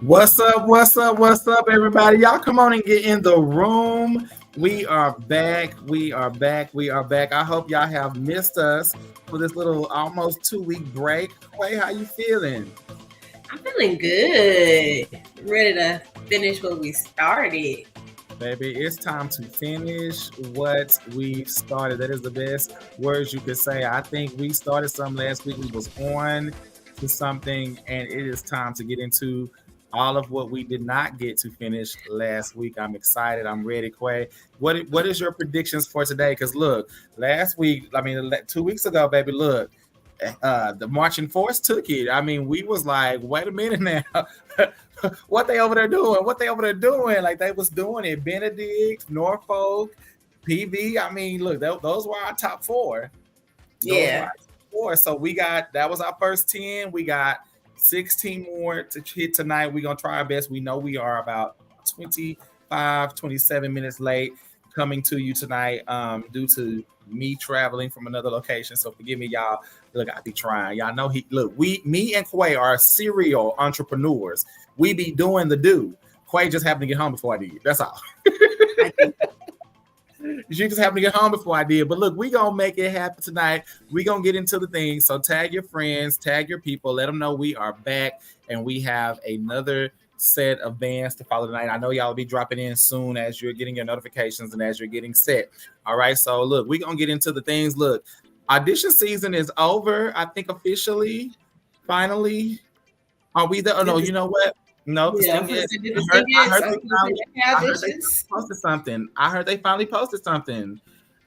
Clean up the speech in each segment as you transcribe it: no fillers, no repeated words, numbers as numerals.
What's up? What's up? What's up, everybody? Y'all come on and get in the room. We are back. We are back. We are back. I hope y'all have missed us for this little almost 2-week break. Quay, how you feeling? I'm feeling good. I'm ready to finish what we started. Baby, it's time to finish what we started. That is the best words you could say. I think we started something last week. We was on to something, and it is time to get into all of what we did not get to finish last week. I'm excited. I'm ready, Quay. What is your predictions for today? Because look, last week, 2 weeks ago, baby, look, the marching force took it. I mean, we was like, wait a minute now. What they over there doing? What they over there doing? Like they was doing it. Benedict, Norfolk, PV. I mean, look, those were our top four. Yeah. So that was our first 10. We got 16 more to hit tonight. We're going to try our best. We know we are about 27 minutes late coming to you tonight due to me traveling from another location. So forgive me, y'all. Look, I be trying. Y'all know me and Quay are serial entrepreneurs. We be doing the do. Quay just happened to get home before I did. That's all. She just happened to get home before I did. But look, we going to make it happen tonight. We going to get into the thing. So tag your friends, tag your people. Let them know we are back. And we have another set of bands to follow tonight. I know y'all will be dropping in soon as you're getting your notifications and as you're getting set. All right. So look, we're going to get into the things. Look, audition season is over. I think officially, finally. Are we there? Oh, no, you know what? No, Yeah, I heard they posted something. I heard they finally posted something.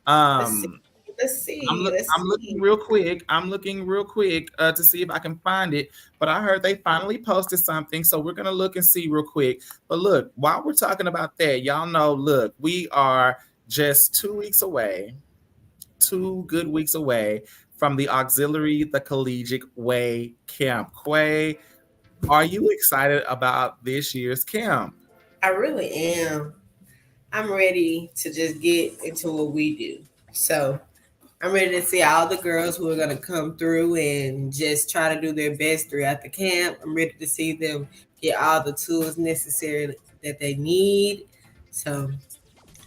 Let's see. I'm looking real quick. To see if I can find it. But I heard they finally posted something. So we're gonna look and see real quick. But look, while we're talking about that, y'all know, look, we are just 2 weeks away, 2 good weeks away from the Auxiliary the Collegiate Way camp. Quay, are you excited about this year's camp? I really am. I'm ready to just get into what we do. So I'm ready to see all the girls who are going to come through and just try to do their best throughout the camp. I'm ready to see them get all the tools necessary that they need. So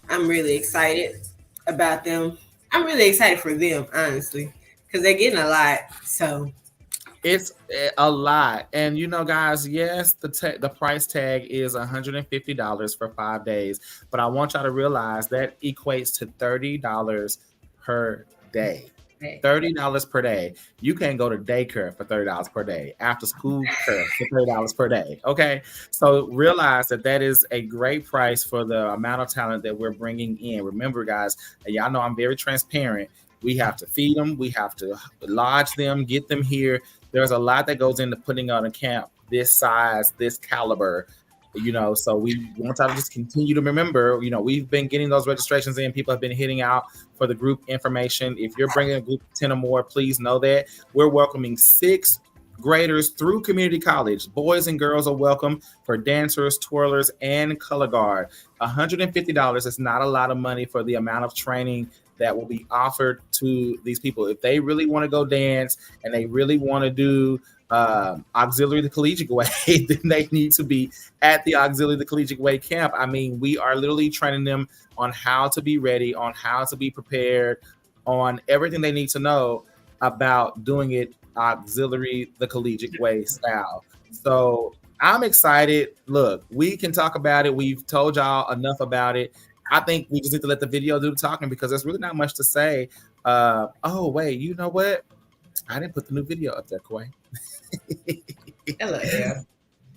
I'm really excited about them. I'm really excited for them, honestly, because they're getting a lot. So it's a lot. And you know, guys, yes, the price tag is $150 for 5 days. But I want y'all to realize that equates to $30 per day. $30 per day. You can't go to daycare for $30 per day, after school care for $30 per day. Okay, so realize that is a great price for the amount of talent that we're bringing in. Remember, guys, y'all know I'm very transparent. We have to feed them, we have to lodge them, get them here. There's a lot that goes into putting on a camp this size, this caliber. So we want y'all to just continue to remember, we've been getting those registrations in. People have been hitting out for the group information. If you're bringing a group of 10 or more, please know that we're welcoming 6 graders through community college. Boys and girls are welcome for dancers, twirlers, and color guard. $150 is not a lot of money for the amount of training that will be offered to these people. If they really want to go dance and they really want to do Auxiliary the Collegiate Way, then they need to be at the Auxiliary the Collegiate Way camp. I mean, we are literally training them on how to be ready, on how to be prepared, on everything they need to know about doing it Auxiliary the Collegiate Way style. So I'm excited. Look, we can talk about it. We've told y'all enough about it. I think we just need to let the video do the talking because there's really not much to say. Oh, wait, you know what? I didn't put the new video up there, Quay. Hello, yeah.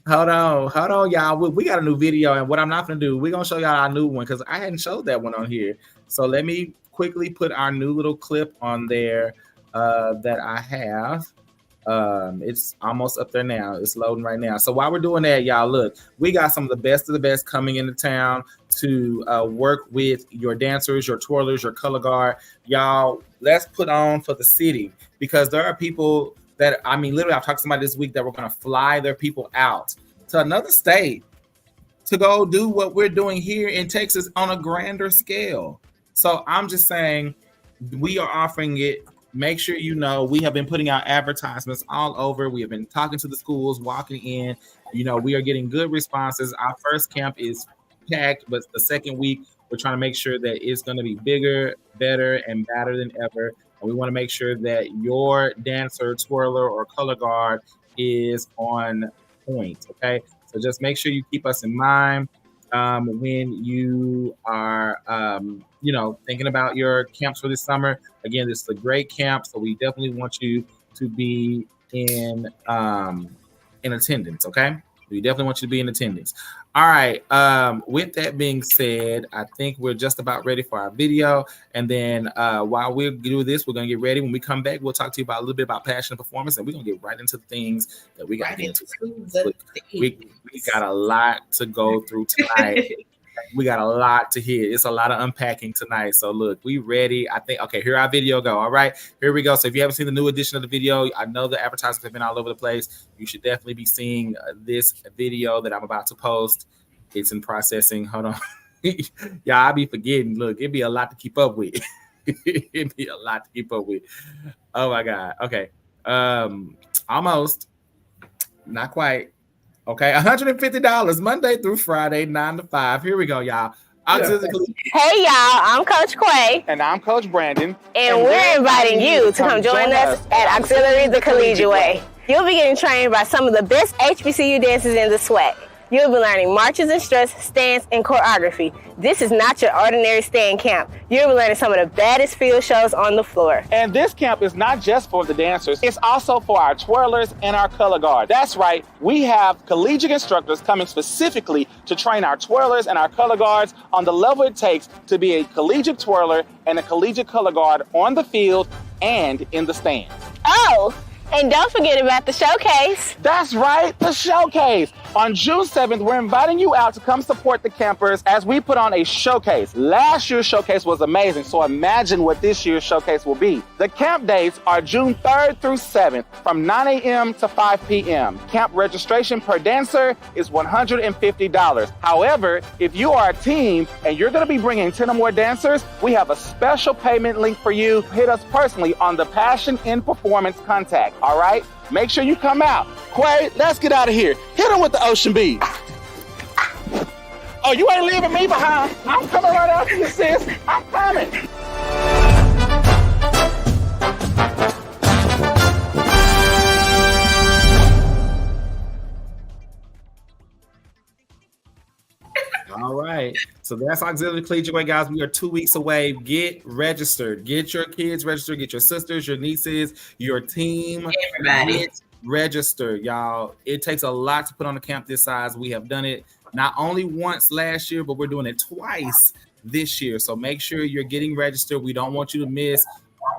Hold on, y'all. We got a new video, and what I'm not going to do, we're going to show y'all our new one because I hadn't showed that one on here. So let me quickly put our new little clip on there that I have. It's almost up there now. It's loading right now. So while we're doing that, y'all, look, we got some of the best coming into town to work with your dancers, your twirlers, your color guard. Y'all, let's put on for the city because there are people that, I mean, literally, I've talked to somebody this week that we're going to fly their people out to another state to go do what we're doing here in Texas on a grander scale. So I'm just saying we are offering it. Make sure you know we have been putting out advertisements all over. We have been talking to the schools, walking in, We are getting good responses. Our first camp is packed, but the second week we're trying to make sure that it's going to be bigger, better, and badder than ever. And we want to make sure that your dancer, twirler, or color guard is on point. Okay, so just make sure you keep us in mind when you are, thinking about your camps for this summer. Again, this is a great camp, so we definitely want you to be in attendance. Okay, we definitely want you to be in attendance. All right. With that being said, I think we're just about ready for our video. And then while we do this, we're gonna get ready. When we come back, we'll talk to you about a little bit about passion and performance, and we're gonna get right into the things that we got to get into. We got a lot to go through tonight. We got a lot to hear. It's a lot of unpacking tonight. So look, we ready. I think, okay, here our video go. All right, here we go. So if you haven't seen the new edition of the video, I know the advertisements have been all over the place. You should definitely be seeing this video that I'm about to post. It's in processing. Hold on. Y'all, I be forgetting. Look, it'd be a lot to keep up with. It'd be a lot to keep up with. Oh my God. Okay. Almost. Not quite. Okay, $150 Monday through Friday, 9 to 5. Here we go, y'all. Hey, y'all, I'm Coach Quay. And I'm Coach Brandon. And we're inviting you to come join us at Auxiliary the Collegiate Way. You'll be getting trained by some of the best HBCU dancers in the SWAC. You'll be learning marches and struts, stance, and choreography. This is not your ordinary stand camp. You'll be learning some of the baddest field shows on the floor. And this camp is not just for the dancers, it's also for our twirlers and our color guard. That's right, we have collegiate instructors coming specifically to train our twirlers and our color guards on the level it takes to be a collegiate twirler and a collegiate color guard on the field and in the stands. Oh, and don't forget about the showcase. That's right, the showcase. On June 7th, we're inviting you out to come support the campers as we put on a showcase. Last year's showcase was amazing, so imagine what this year's showcase will be. The camp dates are June 3rd through 7th from 9 a.m. to 5 p.m. Camp registration per dancer is $150. However, if you are a team and you're going to be bringing 10 or more dancers, we have a special payment link for you. Hit us personally on the Passion in Performance contact. All right? Make sure you come out. Quay, let's get out of here. Hit him with the ocean beat. Oh, you ain't leaving me behind. I'm coming right after you, sis. I'm coming. All right. So that's Auxiliary Collegiate Way, guys. We are 2 weeks away. Get registered. Get your kids registered. Get your sisters, your nieces, your team. Everybody. Get registered, y'all. It takes a lot to put on a camp this size. We have done it not only once last year, but we're doing it twice this year. So make sure you're getting registered. We don't want you to miss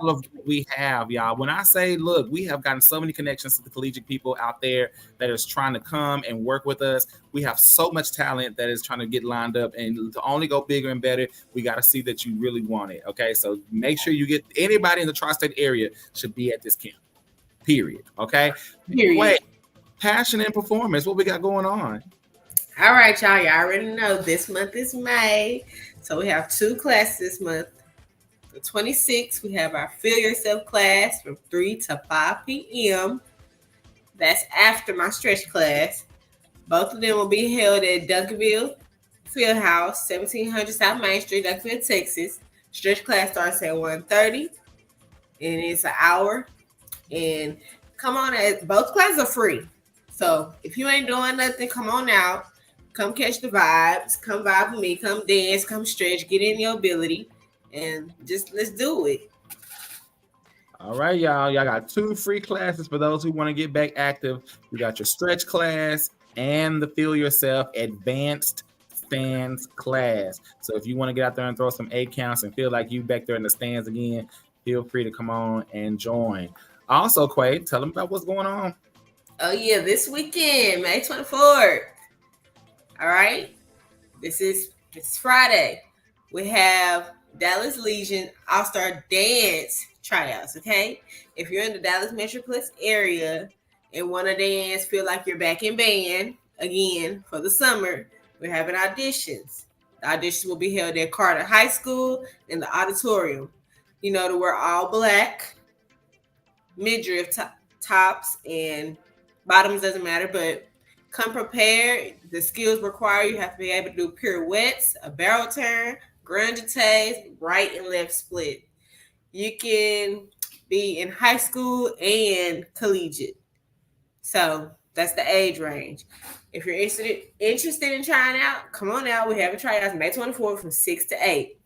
all of what we have, y'all. When I say, look, we have gotten so many connections to the collegiate people out there that is trying to come and work with us. We have so much talent that is trying to get lined up, and to only go bigger and better, we got to see that you really want it. Okay, so make sure you get anybody in the tri-state area should be at this camp. Period. Okay. Period. Wait, passion and performance. What we got going on? All right, y'all. Y'all already know this month is May, so we have 2 classes this month. The 26th, we have our Feel Yourself class from 3 to 5 p.m. That's after my stretch class. Both of them will be held at Duncanville Fieldhouse, 1700 South Main Street, Duncanville, Texas. Stretch class starts at 1:30, and it's an hour. And come on, both classes are free. So if you ain't doing nothing, come on out. Come catch the vibes. Come vibe with me. Come dance. Come stretch. Get in your ability. And just let's do it. All right, y'all. Y'all got 2 free classes for those who want to get back active. You got your stretch class and the Feel Yourself Advanced Stands class. So if you want to get out there and throw some 8 counts and feel like you back there in the stands again, feel free to come on and join. Also, Quay, tell them about what's going on. Oh, yeah. This weekend, May 24th. All right. It's Friday. We have Dallas Legion All-Star Dance tryouts, okay? If you're in the Dallas Metroplex area and want to dance, feel like you're back in band again for the summer, we're having auditions. The auditions will be held at Carter High School in the auditorium. You know, to wear all black, midriff tops and bottoms, doesn't matter, but Come prepared. The skills required, you have to be able to do pirouettes, a barrel turn, grand jetés, right and left split. You can be in high school and collegiate. So that's the age range. If you're interested in trying out, come on out. We have a tryout May 24th from 6 to 8.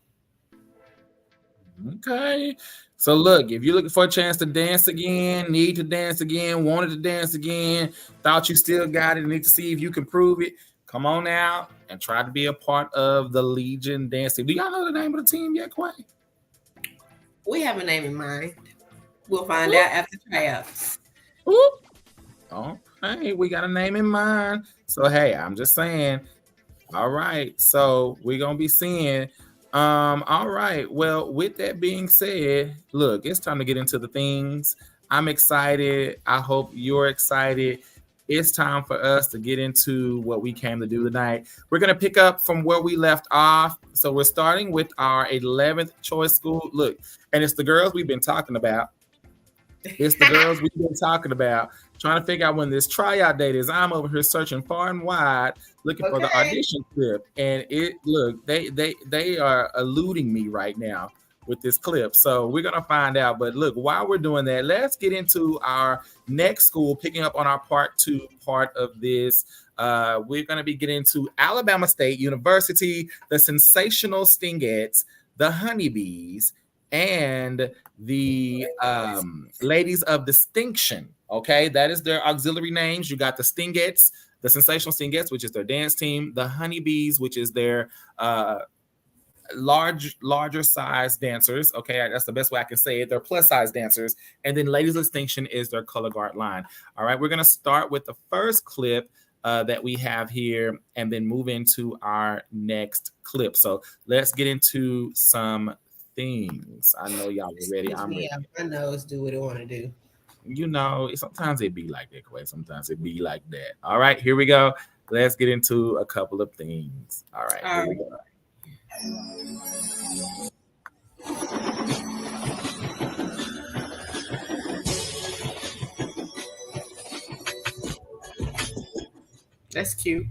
Okay. So look, if you're looking for a chance to dance again, need to dance again, wanted to dance again, thought you still got it, need to see if you can prove it, come on out and try to be a part of the Legion dance team. Do y'all know the name of the team yet, Quay? We have a name in mind. We'll find out after tryouts. Okay, we got a name in mind. So hey, I'm just saying. All right, so we're gonna be seeing. All right. Well, with that being said, look, it's time to get into the things. I'm excited. I hope you're excited. It's time for us to get into what we came to do tonight. We're going to pick up from where we left off. So we're starting with our 11th choice school. Look, and it's the girls we've been talking about. It's the girls we've been talking about, trying to figure out when this tryout date is. I'm over here searching far and wide, looking for the audition clip. And they are eluding me right now with this clip. So we're going to find out. But look, while we're doing that, let's get into our next school, picking up on our part 2 part of this. We're going to be getting into Alabama State University, the Sensational Stingettes, the Honeybees, and the Ladies of Distinction. Okay, that is their auxiliary names. You got the Stingettes, the Sensational Stingettes, which is their dance team, the Honeybees, which is their larger size dancers. Okay, that's the best way I can say it. They're plus size dancers. And then Ladies of Distinction is their color guard line. All right, we're going to start with the first clip that we have here and then move into our next clip. So let's get into some things. I know y'all are ready. I'm ready. My nose do what it want to do. You know, sometimes it be like that, Quay. Sometimes it be like that. All right, here we go. Let's get into a couple of things. All right, here we go. That's cute.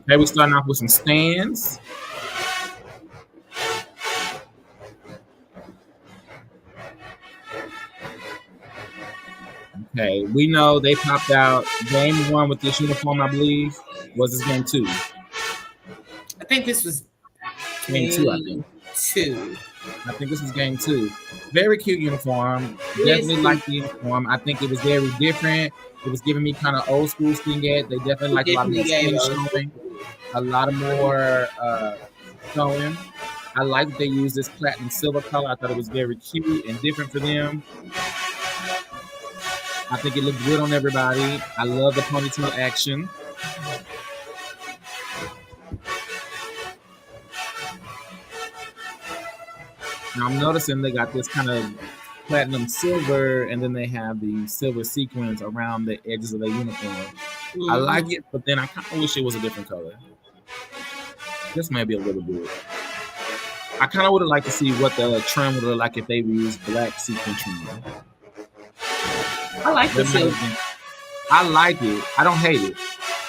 Okay, we're starting off with some stands. Okay, we know they popped out game 1 with this uniform, I believe. Was this game 2? I think this was game 2, I think. 2. I think this is game 2. Very cute uniform. Definitely like the uniform. I think it was very different. It was giving me kind of old school Stingette. They definitely like a lot of more skin showing. A lot of more showing. I like that they used this platinum silver color. I thought it was very cute and different for them. I think it looked good on everybody. I love the ponytail action. Now I'm noticing they got this kind of platinum silver, and then they have the silver sequins around the edges of their uniform. Mm-hmm. I like it, but then I kind of wish it was a different color. This may be a little bit. I kind of would have liked to see what the trim would look like if they used black sequin trim. I like this. I like it. I don't hate it.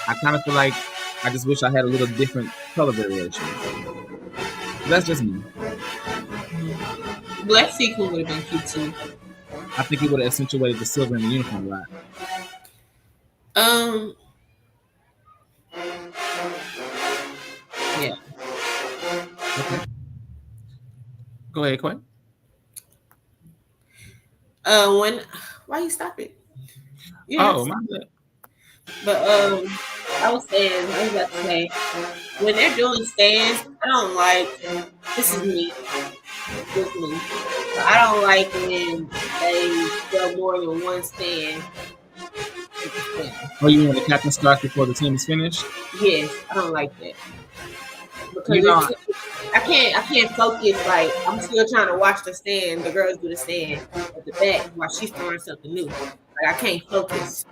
I kind of feel like I just wish I had a little different color variation. That's just me. Black sequin would have been cute too. I think it would have accentuated the silver in the uniform a lot. Yeah. Okay. Go ahead, Quay. Why you stop it? Yes. Oh, my bad. But I was about to say, when they're doing stands, I don't like. This is me. I don't like when they go more than one stand. Oh, you want the captain starts before the team is finished? Yes, I don't like that. Because I can't focus. Like, I'm still trying to watch the stand. The girls do the stand at the back while she's throwing something new. Like, I can't focus.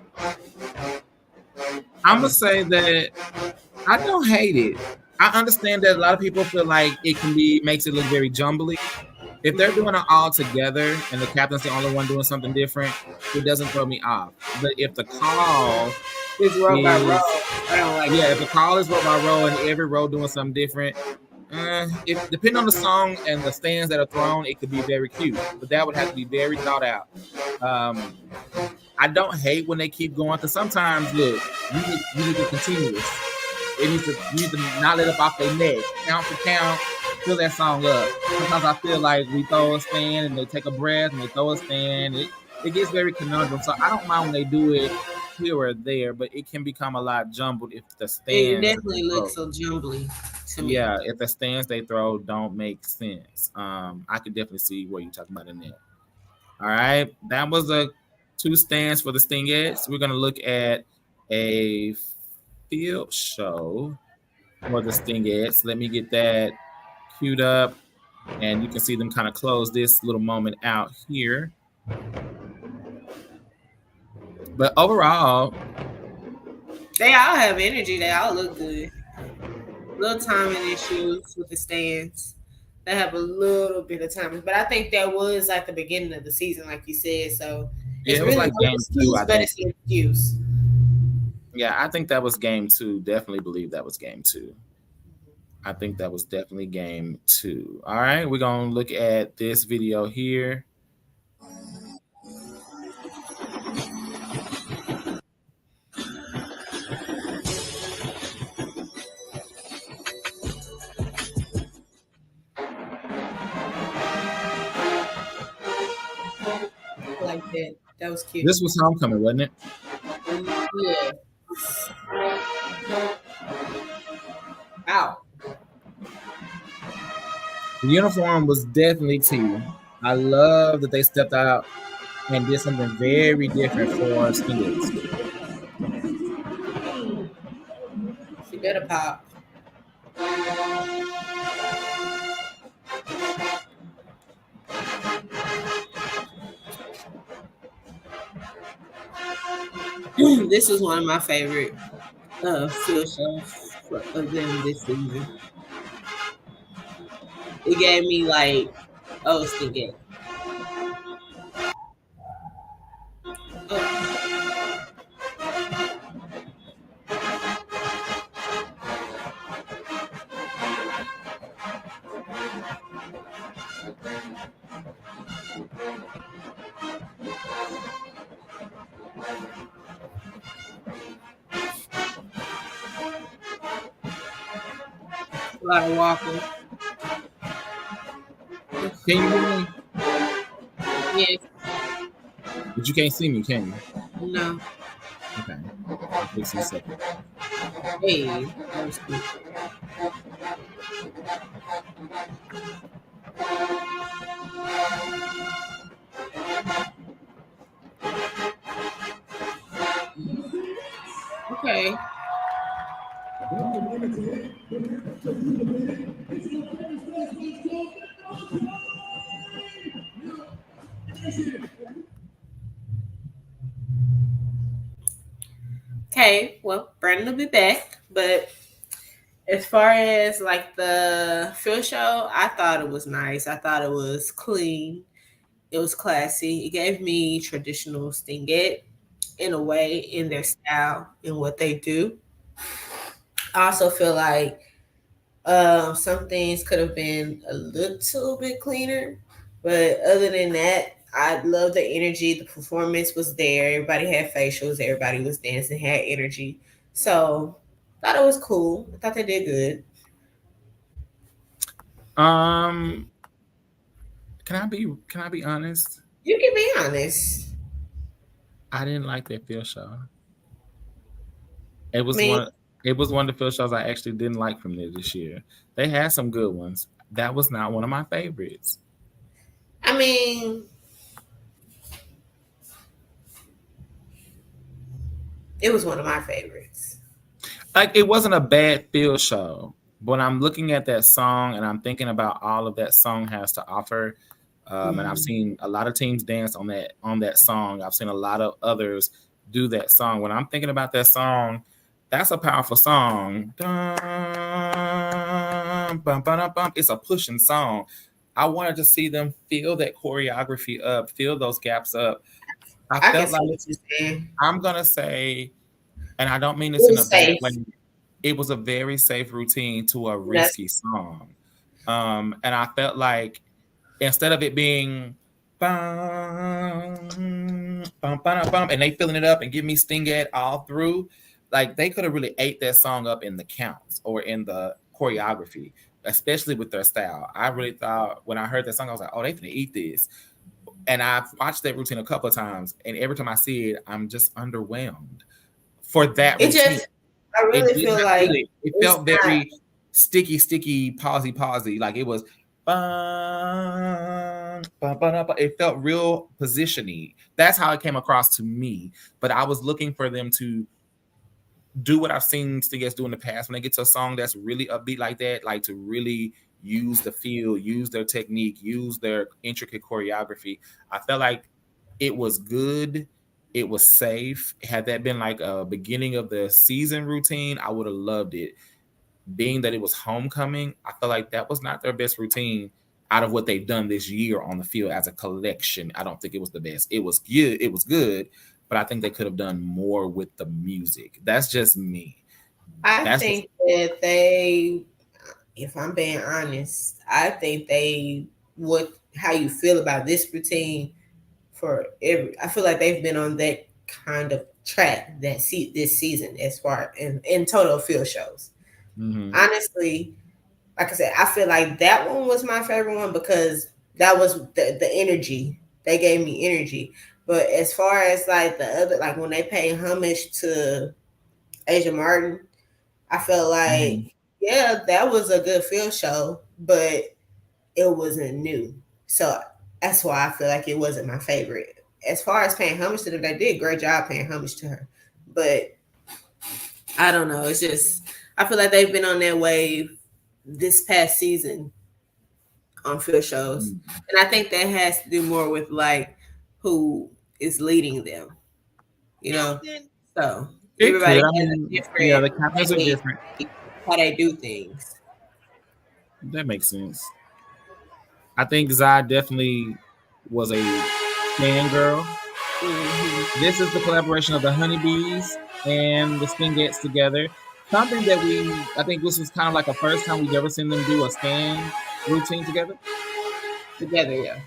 I'm gonna say that I don't hate it. I understand that a lot of people feel like it makes it look very jumbly. If they're doing it all together and the captain's the only one doing something different, it doesn't throw me off. But if the call It's row by row. is, I don't like yeah, that. if the call is row by row and every row doing something different, if depending on the song and the stands that are thrown, it could be very cute. But that would have to be very thought out. I don't hate when they keep going because sometimes, look, you need to continuous. You need to not let up off their neck. Count for count, fill that song up. Sometimes I feel like we throw a stand and they take a breath and they throw a stand. It gets very conundrum. So I don't mind when they do it here or there, but it can become a lot jumbled if the It stands definitely looks so jumbly to me. yeah, if the stands they throw don't make sense. I could definitely see what you're talking about in there. All right, that was the 2 stands for the Stingettes. We're gonna look at a field show for the Stingettes. Let me get that queued up, and you can see them kind of close this little moment out here. But overall, they all have energy. They all look good. Little timing issues with the stands. They have a little bit of timing, but I think that was like the beginning of the season, like you said. So it's it was really like no game 2. excuse, I but think. it's an excuse. Yeah, I think that was game 2. Definitely believe that was game 2. I think that was definitely game 2. All right, we're gonna look at this video here. Like that. That was cute. This was homecoming, wasn't it? Yeah. Ow. The uniform was definitely tea. I love that they stepped out and did something very different for students. She better pop. This was one of my favorite field shows of them this season. It gave me like, oh, Stinky. Oh. A lot of walking. Can you hear me? Yes. But you can't see me, can you? No. Okay. I'll fix this up. Hey, that was good. Okay. Okay, well, Brandon will be back, but as far as like the field show, I thought it was nice. I thought it was clean. It was classy. It gave me traditional Stingette in a way, in their style, in what they do. I also feel like some things could have been a little bit cleaner, but other than that, I love the energy. The performance was there. Everybody had facials. Everybody was dancing, had energy. So, thought it was cool. I thought they did good. Can I be honest? You can be honest. I didn't like that field show. It was I mean, one of the field shows I actually didn't like from there this year. They had some good ones. That was not one of my favorites. I mean, it was one of my favorites. Like, it wasn't a bad field show. When I'm looking at that song and I'm thinking about all of that song has to offer, and I've seen a lot of teams dance on that song. I've seen a lot of others do that song. When I'm thinking about that song, that's a powerful song. Dun, bum, bum, bum. It's a pushing song. I wanted to see them fill that choreography up, fill those gaps up. I I can felt see like what you're saying. I'm gonna say, and I don't mean It this in a was bad safe. way. It was a very safe routine to a That's risky song. And I felt like instead of it being bum, bum, bum, bum, and they filling it up and give me stingette all through, like they could have really ate that song up in the counts or in the choreography, especially with their style. I really thought when I heard that song, I was like, oh, they finna eat this. And I've watched that routine a couple of times, and every time I see it, I'm just underwhelmed for that it. routine. Just I It really did feel not feel like it. It it's felt not. very sticky, pausey. Like it was, it felt real positiony. That's how it came across to me. But I was looking for them to do what I've seen Stingers do in the past when they get to a song that's really upbeat like that, like to really use the feel, use their technique, use their intricate choreography. I felt like it was good. It was safe. Had that been like a beginning of the season routine, I would have loved it. Being that it was homecoming, I felt like that was not their best routine out of what they've done this year on the field as a collection. I don't think it was the best. It was good. It was good, but I think they could have done more with the music. That's just me. I That's just think that they, if I'm being honest, I think they what how you feel about this routine for every. I feel like they've been on that kind of track this season as far in total field shows. mhm. Honestly, like I said, I feel like that one was my favorite one because that was the energy. They gave me energy. But as far as like the other, like when they pay homage to Asia Martin, I felt like, Mhm. yeah, that was a good field show, but it wasn't new. So that's why I feel like it wasn't my favorite. As far as paying homage to them, they did a great job paying homage to her. But I don't know. It's just I feel like they've been on their wave this past season on field shows. Mhm. And I think that has to do more with like who is leading them, you know. So It everybody could. I has a mean, yeah, the different captains are way different. how they do things. That makes sense. I think Zai definitely was a fangirl. Hmm. This is the collaboration of the Honeybees and the Stingettes together. Something that I think this was kind of like a first time we've ever seen them do a stand routine together. Together, yeah.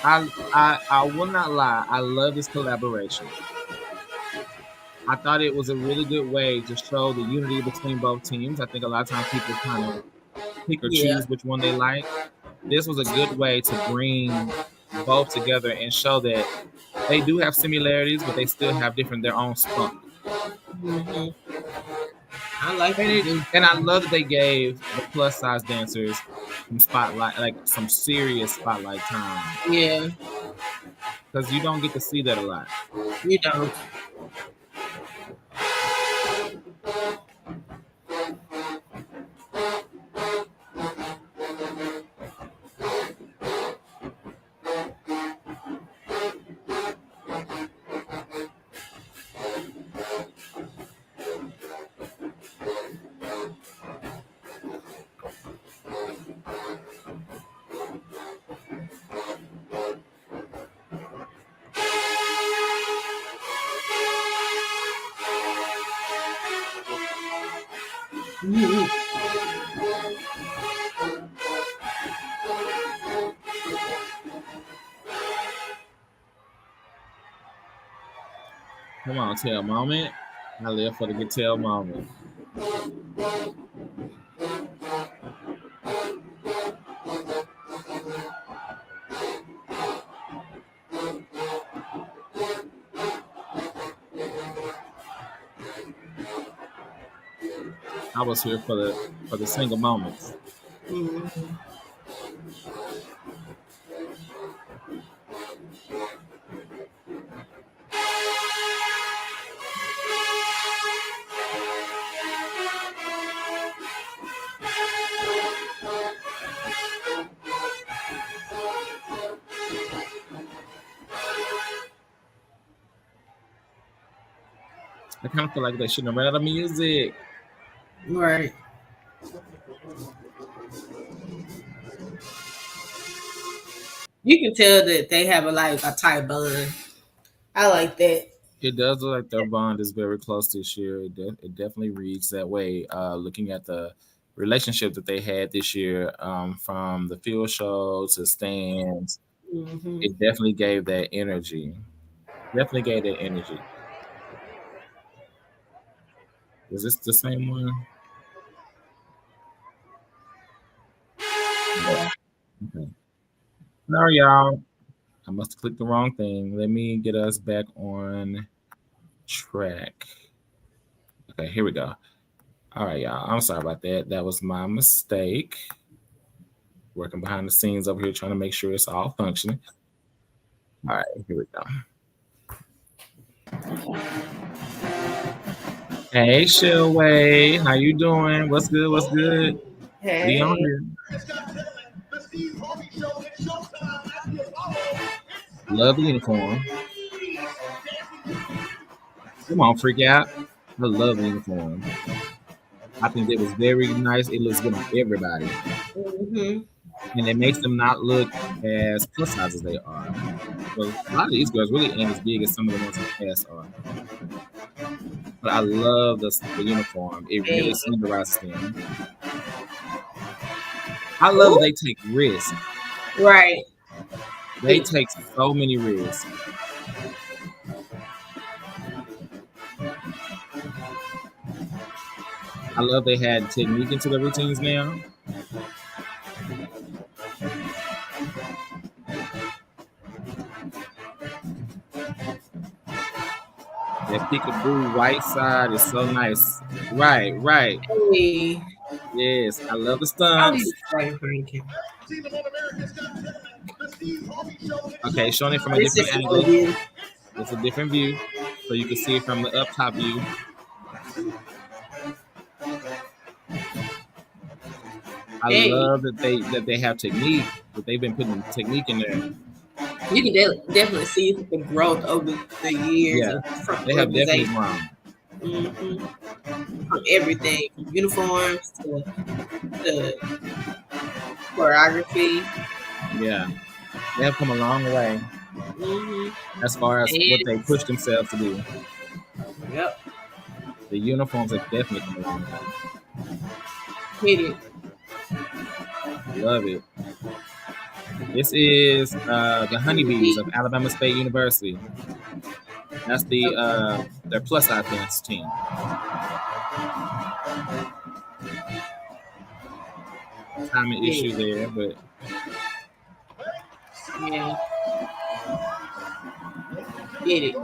I will not lie. I love this collaboration. I thought it was a really good way to show the unity between both teams. I think a lot of times people kind of pick or Yeah. choose which one they like. This was a good way to bring both together and show that they do have similarities, but they still have different their own spunk. Hmm. I like And to it do. and I love that they gave the plus size dancers some spotlight, like some serious spotlight time, Yeah, because you don't get to see that a lot. you don't. Mhm. Come on, tail moment. I live for the good tail moment. I was here for the single moments. Mhm. I kind of feel like they shouldn't have ran out of music. Right. You can tell that they have a tight bond. I like that. It does look like their bond is very close this year. It definitely reads that way. Looking at the relationship that they had this year, from the field show to stands, Mm-hmm. it definitely gave that energy. Definitely gave that energy. Is this the same one? Okay. No, y'all. I must have clicked the wrong thing. Let me get us back on track. Okay, here we go. All right, y'all. I'm sorry about that. That was my mistake. Working behind the scenes over here trying to make sure it's all functioning. All right, here we go. Hey, Shilway, how you doing? What's good? What's good? Hey. Be on here. Love the uniform. Come on, freak out. I love the uniform. I think it was very nice. It looks good on everybody. Mm-hmm. And it makes them not look as plus size as they are. So a lot of these girls really ain't as big as some of the ones in the past are. But I love the uniform. It really symbolizes them. I love that they take risks. Right. They take so many risks. I love they had technique into the routines now. That peekaboo white side is so nice. Right. Hey. Yes, I love the stunts. Okay, showing it from a different angle. It's a different view, so you can see it from the up top view. I love that they have technique, that they've been putting technique in there. You can definitely see the growth over the years. Yeah, they have definitely grown. Mm-hmm. From everything, from uniforms to choreography. Yeah, they have come a long way as far as what they push themselves to do. Yep. The uniforms have definitely come a long way. Hit it. Love it. This is the Honeybees of Alabama State University. That's their plus size dance team. Timing issue there, but yeah. Get it.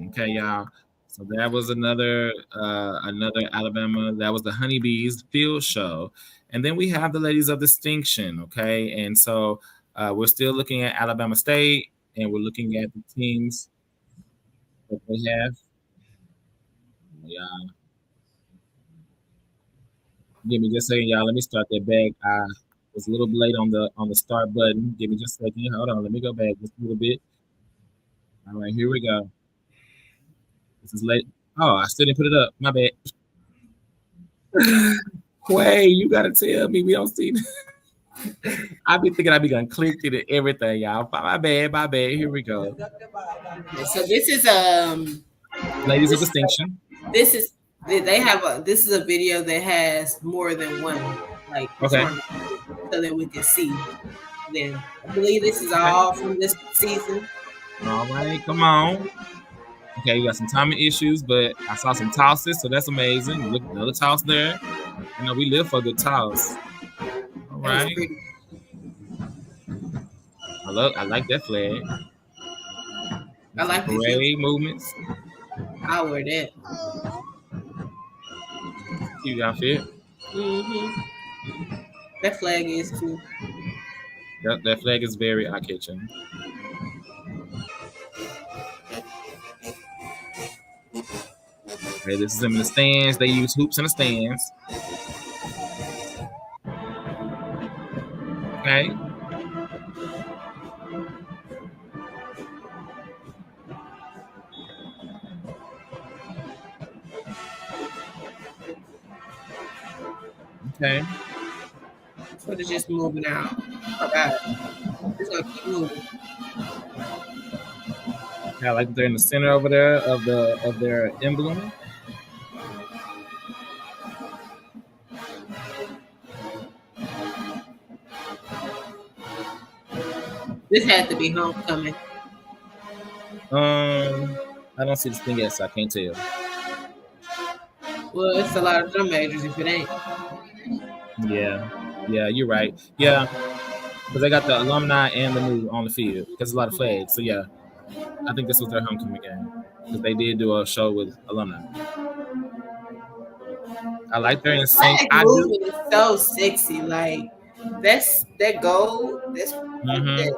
Okay, y'all. So that was another Alabama. That was the Honeybees field show, and then we have the Ladies of Distinction. Okay, and so we're still looking at Alabama State, and we're looking at the teams that they have. Yeah. Give me just a second, y'all. Let me start that back. I was a little late on the start button. Give me just a second. Hold on. Let me go back just a little bit. All right, here we go. This is late. Oh, I still didn't put it up. My bad. Wait, you gotta tell me we don't see. I be thinking I be gonna click it and everything, y'all. My bad. Here we go. So this is Ladies of Distinction. This is a video that has more than one, like, okay, so that we can see. Then I believe this is all from this season. All right, come on. Okay, you got some timing issues, but I saw some tosses, so that's amazing. Look, another toss there. You know, we live for a good toss. All right. I like that flag. I like the parade movements. I wear that. Cute outfit. That flag is too. That flag is very eye-catching. Okay, this is them in the stands. They use hoops in the stands. Okay. Okay. So they're just moving out. All right. It's gonna keep moving. Yeah, like they're in the center over there of their emblem. This had to be homecoming. I don't see this thing yet, so I can't tell. Well, it's a lot of drum majors if it ain't. Yeah, you're right. Yeah, because they got the alumni and the new on the field. Because a lot of flags. So yeah, I think this was their homecoming game because they did do a show with alumni. I like their insane. Flag I do. movement is so sexy. Like that's that gold. That's like Mm-hmm. that.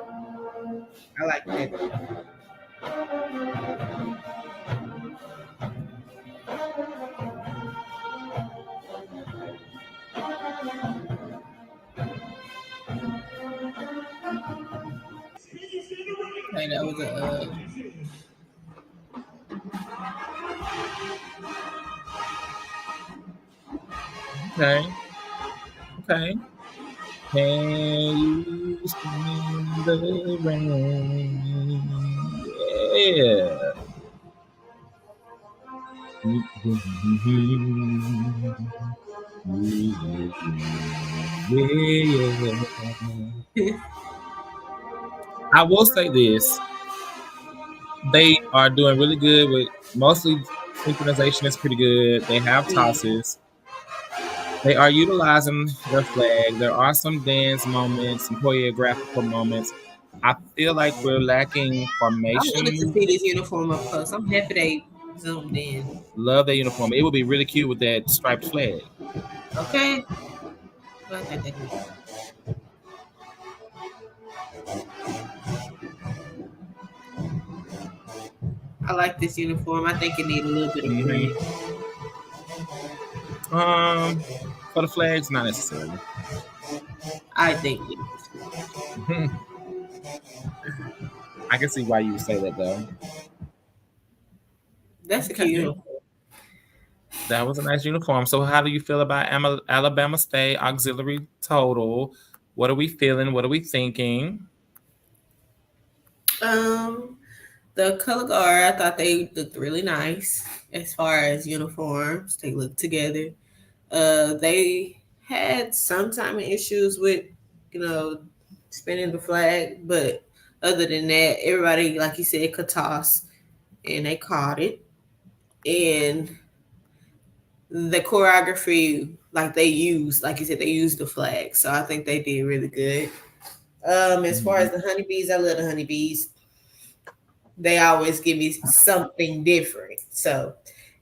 I like that. Okay, that was a. Okay. Okay. Can you stand the rain? Yeah. Yeah. I will say this. They are doing really good with mostly synchronization is pretty good. They have tosses. They are utilizing their flag. There are some dance moments, some choreographical moments. I feel like we're lacking I wanted to formation. see this uniform up close. I'm happy they zoomed in. Love their uniform. It would be really cute with that striped flag. Okay. Okay. I like this uniform. I think it needs a little bit of green. For the flags, not necessarily. I think I can see why you would say that though. that's a cute uniform. That was a nice uniform. So, how do you feel about Alabama State auxiliary total? What are we feeling? What are we thinking? The color guard, I thought they looked really nice as far as uniforms. They looked together. They had some time of issues with, spinning the flag, but other than that, everybody, like you said, could toss, and they caught it. And the choreography, like they used, like you said, they used the flag, so I think they did really good. As far as the honeybees, I love the honeybees. They always give me something different. So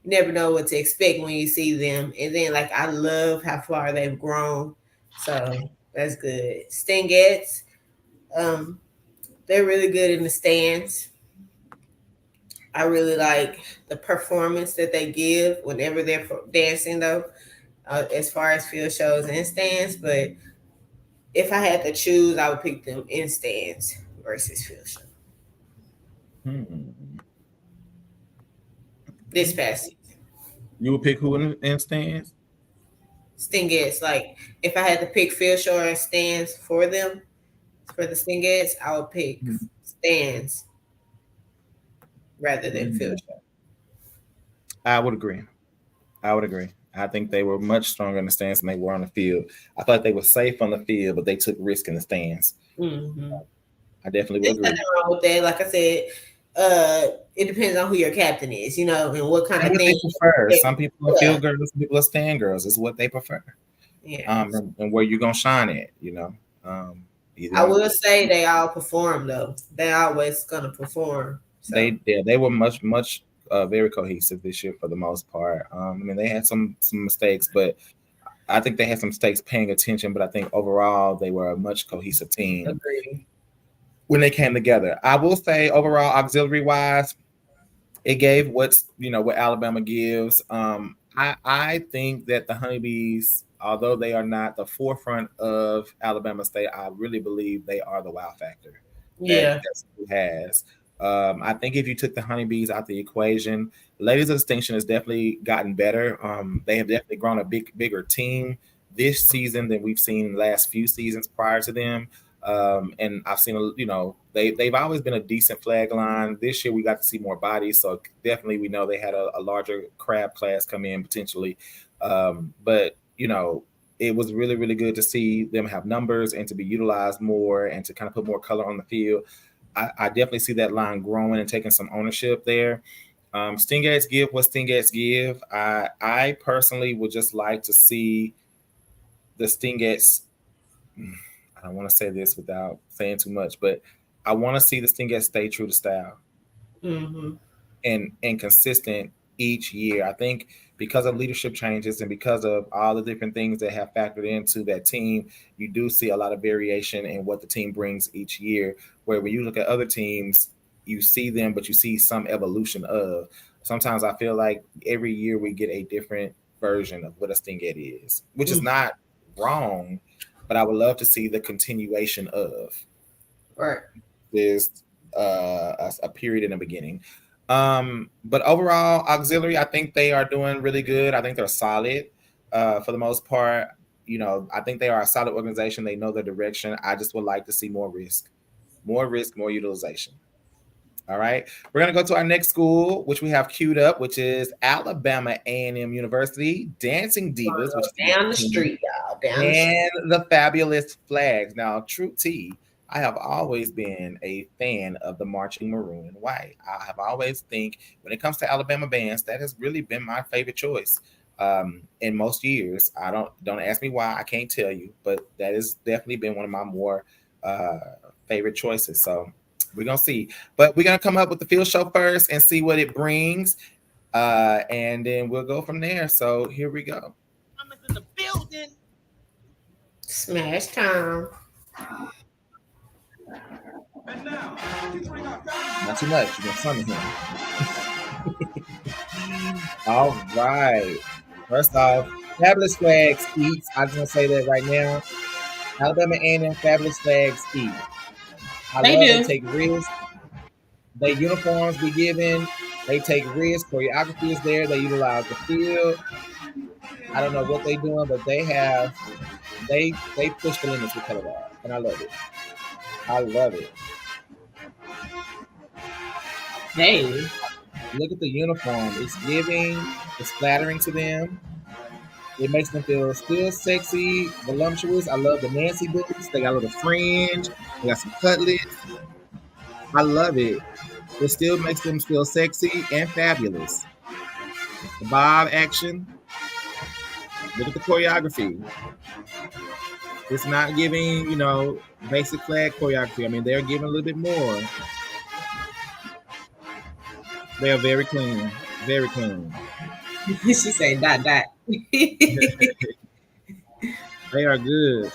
you never know what to expect when you see them. And then like I love how far they've grown. So that's good. Stingettes, they're really good in the stands. I really like the performance that they give whenever they're dancing though, as far as field shows and stands. But if I had to choose, I would pick them in stands versus field show. This past season. You would pick who in stands? Stingettes. Like if I had to pick field show and stands for them, for the Stingettes, I would pick stands rather than field show. I would agree. I think they were much stronger in the stands than they were on the field. I thought they were safe on the field, but they took risk in the stands. Mm-hmm. I definitely would agree. There's nothing wrong with that. Like I said, it depends on who your captain is, and what kind of thing they prefer. Some people are field girls, some people are stand girls. It's what they prefer. Yeah. And where you're gonna shine at, I will say they all perform though. They always gonna perform. So. They were much very cohesive this year for the most part. They had some mistakes, but I think they had some mistakes paying attention. But I think overall they were a much cohesive team. Agreed. When they came together. I will say overall auxiliary wise, it gave what Alabama gives. I think that the honeybees although they are not the forefront of Alabama State, I really believe they are the wow factor Yeah. that school has. I think if you took the honeybees out the equation, Ladies of Distinction has definitely gotten better. They have definitely grown a bigger team this season than we've seen in the last few seasons prior to them. And I've seen, they've always been a decent flag line. This year we got to see more bodies, so definitely we know they had a larger crab class come in potentially. But it was really, really good to see them have numbers and to be utilized more and to kind of put more color on the field. I definitely see that line growing and taking some ownership there. Stingates give what Stingates give. I personally would just like to see the Stingates. I don't want to say this without saying too much, but I want to see the Stingates stay true to style and consistent each year. I think because of leadership changes and because of all the different things that have factored into that team, you do see a lot of variation in what the team brings each year. Where when you look at other teams, you see them, but you see some evolution of. Sometimes I feel like every year we get a different version of what a Stingate is, which is not wrong, but I would love to see the continuation of. Right. There's a period in the beginning. But overall, auxiliary, I think they are doing really good. I think they're solid for the most part. I think they are a solid organization. They know their direction. I just would like to see more risk, more utilization. All right, we're gonna go to our next school, which we have queued up, which is Alabama A&M University Dancing Divas, which is down the street, y'all. And the Fabulous Flags. Now, true T, I have always been a fan of the marching maroon and white. I have always think when it comes to Alabama bands, that has really been my favorite choice. In most years, don't ask me why, I can't tell you, but that has definitely been one of my more favorite choices. So we're gonna see, but we're gonna come up with the field show first and see what it brings, and then we'll go from there. So here we go. I'm in the building. Smash time. And now, not too much. You're gonna summon him. All right. First off, Fabulous Flags eats. I just want to say that right now. Alabama A&M Fabulous Flags eat. They take risks. They uniforms be given. They take risks. Choreography is there. They utilize the field. I don't know what they're doing, but they push the limits with color guard, and I love it. I love it. Hey, look at the uniform. It's giving. It's flattering to them. It makes them feel still sexy, voluptuous. I love the Nancy boots. They got a little fringe. They got some cutlets. I love it. It still makes them feel sexy and fabulous. The bob action. Look at the choreography. It's not giving, basic flag choreography. I mean, they're giving a little bit more. They are very clean. Very clean. She said, dot. They are good.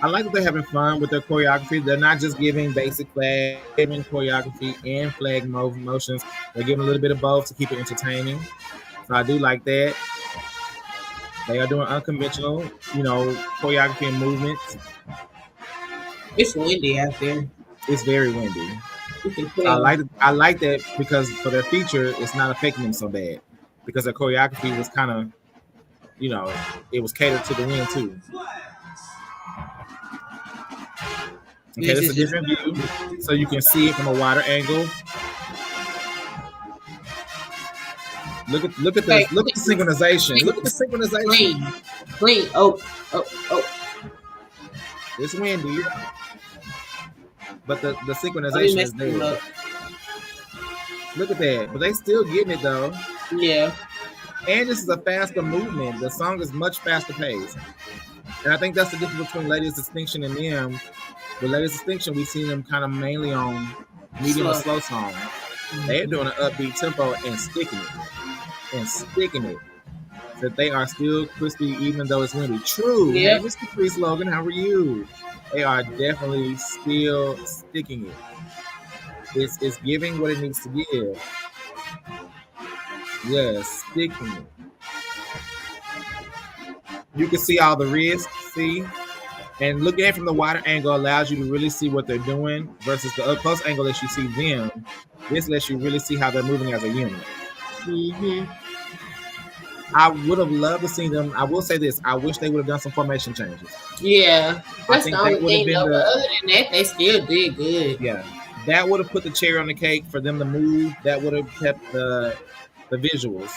I like that they're having fun with their choreography. They're not just giving basic flag, giving choreography and flag motions. They're giving a little bit of both to keep it entertaining. So I do like that. They are doing unconventional, choreography and movements. It's windy out there. It's very windy. I like that because for their feature, it's not affecting them so bad because their choreography was kind of, it was catered to the wind too. Okay, that's a different view, so you can see it from a wider angle. Look at the synchronization. Look at the synchronization. Clean. Oh. It's windy, but the synchronization is there. Look at that, but they still getting it though. Yeah. And this is a faster movement. The song is much faster paced, and I think that's the difference between Ladies Distinction and them. With Ladies Distinction, we've seen them kind of mainly on medium or slow songs. They're doing an upbeat tempo and sticking it. So they are still crispy, even though it's windy. True. Yeah. Hey, Mr. Free Slogan, how are you? They are definitely still sticking it. It's giving what it needs to give. Yes, sticking it. You can see all the wrists, see? And looking at it from the wider angle allows you to really see what they're doing versus the up close angle that you see them. This lets you really see how they're moving as a unit. Mm-hmm. I would have loved to see them. I will say this. I wish they would have done some formation changes. Yeah, that's the only that would have thing. been Though, but other than that, they still did good. Yeah, that would have put the cherry on the cake for them to move. That would have kept the visuals.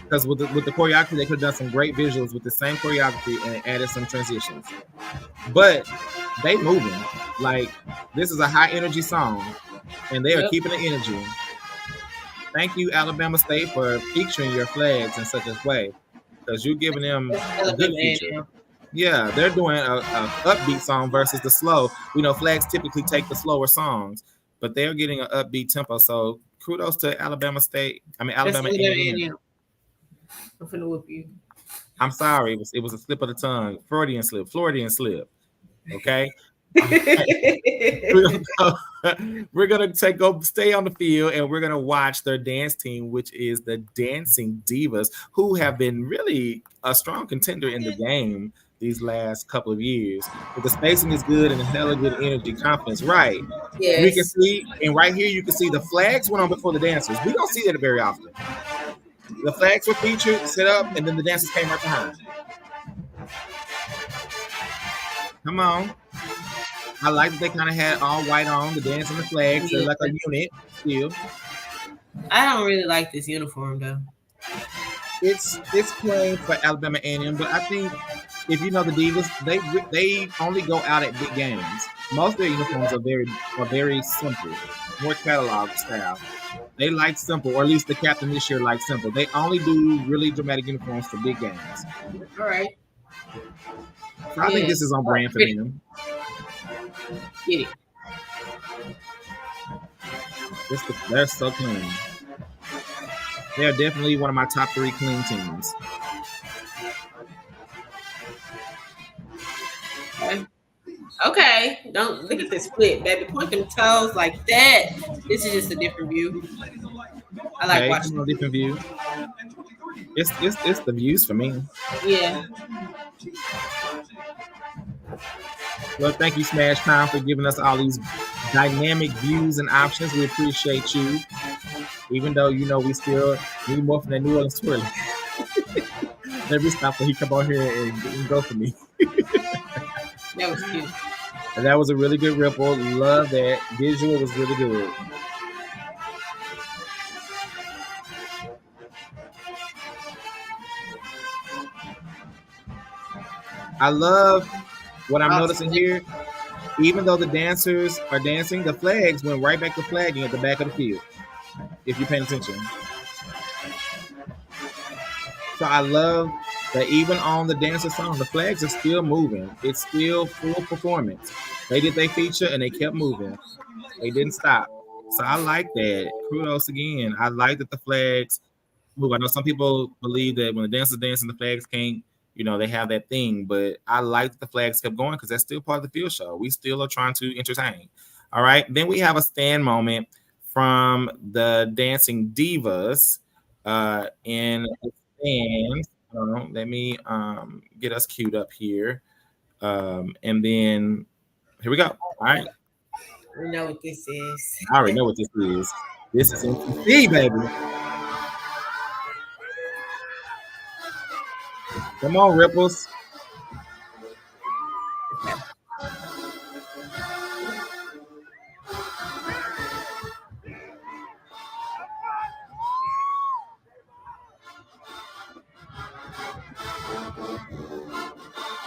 Because with the choreography, they could have done some great visuals with the same choreography and added some transitions. But they moving. Like, this is a high energy song, and they are keeping the energy. Thank you, Alabama State, for featuring your flags in such a way, because you're giving them a good feature. Yeah, they're doing a upbeat song versus the slow. We know flags typically take the slower songs, but they're getting an upbeat tempo. So kudos to Alabama State. I mean, Alabama A&M. I'm finna whoop you. I'm sorry. It was a slip of the tongue. Freudian slip. Okay. We're gonna stay on the field, and we're gonna watch their dance team, which is the Dancing Divas, who have been really a strong contender in the game these last couple of years. But the spacing is good and a hella good energy, confidence, right? Yes. We can see, and right here you can see the flags went on before the dancers. We don't see that very often. The flags were featured, set up, and then the dancers came right behind. Come on. I like that they kind of had all white on, the dance and the flags. They're like a unit still. I don't really like this uniform though. It's plain for Alabama A&M, but I think if you know the Divas, they only go out at big games. Most of their uniforms are very simple, more catalog style. They like simple, or at least the captain this year likes simple. They only do really dramatic uniforms for big games. All right. So I think this is on brand for them. Get it. They're so clean. They're definitely one of my top 3 clean teams. Okay. Don't look at the split, baby. Point them toes like that. This is just a different view. I like watching a different view. It's the views for me. Yeah. Well, thank you, Smash Time, for giving us all these dynamic views and options. We appreciate you. Even though, we still need more from that New Orleans twirling. Let me stop when he come on here and go for me. That was cute. And that was a really good ripple. Love that. Visual was really good. I love what I'm noticing here. Even though the dancers are dancing, the flags went right back to flagging at the back of the field, if you're paying attention. So I love that even on the dancer song, the flags are still moving. It's still full performance. They did their feature and they kept moving. They didn't stop. So I like that. Kudos again. I like that the flags move. I know some people believe that when the dancers dance and the flags can't, they have that thing, but I like that the flags kept going because that's still part of the field show. We still are trying to entertain. All right. Then we have a stand moment from the Dancing Divas in the stands. Let me get us queued up here. And then here we go. All right. We know what this is. I already know what this is. This is NCC, baby. Come on, Ripples.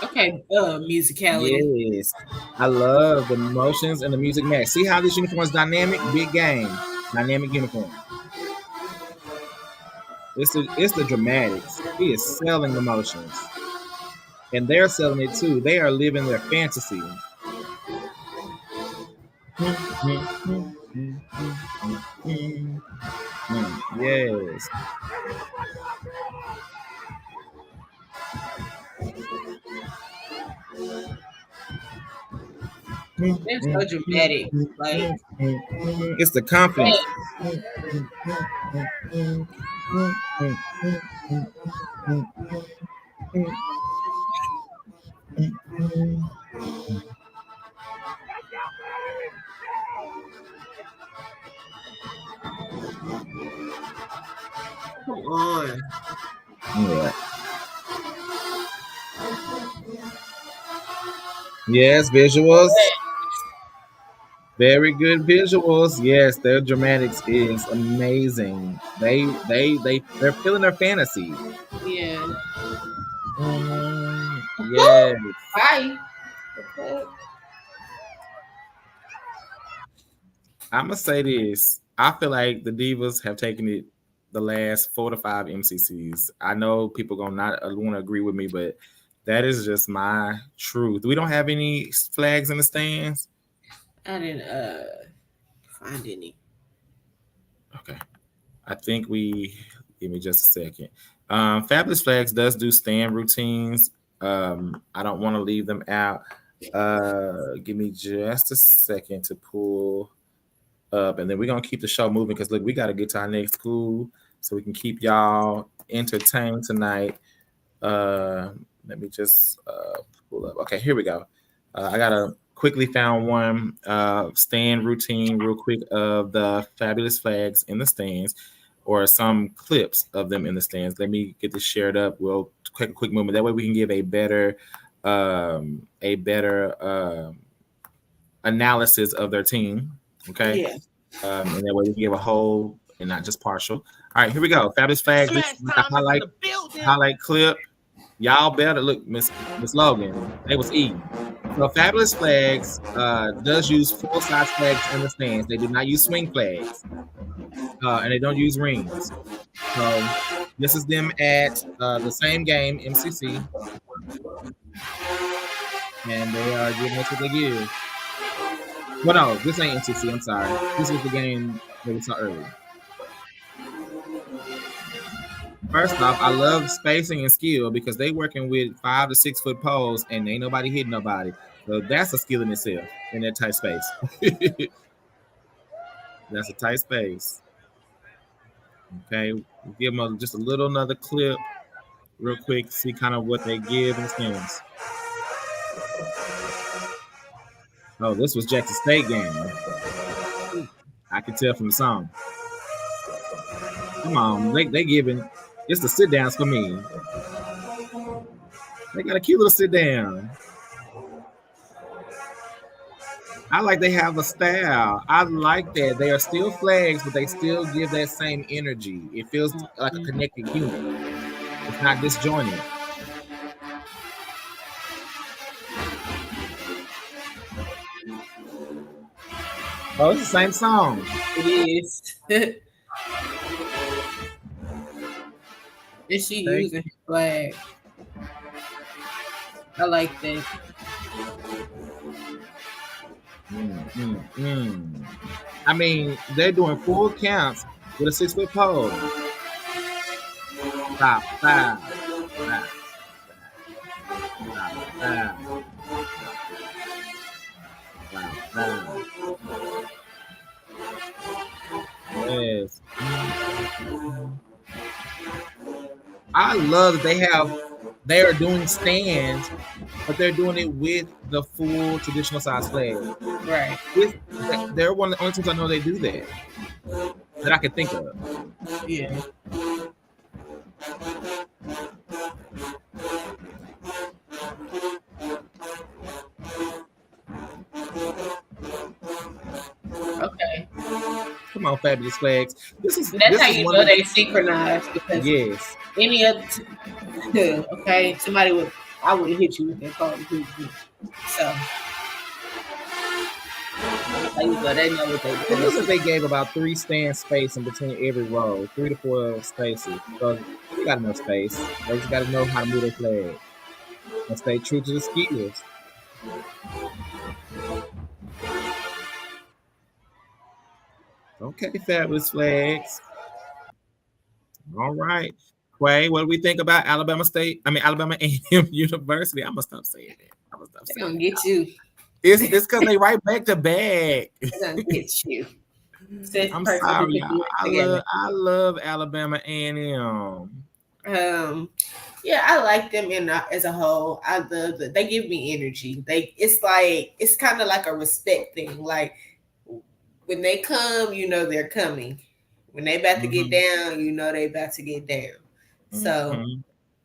Okay, musicality. Yes. I love the motions and the music match. See how this uniform is dynamic? Big game. Dynamic uniform. It's the dramatics. He is selling the motions. And they're selling it too. They are living their fantasy. Yes. They're so dramatic. Like, it's the confidence. on. Yeah. Yes, visuals. Very good visuals. Yes, their dramatics is amazing. They're feeling their fantasy. Yeah. Yes. Hi. I'm gonna say this. I feel like the divas have taken it the last 4 to 5 MCCs. I know people gonna not want to agree with me, but that is just my truth. We don't have any flags in the stands. I didn't find any. Okay. I think we give me just a second. Fabulous Flags does do stand routines. I don't want to leave them out. Give me just a second to pull up, and then we're gonna keep the show moving because look, we got to get to our next school so we can keep y'all entertained tonight. Let me just pull up. Okay, here we go. I gotta quickly found one stand routine real quick of the Fabulous Flags in the stands, or some clips of them in the stands. Let me get this shared up. We'll take a quick moment. That way we can give a better analysis of their team. Okay. Yeah. And that way we can give a whole and not just partial. All right, here we go. Fabulous Flags. This is the highlight clip. Y'all better look, Miss Logan. It was E. So Fabulous Flags does use full-size flags in the stands. They do not use swing flags, and they don't use rings. So this is them at the same game, MCC, and they are giving us what they give. Well, no, this ain't MCC. I'm sorry. This was the game that we saw earlier. First off, I love spacing and skill because they working with 5 to 6 foot poles and ain't nobody hitting nobody. So that's a skill in itself in that tight space. That's a tight space. Okay, we'll give them just a little another clip real quick, see kind of what they give in the stands. Oh, this was Jackson State game. I can tell from the song. Come on, they giving. It's the sit downs for me. They got a cute little sit down. I like they have a style. I like that. They are still flags, but they still give that same energy. It feels like a connected unit. It's not disjointed. Oh, it's the same song. It is. Is she using his flag? I like that. I mean, they're doing full counts with a 6 foot pole. Stop. Yes. I love that they are doing stands, but they're doing it with the full traditional size flag. Right. They're one of the only times I know they do that I can think of. Yeah. Okay. Come on, Fabulous Flags. That's how you know they synchronized, because yes. Any other okay, I would hit you with that call. So they know what they do. It looks like they gave about 3 stand space in between every row, 3 to 4 spaces. So they got enough space. They just got to know how to move their flag and stay true to the skills. Okay, Fabulous Flags. All right. Quay, what do we think about Alabama A&M University? I'm going to stop saying that. They're going to get you. It's because they right back to back. They're going to get you. I'm sorry, y'all. I love Alabama A&M. Yeah, I like them as a whole. I love that they give me energy. It's kind of like a respect thing. Like when they come, you know they're coming. When they about to get down, you know they about to get down. So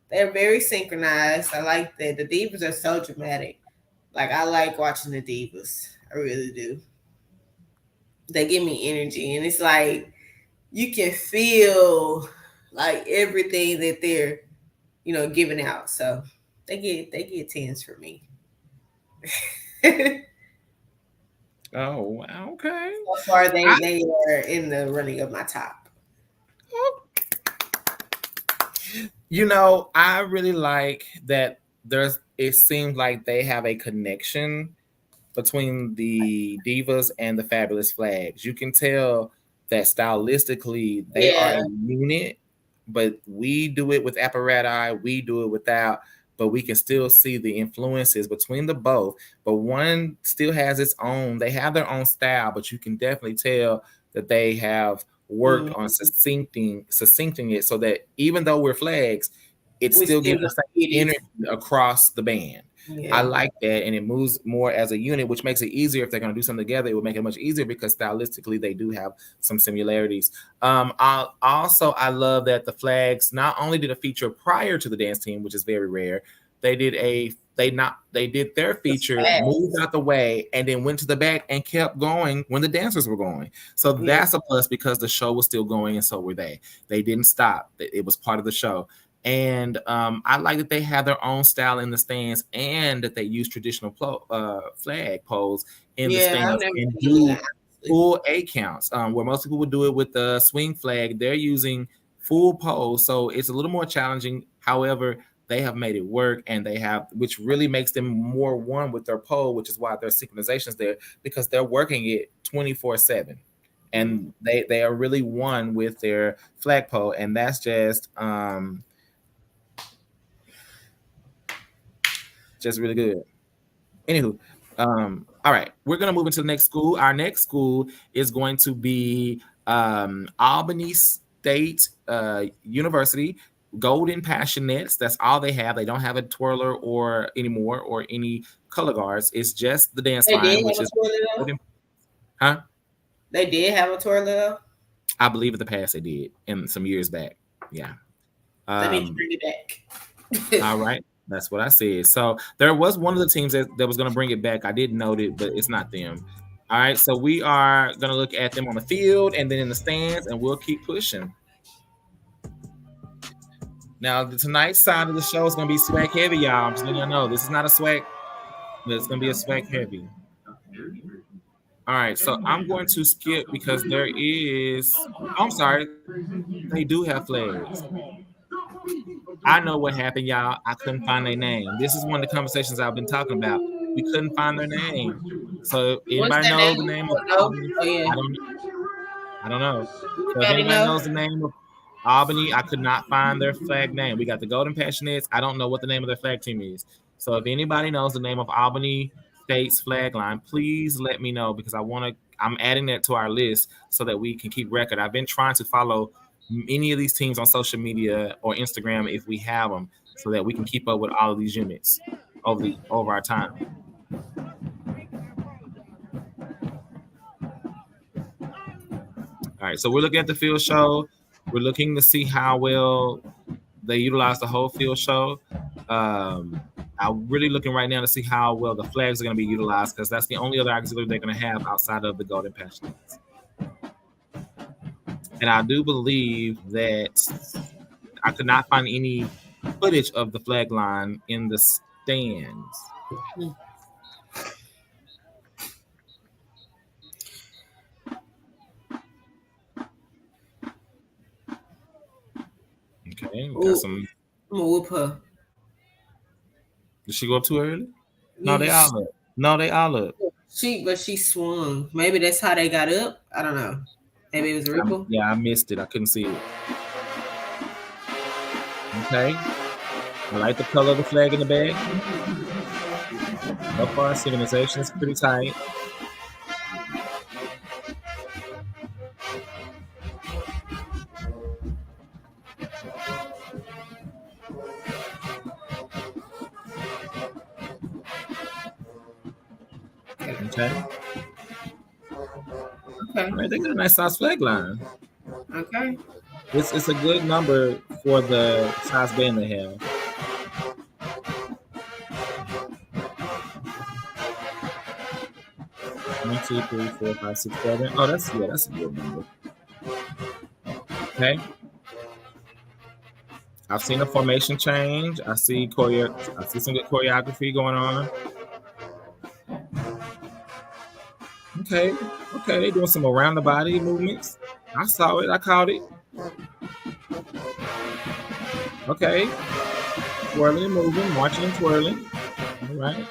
they're very synchronized. I like that. The divas are so dramatic. Like, I like watching the divas. I really do. They give me energy, and it's like you can feel like everything that they're, giving out. So they get 10s for me. Oh, okay. So far, they are in the running of my top. I really like that it seems like they have a connection between the divas and the fabulous flags. You can tell that stylistically they are a unit, but we do it with apparatus, we do it without, but we can still see the influences between the both. But one still has its own, they have their own style, but you can definitely tell that they have worked on succincting it so that even though we're flags, it still gives the same energy across the band. Yeah. I like that, and it moves more as a unit, which makes it easier if they're going to do something together. It would make it much easier because stylistically they do have some similarities. I love that the flags not only did a feature prior to the dance team, which is very rare. They did their feature, moved out the way, and then went to the back and kept going when the dancers were going. So that's a plus because the show was still going, and so were they. They didn't stop. It was part of the show. And I like that they have their own style in the stands and that they use traditional flag pose in the stands and do full A counts. Where most people would do it with the swing flag, they're using full pose. So it's a little more challenging. However, they have made it work, and which really makes them more one with their pole, which is why their synchronization's there, because they're working it 24/7. And they are really one with their flag pole. And that's just really good. Anywho, all right, we're gonna move into the next school. Our next school is going to be Albany State University Golden Passionettes. That's all they have. They don't have a twirler or anymore or any color guards. It's just the dance line, which is huh? They did have a twirler though? I believe in the past they did, in some years back. Yeah. They need to bring it back. All right. That's what I said. So there was one of the teams that was going to bring it back. I did note it, but it's not them. All right. So we are going to look at them on the field and then in the stands, and we'll keep pushing. Now, tonight's side of the show is going to be swag heavy, y'all. I'm just letting y'all know. This is not a swag, but it's going to be a swag heavy. All right. So I'm going to skip because there is, I'm sorry, they do have flags. I know what happened, y'all. I couldn't find their name. This is one of the conversations I've been talking about. We couldn't find their name. So anybody know the name of Albany? I don't know. So if anybody knows the name of Albany, I could not find their flag name. We got the Golden Passionettes. I don't know what the name of their flag team is. So if anybody knows the name of Albany State's flag line, please let me know because I'm adding that to our list so that we can keep record. I've been trying to follow any of these teams on social media or Instagram if we have them so that we can keep up with all of these units over our time. All right, so we're looking at the field show. We're looking to see how well they utilize the whole field show. I'm really looking right now to see how well the flags are going to be utilized because that's the only other auxiliary they're going to have outside of the Golden Passionettes. And I do believe that I could not find any footage of the flag line in the stands. Okay, we got some. I'm gonna whoop her. Did she go up too early? No, they all up. No, they all up. But she swung. Maybe that's how they got up. I don't know. Maybe it was a ripple. Yeah, I missed it. I couldn't see it. Okay. I like the color of the flag in the back. So far, synchronization is pretty tight. Okay. Right, they got a nice size flag line. Okay. It's a good number for the size band they have. One, two, three, four, five, six, seven. Oh, that's a good number. Okay. I've seen a formation change. I see some good choreography going on. Okay. They doing some around the body movements. I saw it. I caught it. Okay. Twirling and moving, marching and twirling. All right.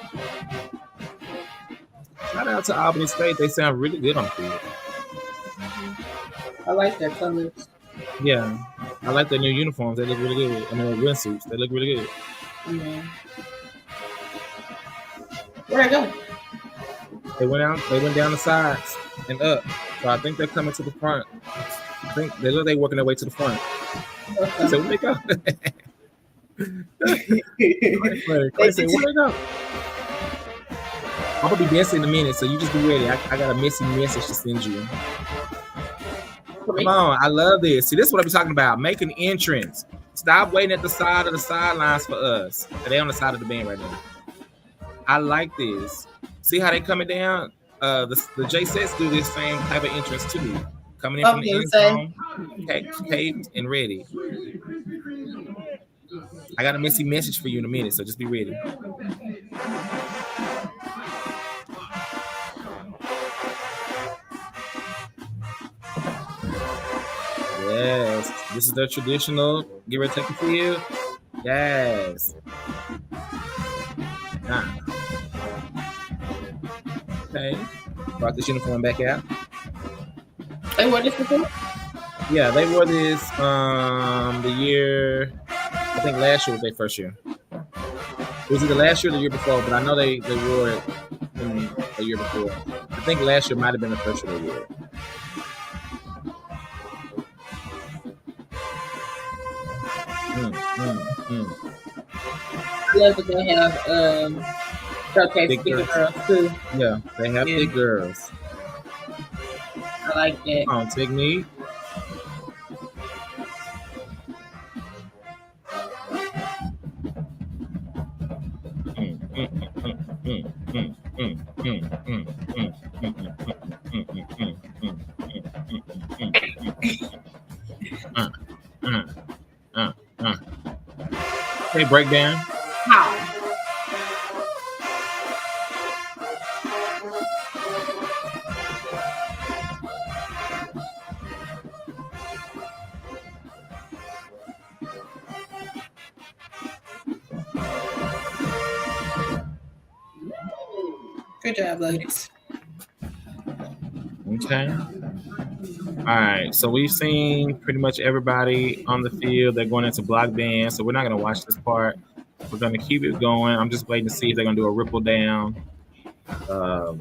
Shout out to Albany State. They sound really good on the field. I like their colors. Yeah. I like their new uniforms. They look really good. I mean, their windsuits. They look really good. Yeah. Where'd I go? They went down the sides and up. So I think they're coming to the front. I think they're working their way to the front. Okay. So where they go? Clay said, where they go? I'm gonna be dancing in a minute, so you just be ready. I got a messy message to send you. Come on, I love this. See, this is what I be talking about. Make an entrance. Stop waiting at the side of the sidelines for us. They on the side of the band right now. I like this. See how they coming down? The J sets do this same type of entrance too. Coming in from the end zone, taped and ready. I got a messy message for you in a minute, so just be ready. Yes, this is their traditional give or take a field. Yes. Okay. Brought this uniform back out. They wore this before? Yeah, they wore this the year, I think last year was their first year. It was either last year or the year before, but I know they wore it in the year before. I think last year might have been the first year they wore it. Yeah, but they have showcase big girls too. Yeah, they have big girls. I like that. Come on, technique. Okay, breakdown. How? Good job, ladies. Okay. All right. So we've seen pretty much everybody on the field. They're going into block band. So we're not going to watch this part. We're going to keep it going. I'm just waiting to see if they're going to do a ripple down. Well,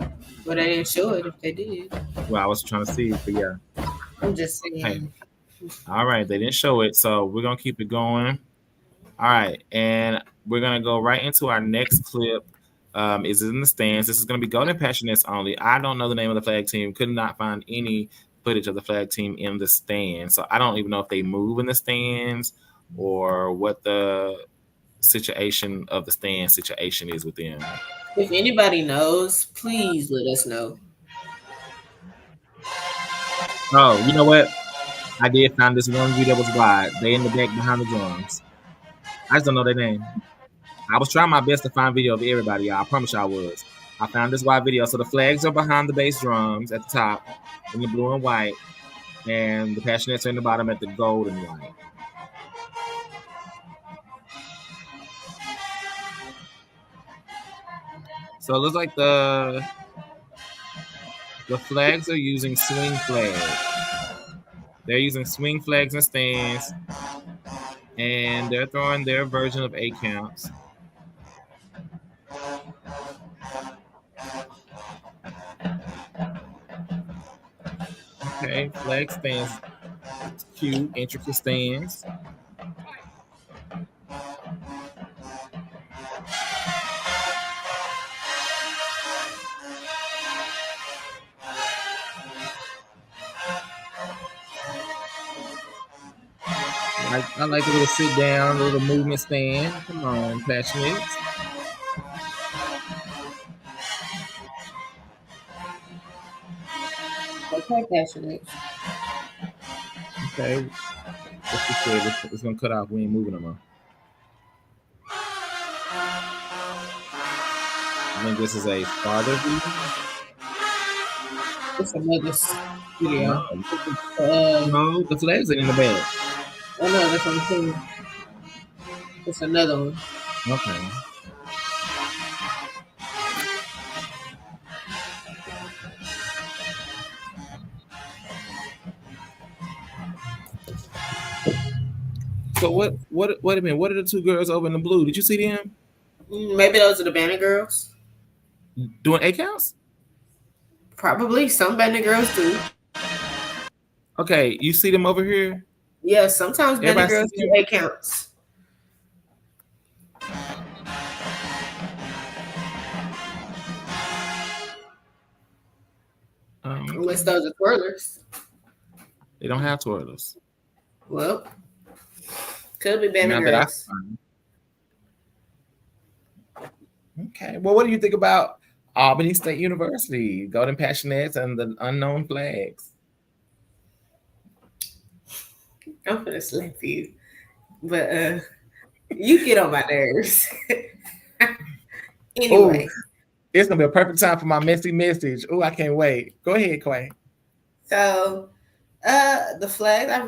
they didn't show it if they did. Well, I was trying to see, but yeah. I'm just saying. Okay. All right. They didn't show it. So we're going to keep it going. All right. And we're going to go right into our next clip. Is in the stands. This is going to be Golden Passionates only. I don't know the name of the flag team. Could not find any footage of the flag team in the stands. So I don't even know if they move in the stands or what the situation of the stand situation is with them. If anybody knows, please let us know. Oh, you know what? I did find this one video that was wide. They in the back behind the drums. I just don't know their name. I was trying my best to find video of everybody, y'all. I promise y'all I was. I found this wide video. So the flags are behind the bass drums at the top in the blue and white. And the Passionates are in the bottom at the gold and white. So it looks like the flags are using swing flags. They're using swing flags and stands. And they're throwing their version of 8 counts. Okay, flag stands. Cute, intricate stands. I like a little sit down, a little movement stand. Come on, passionate. Okay, passionate. Okay. What's this said? It's gonna cut off. We ain't moving no more. I think this is a farther view. It's another video. No, no, the flags are in the back. Oh no, that's what I'm saying. It's another one. Okay. So what? Wait a minute. What are the two girls over in the blue? Did you see them Maybe those are the Bandit girls. doing 8 counts? Probably some Bandit girls do. Okay, you see them over here? Yeah, sometimes Bandit Everybody girls see do them? 8 counts. Unless those are twirlers. They don't have twirlers. Well, could be Bandit Not that I girls. find. Okay. Well, what do you think about Albany State University, Golden Passionettes, and the unknown flags? I'm gonna slap you, but you get on my nerves. Anyway, Ooh, it's gonna be a perfect time for my messy message. Oh, I can't wait. Go ahead, Quay. so the flags I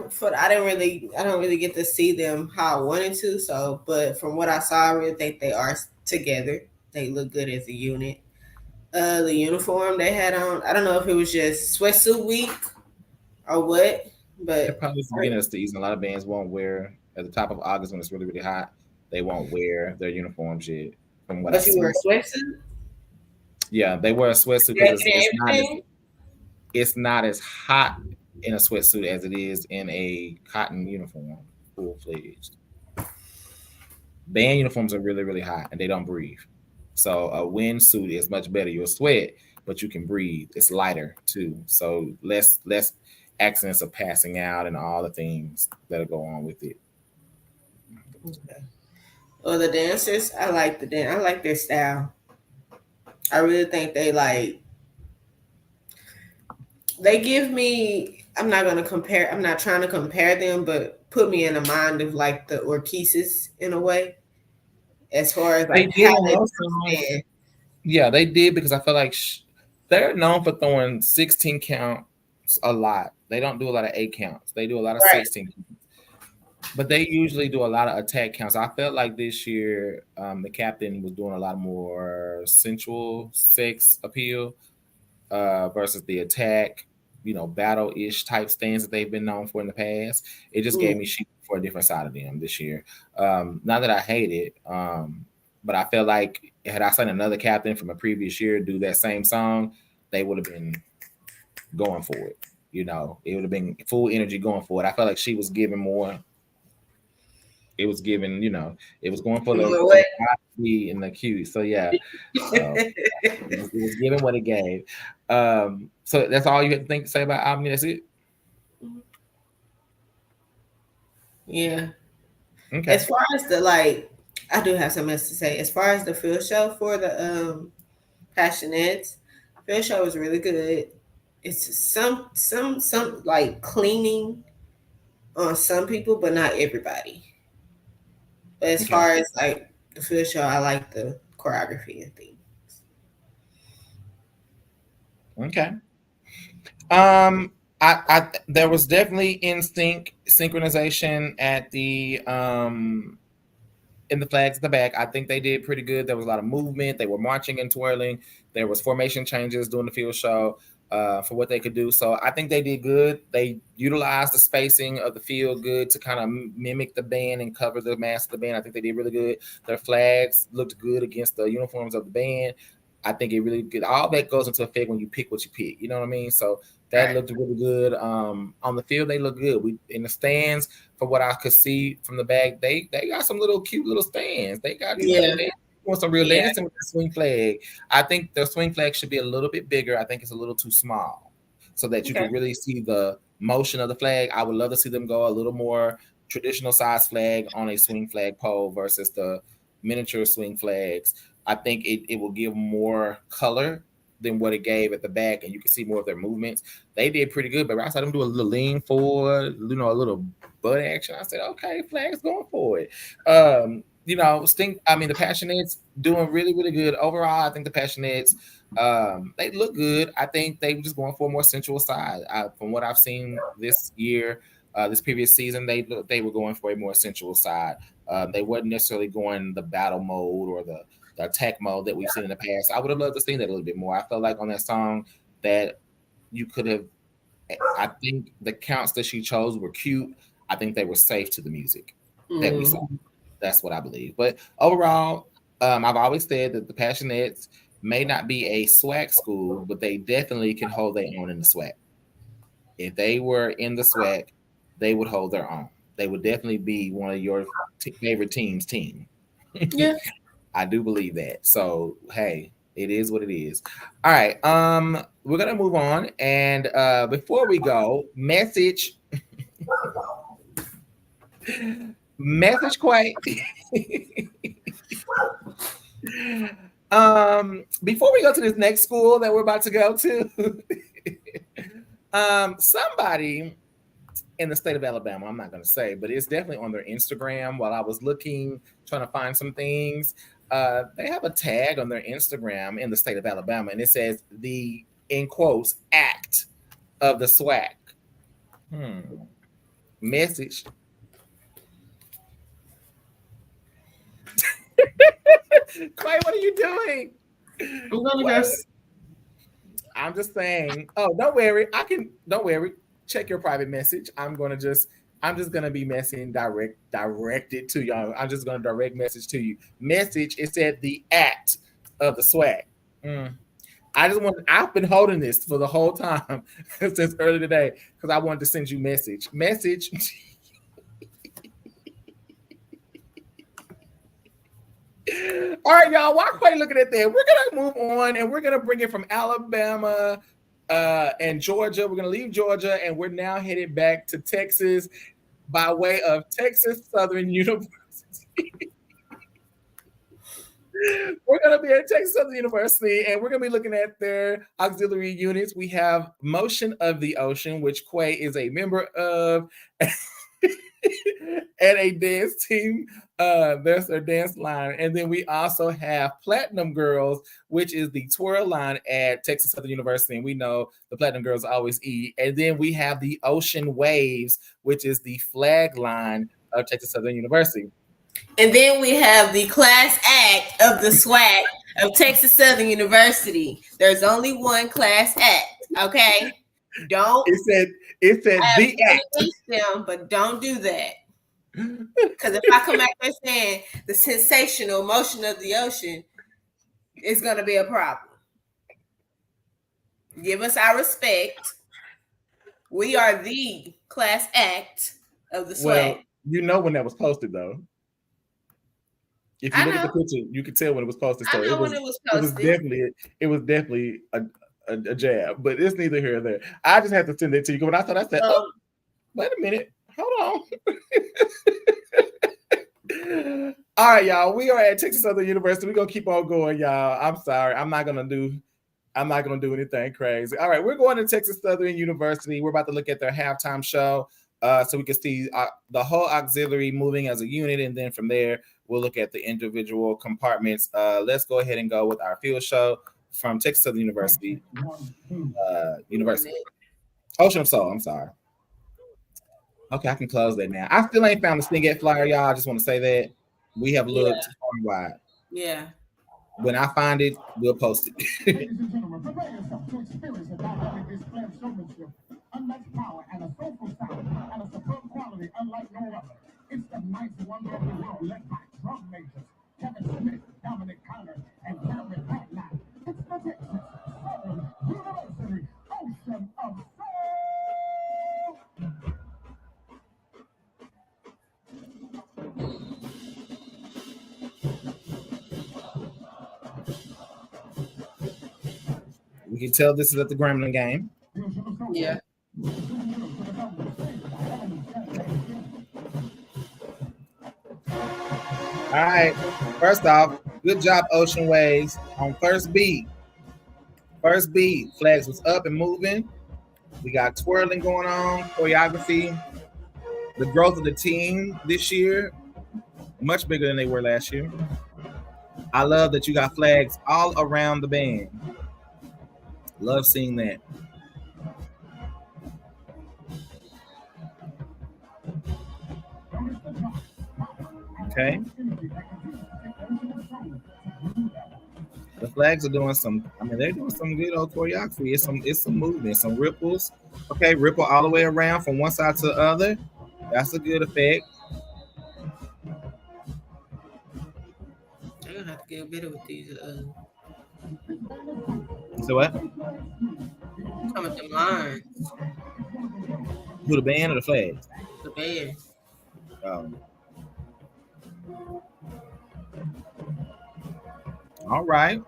don't really get to see them how I wanted to. So, but from what I saw, I really think they are together. They look good as a unit. The uniform they had on, I don't know if it was just sweatsuit week or what, but It probably is the beginning of the season. A lot of bands won't wear at the top of August when it's really, really hot. They won't wear their uniforms yet. From what I but you see. wear a sweatsuit. Yeah, they wear a sweatsuit Yeah, because it's not as hot in a sweatsuit as it is in a cotton uniform, full fledged. Band uniforms are really, really hot and they don't breathe. So a windsuit is much better. You'll sweat, but you can breathe. It's lighter too. So less accidents of passing out and all the things that go on with it. Okay. Well, the dancers, I like I like their style. I really think they give me. I'm not gonna compare. I'm not trying to compare them, but put me in the mind of like the Orchesis in a way, as far as like They did how they also. Yeah, they did because I feel like they're known for throwing 16 counts a lot. They don't do a lot of 8 counts. They do a lot of 16 counts. But they usually do a lot of attack counts. I felt like this year the captain was doing a lot more sensual sex appeal versus the attack, battle-ish type stands that they've been known for in the past. It just gave me shit for a different side of them this year. Not that I hate it, but I felt like had I seen another captain from a previous year do that same song, they would have been going for it. It would have been full energy going for it. I felt like she was giving more. It was giving, it was going for the B and the Q. So yeah, it was giving what it gave. So that's all you have to think to say about Albany. That's it. Yeah. Okay. As far as I do have something else to say. As far as the field show for the Passionettes, field show was really good. It's some like cleaning on some people, but not everybody. But as far as like the field show, I like the choreography and things. Okay. I there was definitely instinct synchronization at the in the flags at the back. I think they did pretty good. There was a lot of movement. They were marching and twirling. There was formation changes during the field show for what they could do. So I think they did good. They utilized the spacing of the field good to kind of mimic the band and cover the mass of the band. I think they did really good. Their flags looked good against the uniforms of the band. I think it really good. All that goes into effect when you pick what you pick. You know what I mean? So that looked really good. On the field, they look good. We in the stands, from what I could see from the back, they got some little cute little stands. They got want some real dancing with the swing flag. I think the swing flag should be a little bit bigger. I think it's a little too small, so that you can really see the motion of the flag. I would love to see them go a little more traditional size flag on a swing flag pole versus the miniature swing flags. I think it will give more color than what it gave at the back, and you can see more of their movements. They did pretty good, but I saw them do a little lean forward, a little butt action. I said, okay, flag's going for it. The Passionates doing really, really good. Overall, I think the Passionates, they look good. I think they were just going for a more sensual side. From what I've seen this year, this previous season, they were going for a more sensual side. They wasn't necessarily going the battle mode or the attack mode that we've seen in the past. I would have loved to see that a little bit more. I felt like on that song that you could have, I think the counts that she chose were cute. I think they were safe to the music that we saw. That's what I believe. But overall, I've always said that the Passionates may not be a SWAC school, but they definitely can hold their own in the SWAC. If they were in the SWAC, they would hold their own. They would definitely be one of your favorite teams' team. Yeah. I do believe that. So, hey, it is what it is. All right. We're going to move on. And before we go, message Quay. Before we go to this next school that we're about to go to, somebody in the state of Alabama, I'm not going to say, but it's definitely on their Instagram. While I was looking, trying to find some things, they have a tag on their Instagram in the state of Alabama, and it says the, in quotes, act of the SWAC. Message. Clay, what are you doing? I'm gonna go. I'm just saying. Oh, don't worry. Don't worry. Check your private message. I'm just gonna be messing directed to y'all. I'm just gonna direct message to you. Message. It said the act of the SWAC. I've been holding this for the whole time since early today because I wanted to send you message. All right, y'all. While quite looking at that, we're gonna move on and we're gonna bring it from Alabama and Georgia. We're gonna leave Georgia and we're now headed back to Texas by way of Texas Southern University. We're gonna be at Texas Southern University and we're gonna be looking at their auxiliary units. We have Motion of the Ocean, which Quay is a member of. And a dance team. There's their dance line. And then we also have Platinum Girls, which is the twirl line at Texas Southern University. And we know the Platinum Girls always eat. And then we have the Ocean Waves, which is the flag line of Texas Southern University. And then we have the class act of the SWAC of Texas Southern University. There's only one class act, okay? Don't. It said the act. Them, but don't do that. Because if I come back there saying the sensational motion of the ocean, it's going to be a problem. Give us our respect. We are the class act of the SWAC. Well, you know when that was posted, though. If you look at the picture, you can tell when it was posted. So I know when it was posted. It was definitely a jab, but it's neither here nor there. I just had to send it to you. When I thought, I said, oh, wait a minute. Hold on. All right, y'all. We are at Texas Southern University. We're gonna keep on going, y'all. I'm sorry. I'm not gonna do anything crazy. All right, we're going to Texas Southern University. We're about to look at their halftime show. So we can see the whole auxiliary moving as a unit, and then from there we'll look at the individual compartments. Let's go ahead and go with our field show from Texas Southern University. Ocean of Soul. I'm sorry. Okay, I can close that now. I still ain't found the Stingate flyer, y'all. I just want to say that we have looked far and wide. Yeah. When I find it, we'll post it. Ladies and gentlemen, prepare yourself to experience the dynamic display of showmanship, unmatched power, and a soulful sound, and a superb quality unlike no other. It's the ninth wonder of the world, led by drum majors Kevin Smith, Dominic Connor, and Cameron Hatline. It's the Texas Southern University Ocean of Soul. We can tell this is at the Gremlin game. Yeah. right. First off, good job, Ocean Waves. On first beat, flags was up and moving. We got twirling going on, choreography. The growth of the team this year, much bigger than they were last year. I love that you got flags all around the band. Love seeing that. Okay. The flags are doing some, I mean, they're doing some good old choreography. It's some movement, some ripples. Okay, ripple all the way around from one side to the other. That's a good effect. I'm gonna have to get better with these. So what? Some of the lines. Who, the band or the flags? The band. All right.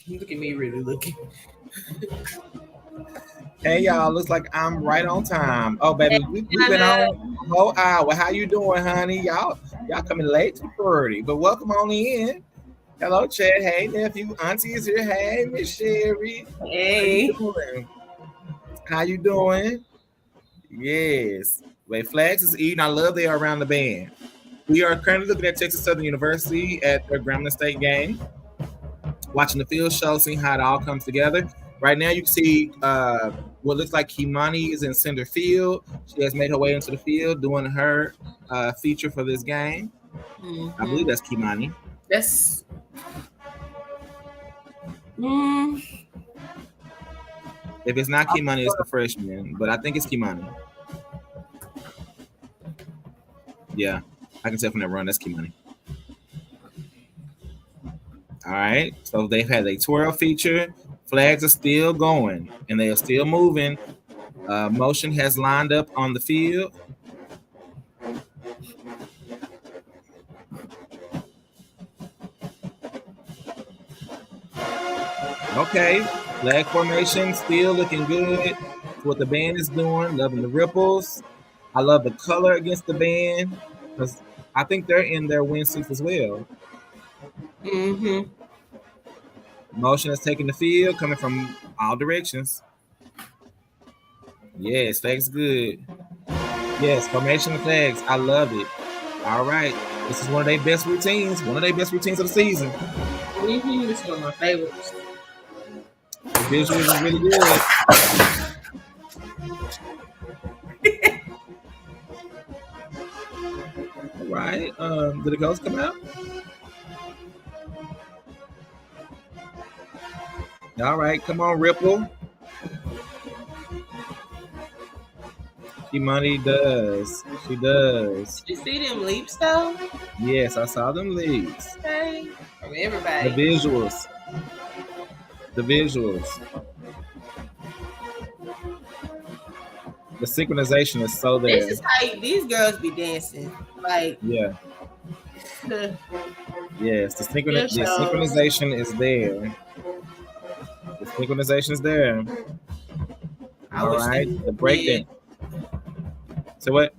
Look at me really looking. Hey y'all, looks like I'm right on time. Oh baby, we've been on a whole hour. How you doing, honey? Y'all coming late to party, but welcome on in. Hello, Chad. Hey nephew, auntie is here. Hey Miss Sherry. Hey. How you doing? Yes. Wait, flags is eating. I love they are around the band. We are currently looking at Texas Southern University at their Grambling State game. Watching the field show, seeing how it all comes together. Right now, you can see what looks like Kimani is in center field. She has made her way into the field doing her feature for this game. I believe that's Kimani. That's. If it's not Kimani, it's the freshman, but I think it's Kimani. Yeah, I can tell from that run, that's Kimani. All right, so they've had a twirl feature. Flags are still going, and they are still moving. Motion has lined up on the field. Okay, flag formation still looking good. That's what the band is doing. Loving the ripples. I love the color against the band because I think they're in their windsuits as well. Motion is taking the field, coming from all directions. Yes, flags good. Yes, formation of flags. I love it. All right. This is one of their best routines. One of their best routines of the season. This is one of my favorites. The visuals are really good. All right. Did the ghost come out? All right. Come on, Ripple. Kimani does. She does. Did you see them leaps though? Yes, I saw them leaps. Okay. From everybody. The visuals. The synchronization is so there. This is how these girls be dancing. Like, yeah. Yes, the synchronization is there. The synchronization is there. All right, the breakdown. So what?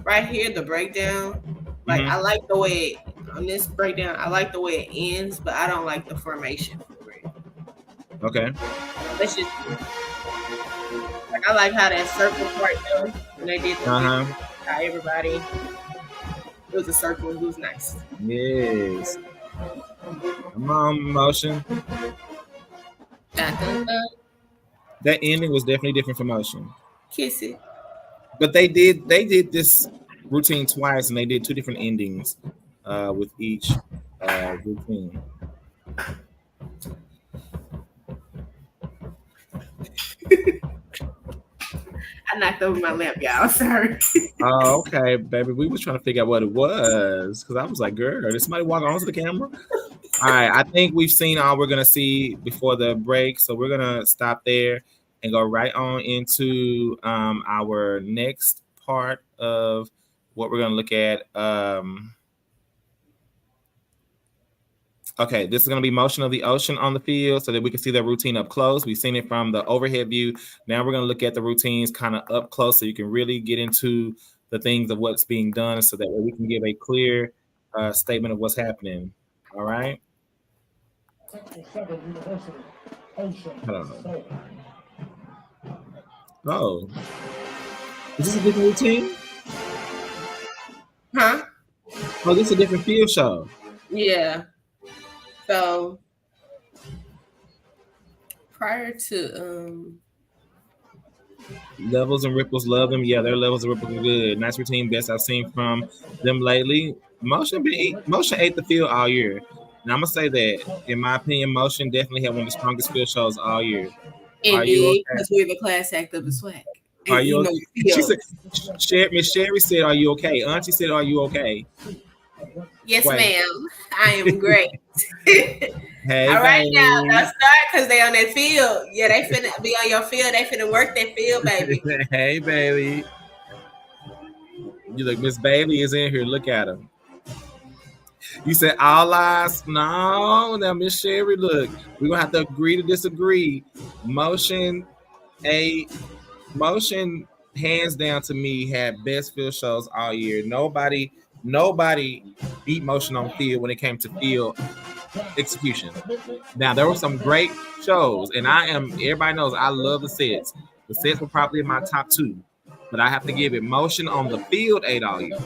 Right here, the breakdown. Like, I like the way on this breakdown. I like the way it ends, but I don't like the formation. Okay. Let's just. Like, I like how that circle part though. When they did how everybody. It was a circle. It was nice. Yes. Come on, Motion. That ending was definitely different from Motion. Kiss it. But they did this routine twice, and they did two different endings with each routine. I knocked over my lamp, y'all. Sorry. Oh, okay, baby. We was trying to figure out what it was because I was like, "Girl, did somebody walk onto the camera?" All right, I think we've seen all we're gonna see before the break, so we're gonna stop there and go right on into our next part of what we're gonna look at. Okay, this is going to be motion of the ocean on the field so that we can see their routine up close. We've seen it from the overhead view. Now we're going to look at the routines kind of up close so you can really get into the things of what's being done, so that way we can give a clear statement of what's happening. All right. Hold on. Oh, is this a different routine? Huh? Oh, this is a different field show. Yeah. So prior to Levels and Ripples, love them. Yeah, their Levels and Ripples are good. Nice routine, best I've seen from them lately. Motion ate the field all year. Now I'm gonna say that, in my opinion, Motion definitely had one of the strongest field shows all year. indeed, because we're the class act of the swag. Are you okay? She field. said, Miss Sherry said, "Are you okay?" Auntie said, "Are you okay?" Yes, Wait. ma'am. I am great. Hey, all right, baby. now don't start because they on that field. Yeah, they finna be on your field. They finna work that field, baby. Hey, baby. You look, Miss Bailey is in here. Look at her. You said all eyes. No, now Miss Sherry, look, we're gonna have to agree to disagree. Motion, hands down to me, had best field shows all year. Nobody beat Motion on field when it came to field execution. Now there were some great shows, and everybody knows I love the sets. The sets were probably in my top 2, but I have to give it. Motion on the field 8 all year.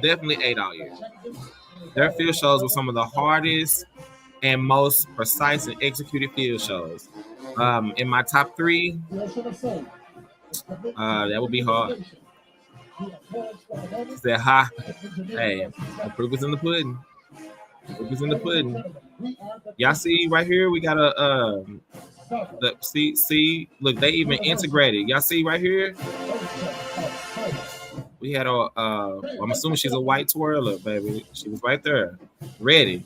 Definitely 8 all year. Their field shows were some of the hardest and most precise and executed field shows. In my top 3, that would be hard. Said, ha. Hey, the proof is in the pudding. Proof is in the pudding. Y'all see right here, we got see, look, they even integrated. Y'all see right here? We had I'm assuming she's a white twirler, baby. She was right there, ready.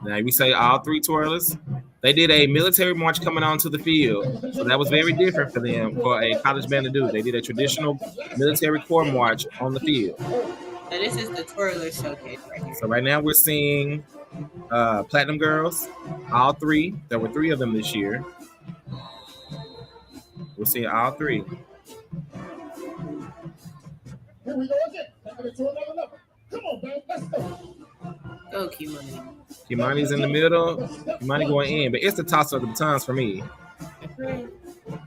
Now we say all 3 twirlers. They did a military march coming onto the field, so that was very different for them, for a college band to do. They did a traditional military corps march on the field. Now this is the twirler showcase right here. So right now we're seeing Platinum Girls, all 3. There were 3 of them this year. We're seeing all 3. Here we go again. Taking it to another level. Come on, man. Let's go. Go, Kimani. Kimani's in the middle. Kimani going in, but it's the toss of the batons for me.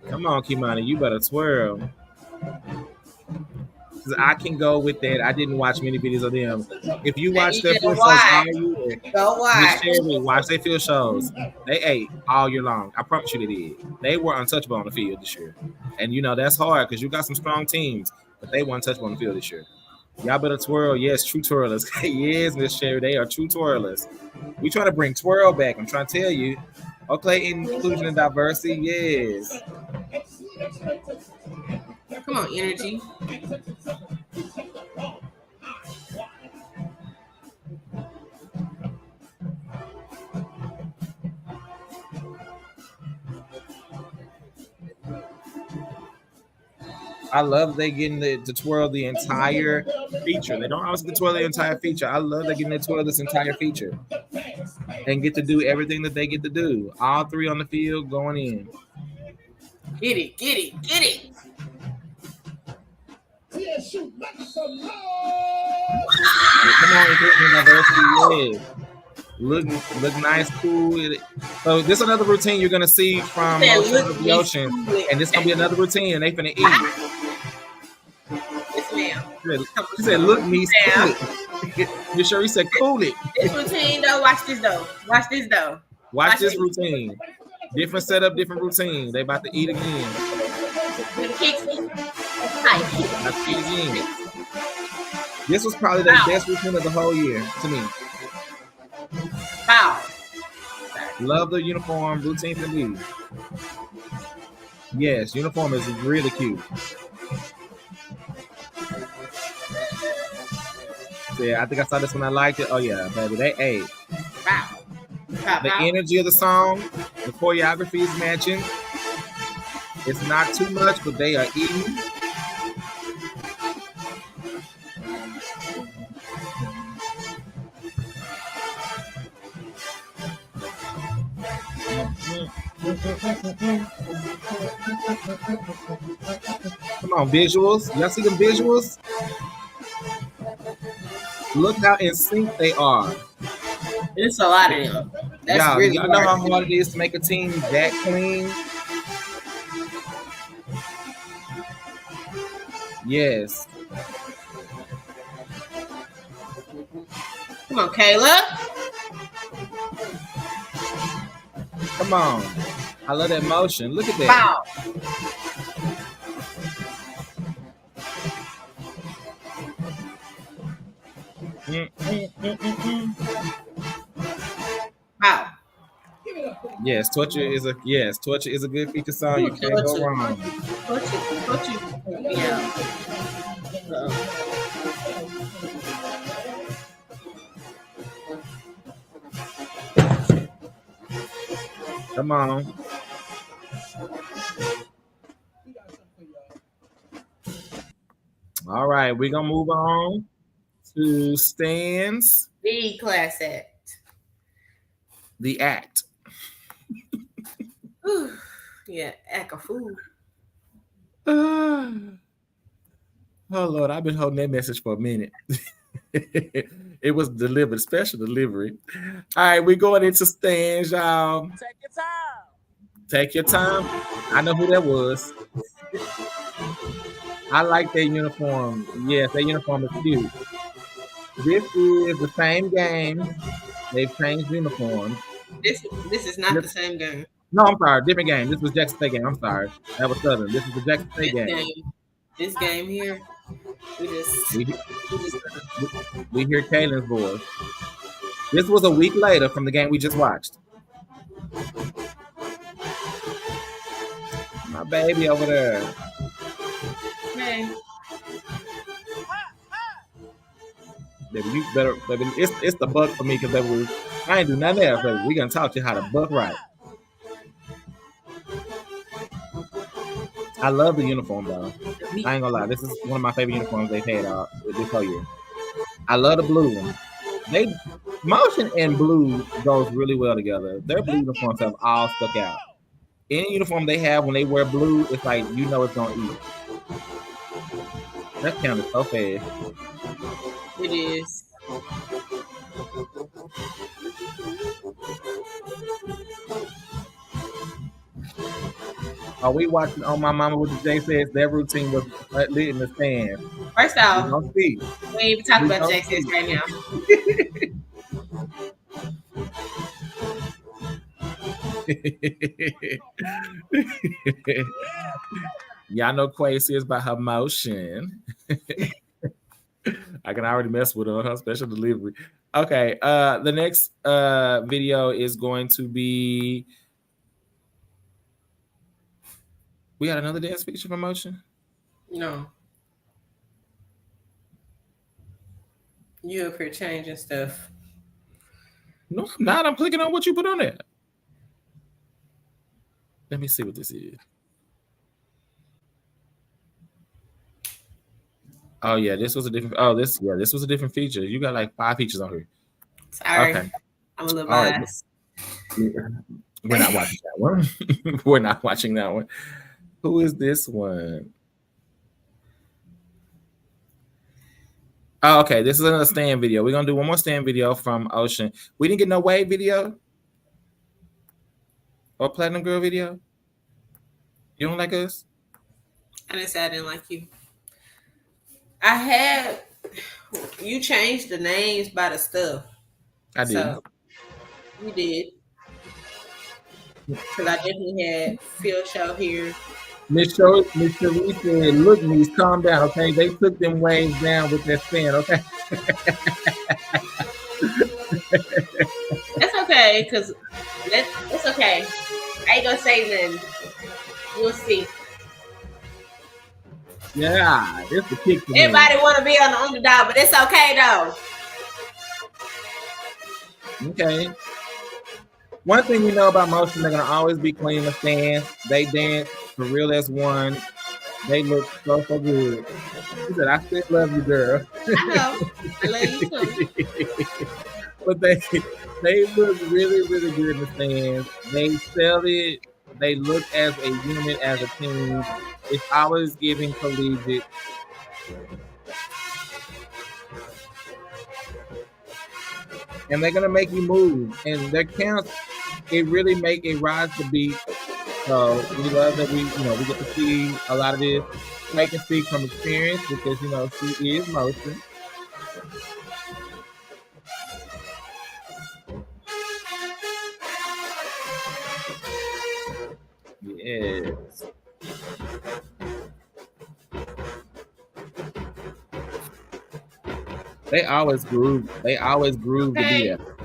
Come on, Kimani, you better twirl. Because I can go with that. I didn't watch many videos of them. If you watch their field shows all year, go watch. Watch their field shows. They ate all year long. I promise you they did. They were untouchable on the field this year. And you know, that's hard because you got some strong teams, but they weren't untouchable on the field this year. Y'all better twirl. Yes, true twirlers. Yes, Miss Sherry, they are true twirlers. We try to bring twirl back. I'm trying to tell you. Okay, inclusion and diversity. Yes. Come on, energy. I love they getting to twirl the entire feature. They don't always get to twirl the entire feature. I love they getting to twirl this entire feature and get to do everything that they get to do. All 3 on the field going in. Get it, get it, get it. Come on, inclusion diversity. Yeah. Look nice, cool. So this is another routine you're gonna see from Ocean of the Ocean, and this is gonna be another routine, and they finna eat. Yes, ma'am. She said, "Look, me, cool it." You sure? He said, "Cool it." This routine though. Watch this though. Watch this though. Watch this routine. Different setup, different routine. They about to eat again. This was probably the best routine of the whole year to me. Wow. Love the uniform routine for me. Yes, uniform is really cute. Yeah, I think I saw this when I liked it. Oh yeah, baby, they ate. Wow. The energy of the song, the choreography is matching. It's not too much, but they are eating. Come on, visuals. Y'all see them visuals? Look how in sync they are. It's a lot of them. That's Y'all, really y'all know how hard. hard it is to make a team that clean? Yes. Come on, Caleb. Come on. I love that motion. Look at that. Wow. Wow. Yes, torture is a good feature song. You can't go wrong. Yeah. Come on. All right, we're gonna move on to Stan's The class act. The Act. Yeah, act of food. Oh Lord, I've been holding that message for a minute. It was delivered, special delivery. All right, we're going into Stan's, y'all. Take your time. Take your time. I know who that was. I like their uniform. Yes, their uniform is cute. This is the same game. They've changed uniforms. This is not the same game. No, I'm sorry. Different game. This was Jackson State game. I'm sorry. That was Southern. This is the Jackson State game. This game here, we hear Kaylin's voice. This was a week later from the game we just watched. My baby over there. Hey. Baby, you better, baby. It's the buck for me because I ain't do nothing else. Baby. We gonna talk to you how to buck right. I love the uniform though. I ain't gonna lie. This is one of my favorite uniforms they've had this whole year. I love the blue one. Motion and blue goes really well together. Their blue uniforms have all stuck out. Any uniform they have when they wear blue, it's like you know it's gonna eat. That counted so fast. It is. Are we watching on My Mama with the J says their routine was lit in the stand? First off, we ain't even talking about J says right now. Y'all know Quasi is by her motion. I can already mess with her on her special delivery. Okay, the next video is going to be. We got another dance feature from Motion? No. You up here changing stuff. No, I'm not. I'm clicking on what you put on there. Let me see what this is. Oh yeah, this was a different. This was a different feature. You got like 5 features on here. Sorry, okay. I'm a little biased. We're not watching that one. We're not watching that one. Who is this one? Oh, okay. This is another stand video. We're gonna do one more stand video from Ocean. We didn't get no Wave video or Platinum Girl video. You don't like us? I didn't say I didn't like you. You changed the names by the stuff. I did. So, you did. Because I definitely had Field Show here. Miss Cherie said, look, niece, calm down, okay? They took them waves down with that stand, okay? That's okay, because that's okay. I ain't gonna say nothing. We'll see. Yeah, this the kick. Everybody want to be on the underdog, but it's okay though. Okay. One thing we know about Motion, they're gonna always be clean in the stand. They dance for real as one. They look so good. She said, "I still love you, girl." I know. I love you too. But they look really, really good in the stands. They sell it. They look as a unit, as a team. It's always giving collegiate. And they're gonna make you move. And their camps, it really make a rise to beat. So we love that we get to see a lot of this. They can speak from experience because she is motion. Yes. They always groove. They always groove to be Okay. there.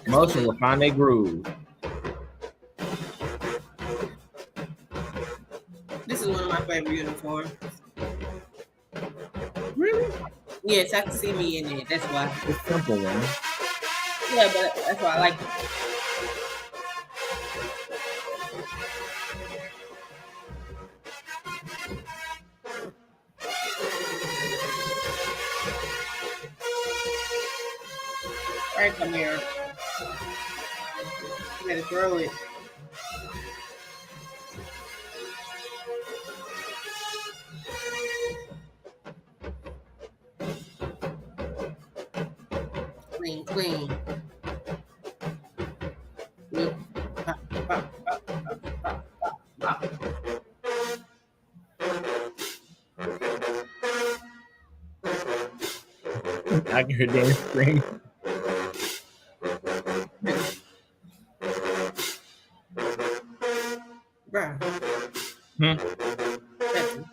Motion will find their groove. This is one of my favorite uniforms. Really? Yes, I can see me in it. That's why. The simple one. Yeah, but that's why I like it. All right, come here. You better throw it. Clean, clean. Yep. Pop, pop, pop, pop, pop, pop, pop. I can hear Dan scream. Bro. Hmm. That's it.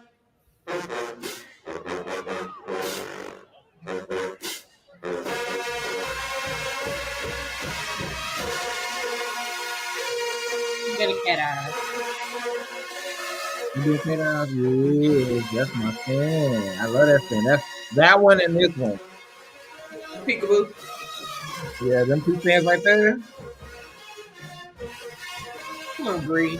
You get a cat eye. You do cat eyes? Yes, that's my fan. I love that fan. That's that one and this one. Peekaboo. Yeah, them two fans right there. Come on, Bree.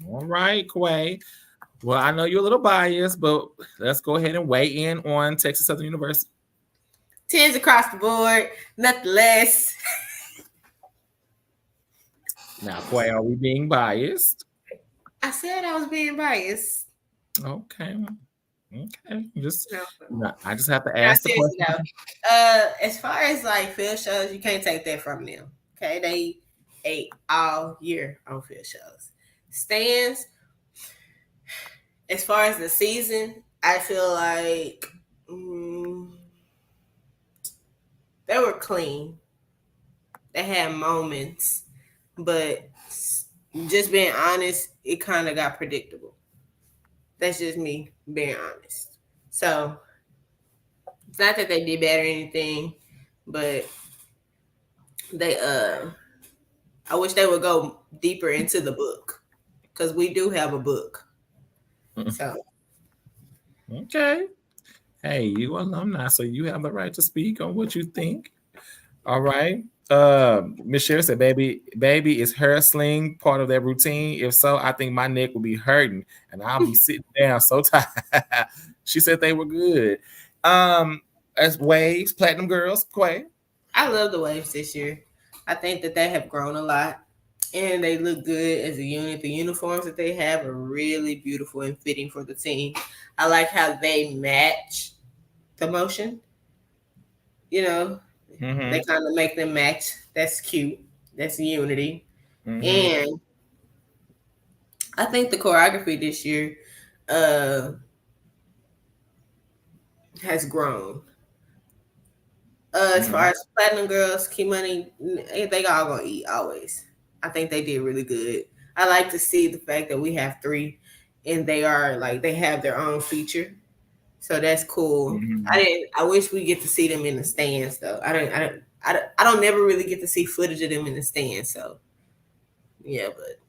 All right, Quay. Well, I know you're a little biased, but let's go ahead and weigh in on Texas Southern University. 10s across the board, nothing less. Now, Quay, are we being biased? I said I was being biased. Okay. Just No. I just have to ask the Seriously, question. as far as like field shows, you can't take that from them. Okay, they ate all year on field shows. Stands, as far as the season, I feel like they were clean. They had moments, but just being honest, it kind of got predictable. That's just me being honest. So it's not that they did bad or anything, but they I wish they would go deeper into the book because we do have a book. So Okay. Hey, you alumni, so you have the right to speak on what you think. All right. Miss Sherry said, baby, is hair sling part of their routine? If so, I think my neck will be hurting and I'll be sitting down so tired. She said they were good. As Waves, Platinum Girls, Quay. I love the Waves this year. I think that they have grown a lot and they look good as a unit. The uniforms that they have are really beautiful and fitting for the team. I like how they match the motion. You know, they kind of make them match. That's cute. That's unity. And I think the choreography this year has grown. As far as Platinum Girls, Key Money, they all gonna eat always. I think they did really good. I like to see the fact that we have 3, and they have their own feature, so that's cool. I wish we get to see them in the stands though. I don't never really get to see footage of them in the stands. So yeah, but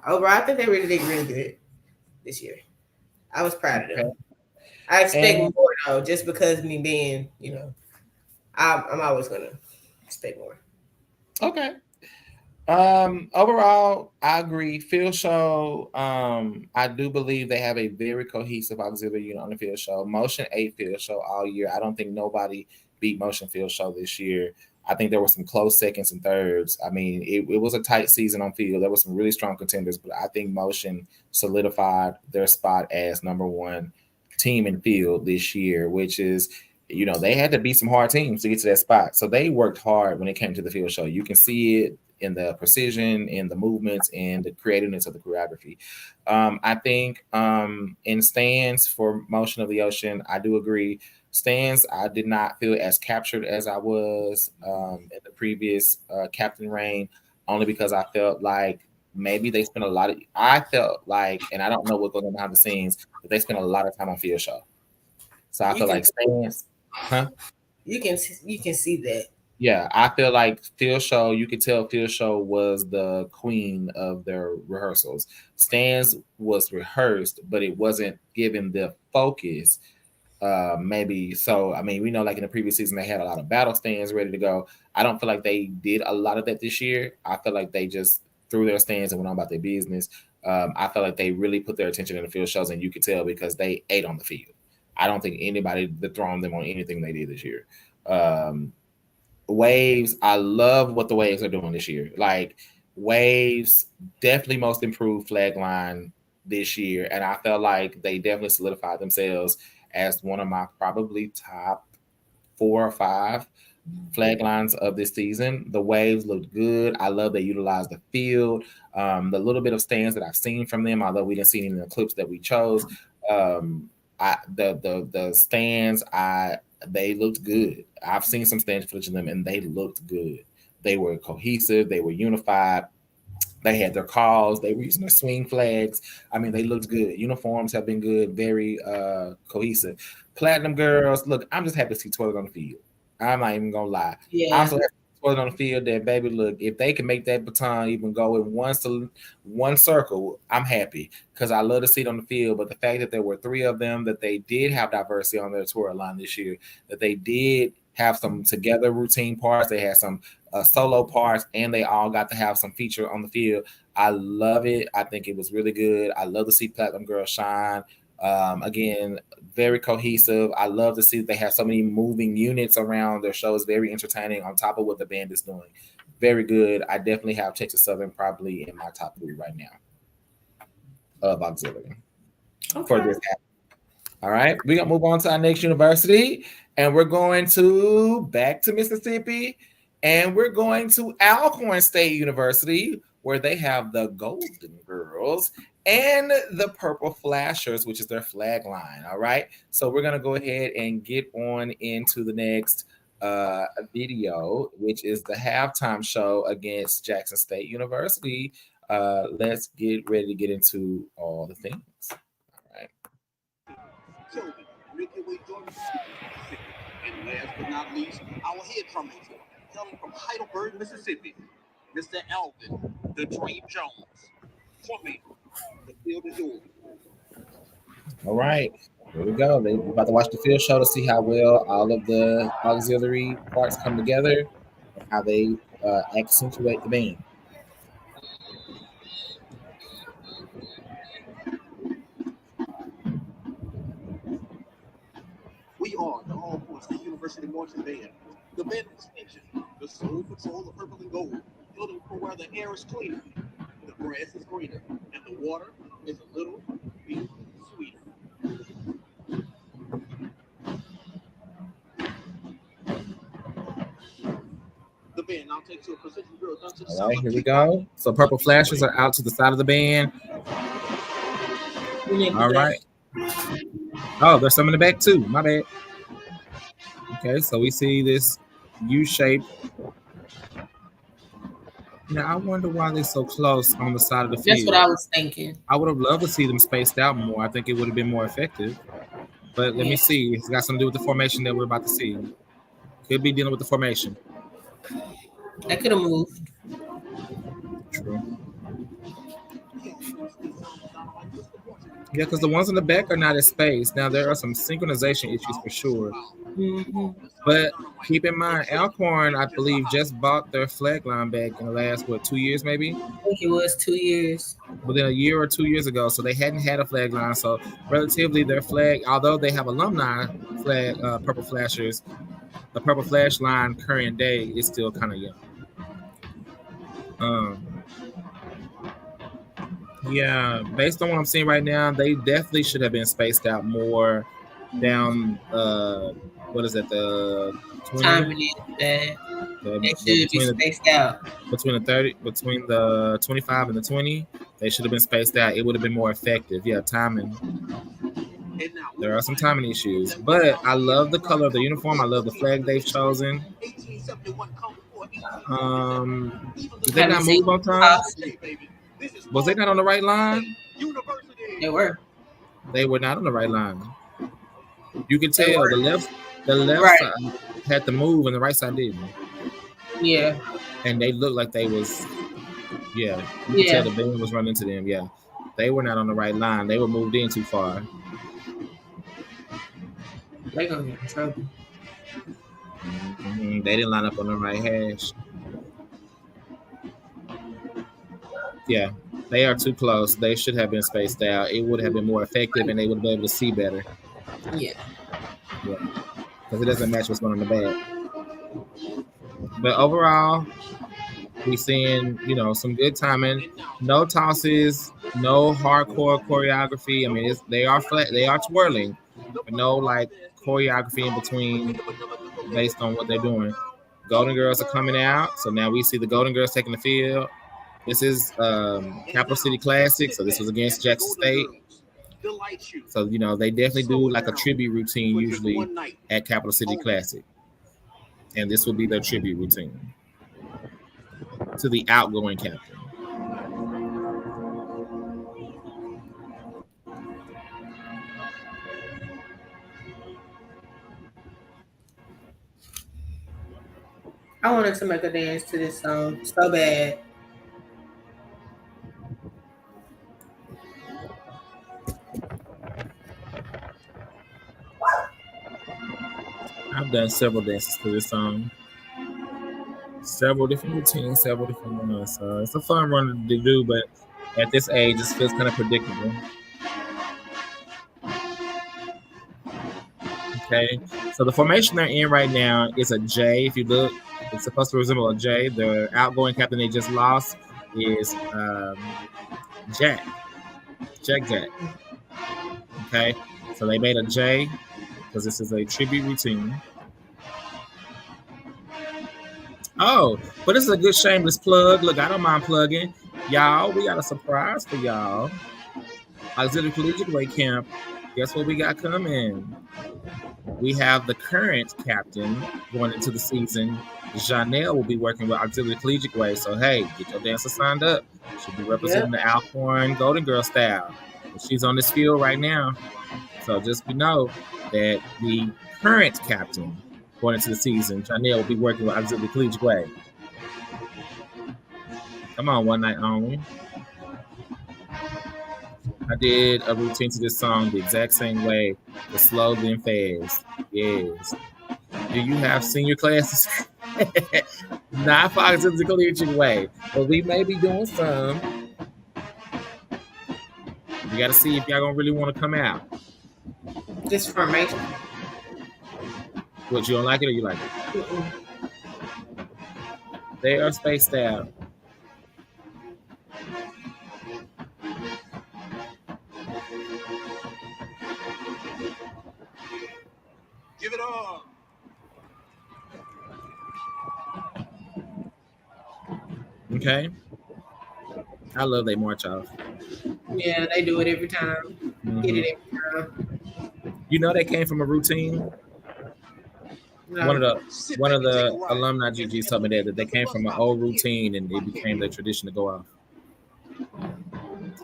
overall, I think they really did really good this year. I was proud of them. I expect more though, just because me being, I'm always gonna expect more. Okay. Overall, I agree. Field show, I do believe they have a very cohesive auxiliary unit on the field show. Motion 8 field show all year. I don't think nobody beat Motion field show this year. I think there were some close seconds and thirds. I mean, it was a tight season on field. There were some really strong contenders, but I think Motion solidified their spot as number one team in field this year, which is, they had to beat some hard teams to get to that spot. So they worked hard when it came to the field show. You can see it in the precision, in the movements, and the creativeness of the choreography. I think in stands for Motion of the Ocean, I do agree. Stands, I did not feel as captured as I was in the previous Captain Rain, only because I felt like maybe they spent a lot of. I felt like, and I don't know what goes on behind the scenes, but they spent a lot of time on field show. So I feel like stands, huh? You can see that. Yeah, I feel like field show, you could tell field show was the queen of their rehearsals. Stands was rehearsed, but it wasn't given the focus. Maybe so. I mean, we know like in the previous season they had a lot of battle stands ready to go. I don't feel like they did a lot of that this year. I feel like they just threw their stands and went on about their business. I feel like they really put their attention in the field shows, and you could tell because they ate on the field. I don't think anybody dethroned them on anything they did this year. Waves, I love what the Waves are doing this year. Like Waves, definitely most improved flag line this year, and I felt like they definitely solidified themselves as one of my probably top 4 or 5 flag lines of this season. The Waves looked good. I love they utilized the field. The little bit of stands that I've seen from them, although we didn't see any in the clips that we chose. The stands, they looked good. I've seen some stand footage of them, and they looked good. They were cohesive. They were unified. They had their calls. They were using their swing flags. I mean, they looked good. Uniforms have been good, very cohesive. Platinum Girls, look, I'm just happy to see Toilet on the field. I'm not even going to lie. Yeah. I'm so happy to see Toilet on the field that, baby, look, if they can make that baton even go in one circle, I'm happy because I love to see it on the field. But the fact that there were 3 of them, that they did have diversity on their tour line this year, that they did have some together routine parts, they had some solo parts, and they all got to have some feature on the field. I love it. I think it was really good. I love to see Platinum Girls shine. Again, very cohesive. I love to see that they have so many moving units around their show. It's very entertaining on top of what the band is doing. Very good. I definitely have Texas Southern probably in my top 3 right now of auxiliary for this app. All right, we're gonna move on to our next university, and we're going back to Mississippi, and we're going to Alcorn State University, where they have the Golden Girls and the Purple Flashers, which is their flag line. All right, so we're gonna go ahead and get on into the next video, which is the halftime show against Jackson State University. Let's get ready to get into all the things. All right. And last but not least, our head trumpeter, hailing from Heidelberg, Mississippi, Mr. Alvin, the Dream Jones. Trumpet, the field is yours. All right, here we go. We're about to watch the field show to see how well all of the auxiliary parts come together and how they accentuate the band. We are the Alcorn State University Marching Band, the band extension, the soul patrol of purple and gold, building for where the air is cleaner, the grass is greener, and the water is a little bit sweeter. The band now takes to a precision drill done to the All right, here we go. So Purple Flashers are out to the side of the band. All right. Oh, there's some in the back too. My bad. Okay, so we see this U shape. Now I wonder why they're so close on the side of the field. That's what I was thinking. I would have loved to see them spaced out more. I think it would have been more effective. But let me see. It's got something to do with the formation that we're about to see. Could be dealing with the formation. That could have moved. True. Yeah, because the ones in the back are not as spaced. Now, there are some synchronization issues for sure. But keep in mind, Alcorn, I believe, just bought their flag line back in the last 2 years, maybe. I think it was 2 years. Within a year or 2 years ago, so they hadn't had a flag line. So relatively, their flag, although they have alumni flag, purple flashers, the purple flash line current day is still kind of young. Yeah, based on what I'm seeing right now, they definitely should have been spaced out more down. What is it? The 20? Timing is bad. They should be spaced out. Between the 25 and the 20, they should have been spaced out. It would have been more effective. Yeah, timing. There are some timing issues, but I love the color of the uniform. I love the flag they've chosen. Did they not move on time? Was they not on the right line? They were. They were not on the right line. You can tell the left Right. side had to move and the right side didn't. Yeah. And they looked like they was, you could tell the band was running into them. Yeah, they were not on the right line. They were moved in too far. They gonna get in trouble. They didn't line up on the right hash. Yeah, they are too close. They should have been spaced out. It would have been more effective, and they would be able to see better. Yeah. Because it doesn't match what's going on in the back. But overall, we're seeing, some good timing. No tosses, no hardcore choreography. I mean, they are flat, they are twirling, but no choreography in between based on what they're doing. Golden Girls are coming out, so now we see the Golden Girls taking the field. This is Capital City Classic, so this was against Jackson State. So, they definitely do a tribute routine usually at Capital City Classic. And this will be their tribute routine to the outgoing captain. I wanted to make a dance to this song so bad. I've done several dances to this song. Several different routines, several different ones. So it's a fun run to do, but at this age, it feels kind of predictable. Okay, so the formation they're in right now is a J. If you look, it's supposed to resemble a J. The outgoing captain they just lost is Jacque. Jacque. Okay, so they made a J because this is a tribute routine. Oh, but this is a good shameless plug. Look, I don't mind plugging. Y'all, we got a surprise for y'all. Auxiliary Collegiate Way Camp. Guess what we got coming? We have the current captain going into the season. Janelle will be working with Auxiliary Collegiate Way. So, hey, get your dancer signed up. She'll be representing the Alcorn Golden Girl style. She's on this field right now. So just know that the current captain going into the season, Janelle, will be working with Auxiliary Collegiate Way. Come on, one night only. I did a routine to this song the exact same way, the slow then fast. Yes. Do you have senior classes? Not for Auxiliary Collegiate Way, but we may be doing some. You got to see if y'all gonna really want to come out. This formation. What, you don't like it or you like it? Mm-mm. They are spaced out. Give it on. Okay. I love they march off. Yeah, they do it every time. Get it every time. You know they came from a routine. No. One of the alumni GGs told me that they came from an old routine and it became their tradition to go off.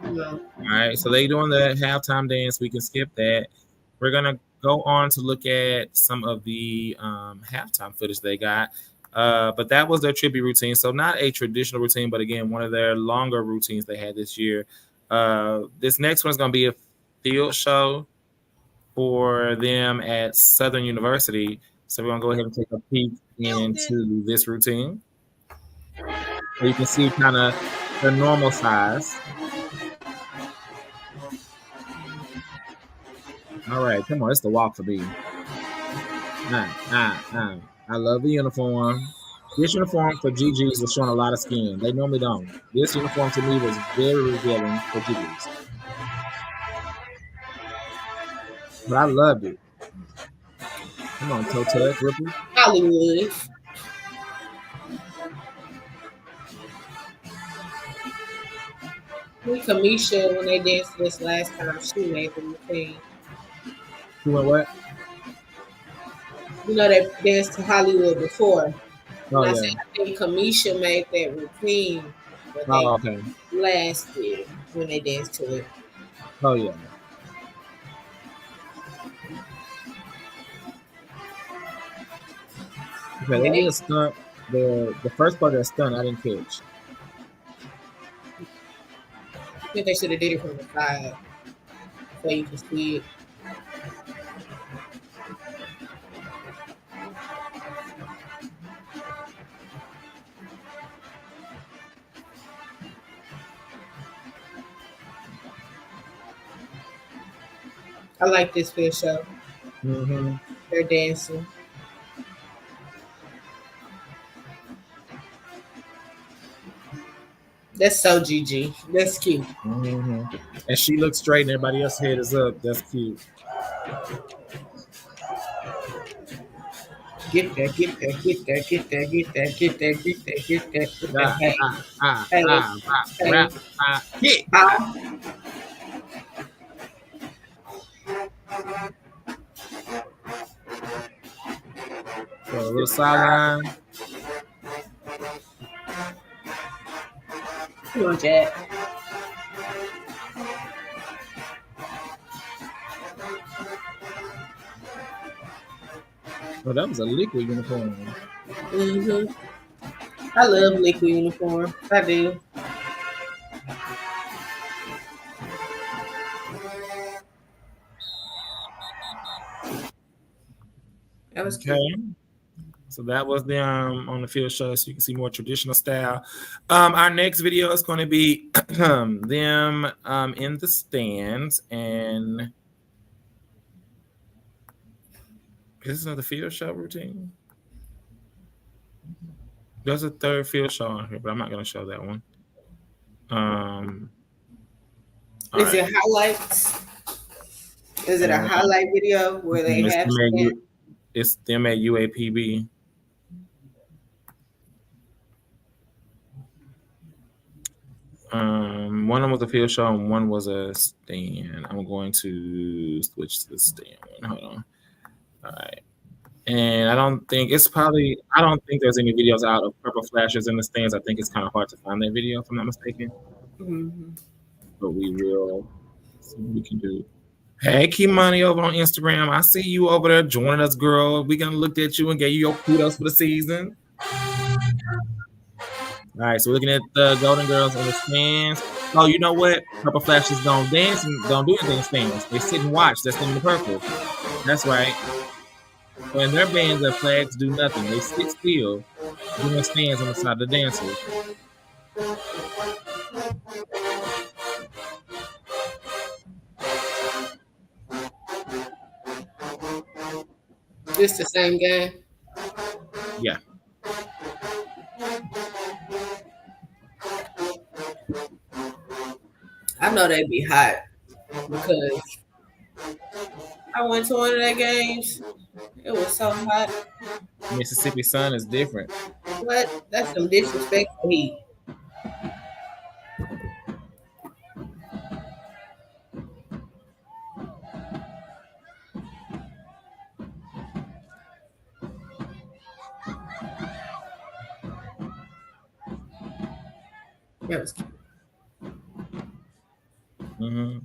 No. All right, so they doing the halftime dance. We can skip that. We're gonna go on to look at some of the halftime footage they got. But that was their tribute routine. So not a traditional routine, but again, one of their longer routines they had this year. This next one's gonna be a field show. for them at Southern University. So we're gonna go ahead and take a peek into this routine. So you can see kind of the normal size. All right, come on, it's the walk for B. I love the uniform. This uniform for GG's was showing a lot of skin. They normally don't. This uniform to me was very revealing for GG's. But I loved it. Come on, toe touch, Ripple. Hollywood. Kamisha, when they danced this last time, she made the routine. You went what? You know, they danced to Hollywood before. Oh, I yeah. said, I think Kamisha made that routine, but they okay. last year when they danced to it. Oh, yeah. Okay, they did a stunt. The first part of that stunt, I didn't catch. I think they should have did it from the side so you can see it. I like this field show. Mm-hmm. They're dancing. That's so GG. That's cute. Mm-hmm. And she looks straight and everybody else's head is up. That's cute. Get that, get that, get that, get that, get that, get that, get that, get that, get that. Hey. So a little sideline. Come on, Jacque. Oh, that was a liquid uniform. Mm-hmm. I love liquid uniform. I do. That was okay. Cute. So that was them on the field show, so you can see more traditional style. Our next video is going to be them in the stands, and is this another field show routine? There's a third field show on here, but I'm not going to show that one. Is it highlights? Is it a highlight video where they have it's them at UAPB. One of them was a field show and one was a stand. I'm going to switch to the stand one. Hold on. All right. And I don't think there's any videos out of purple flashes in the stands. I think it's kind of hard to find that video if I'm not mistaken. Mm-hmm. But we will see what we can do. Hey, Kimani over on Instagram. I see you over there joining us, girl. We're going to look at you and get you your kudos for the season. All right, so we're looking at the Golden Girls in the stands. Oh, you know what? Purple Flashes don't dance and don't do anything in stands. They sit and watch. That's them in the purple. That's right. When their bands and flags do nothing, they sit still, doing stands on the side of the dancers. This the same game? Yeah. I know they'd be hot because I went to one of their games. It was so hot. Mississippi sun is different. What? That's some disrespectful heat. That was cute. Mm-hmm.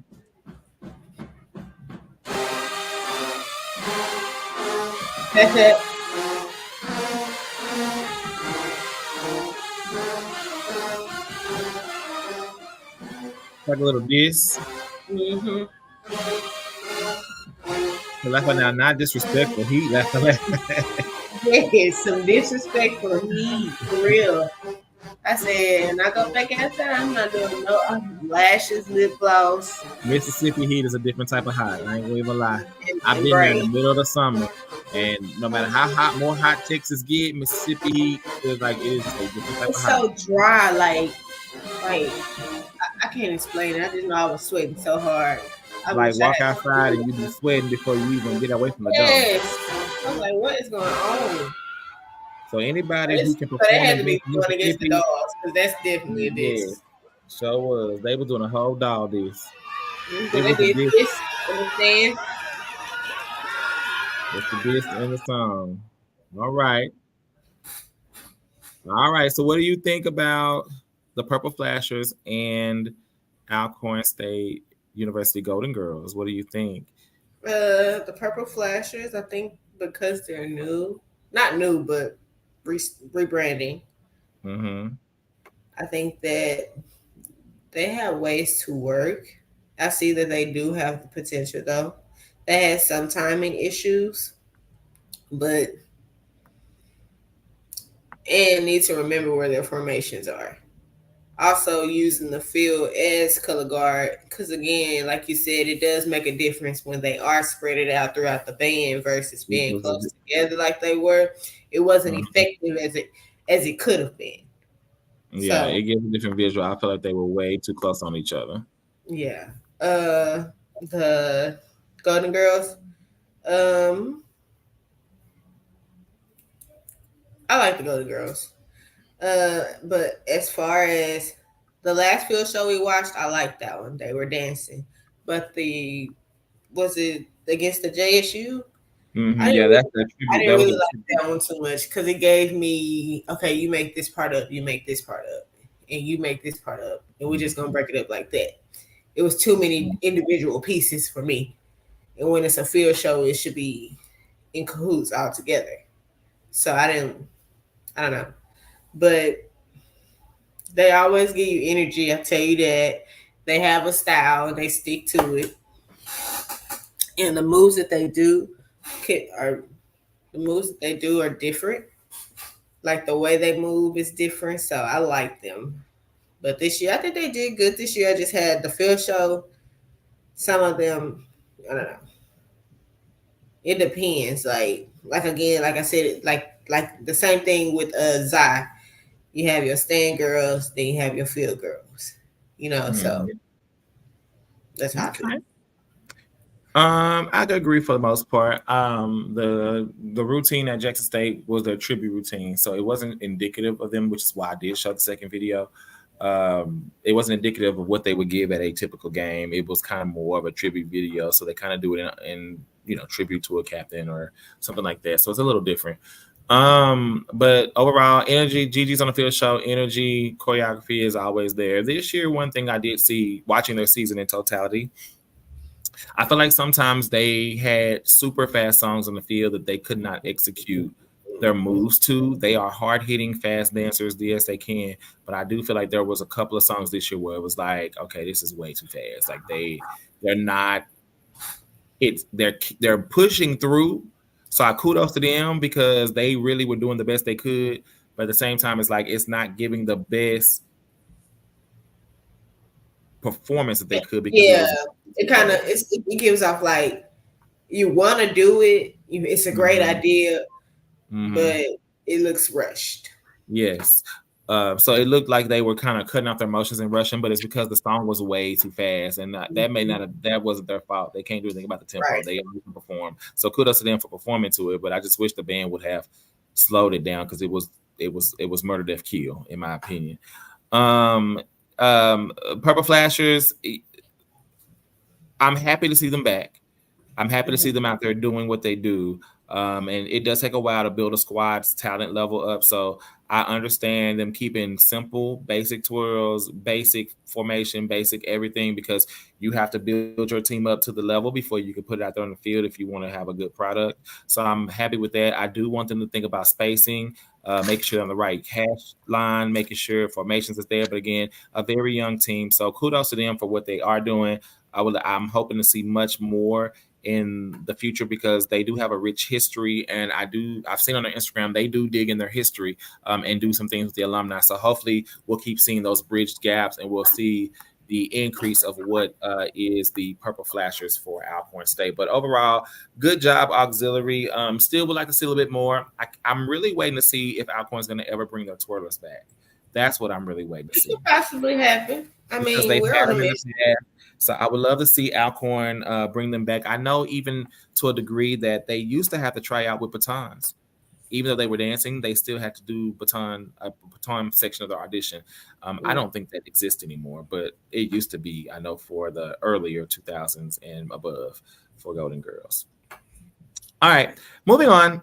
That's it. Like a little diss. Mm-hmm. left now, not disrespectful. He left her. Yes, some disrespectful heat, for real. I said, and I go back outside. I'm not doing no lashes, lip gloss, Mississippi heat is a different type of hot. I ain't gonna even lie. I've and been there in the braid. middle of the summer, and no matter how hot, more hot Texas get, Mississippi heat is like it is just a different type It's of hot. so dry, like I can't explain it. I just know I was sweating so hard. I Like wish I walk had outside and something. you be sweating before you even get away from the door. Yes. I was like, what is going on? So anybody who can So they perform had to be against going against the Mississippi, dogs because that's definitely a yeah, diss. sure was. They were doing a whole dog this. So It they was a did diss. this, understand? It's the diss in the song. All right. All right. So what do you think about the Purple Flashers and Alcorn State University Golden Girls? What do you think? The Purple Flashers, I think because they're new, not new, but rebranding. Mm-hmm. I think that they have ways to work. I see that they do have the potential, though. They had some timing issues, but and need to remember where their formations are. Also, using the field as color guard, because again, like you said, it does make a difference when they are spread it out throughout the band versus being close together like they were. It wasn't effective as it could have been. Yeah, So it gives a different visual. I feel like they were way too close on each other. yeah. The Golden Girls. I like the Golden Girls. But as far as the last field show we watched, I liked that one. They were dancing. But was it against the JSU? Mm-hmm. Yeah, that's the I tribute. didn't That was really a like that one too much because it gave me, okay, you make this part up, you make this part up, and you make this part up, and we're just gonna break it up like that. It was too many individual pieces for me. And when it's a field show, it should be in cahoots all together. So I don't know. But they always give you energy. I tell you that. They have a style and they stick to it. And the moves that they do are different. Like the way they move is different. So I like them. But this year, I think they did good this year. I just had the field show. Some of them, I don't know. It depends. Like again, like I said, like the same thing with Zai. You have your stand girls, then you have your field girls. So that's how I feel. I could agree for the most part. The routine at Jackson State was their tribute routine, so it wasn't indicative of them, which is why I did show the second video. It wasn't indicative of what they would give at a typical game. It was kind of more of a tribute video, so they kind of do it in tribute to a captain or something like that. So it's a little different. But overall, energy, Gigi's on the field show, energy, choreography is always there. This year, one thing I did see watching their season in totality, I feel like sometimes they had super fast songs on the field that they could not execute their moves to. They are hard hitting, fast dancers, yes, they can. But I do feel like there was a couple of songs this year where it was like, okay, this is way too fast. Like they're not. They're pushing through. So I kudos to them because they really were doing the best they could. But at the same time, it's like it's not giving the best performance that they could because it gives off like you want to do it. It's a great idea, but it looks rushed. Yes. So it looked like they were kind of cutting out their emotions and rushing, but it's because the song was way too fast, and that wasn't their fault. They can't do anything about the tempo. Right. They only can perform. So kudos to them for performing to it. But I just wish the band would have slowed it down because it was murder, death, kill, in my opinion. Purple Flashers, I'm happy to see them back. I'm happy to see them out there doing what they do. And it does take a while to build a squad's talent level up. So I understand them keeping simple, basic twirls, basic formation, basic everything, because you have to build your team up to the level before you can put it out there on the field if you want to have a good product. So I'm happy with that. I do want them to think about spacing, making sure they're on the right hash line, making sure formations is there. But again, a very young team. So kudos to them for what they are doing. I'm hoping to see much more in the future, because they do have a rich history, and I've seen on their Instagram they do dig in their history and do some things with the alumni. So hopefully we'll keep seeing those bridged gaps, and we'll see the increase of what is the Purple Flashers for Alcorn State. But overall, good job, auxiliary. Still would like to see a little bit more. I'm really waiting to see if Alcorn's going to ever bring their twirlers back. That's what I'm really waiting to see. It could possibly happen. I Because mean, we're on a mission. So I would love to see Alcorn bring them back. I know even to a degree that they used to have to try out with batons. Even though they were dancing, they still had to do a baton section of the audition. I don't think that exists anymore, but it used to be, I know, for the earlier 2000s and above for Golden Girls. All right, moving on.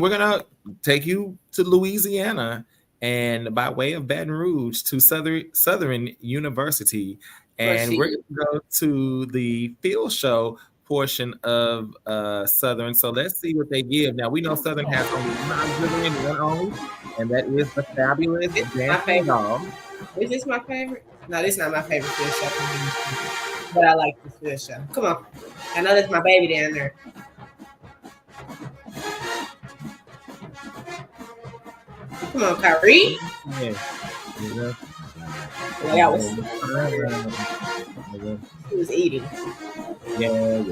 We're going to take you to Louisiana, and by way of Baton Rouge to Southern University. And we're going to go to the field show portion of Southern. So let's see what they give. Now, we know Southern has only one only, and that is the fabulous Dancing Doll. Is this my favorite? No, this is not my favorite field show. But I like this field show. Come on. I know that's my baby down there. Come on, Kyrie. Yeah. He was eating. Yeah.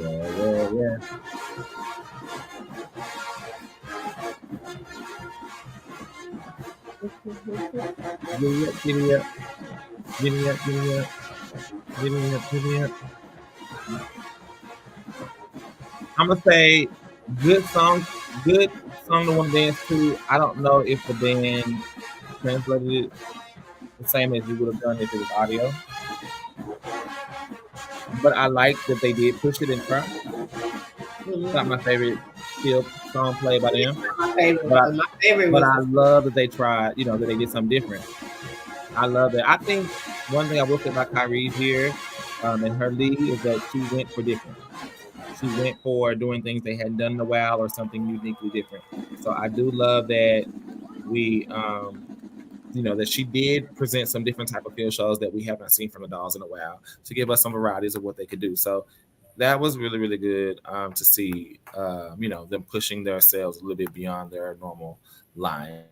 Giddy up. I'm gonna say good song to want to dance to. I don't know if the band translated it the same as you would have done if it was audio, but I like that they did push it in front. It's not my favorite field song played by them. My favorite, but I love that they tried, that they did something different. I love it. I think one thing I will say about Kyrie here and her lead is that she went for different. She went for doing things they hadn't done in a while or something uniquely different. So I do love that we, that she did present some different type of field shows that we haven't seen from the dolls in a while to give us some varieties of what they could do. So that was really, really good to see, them pushing themselves a little bit beyond their normal line.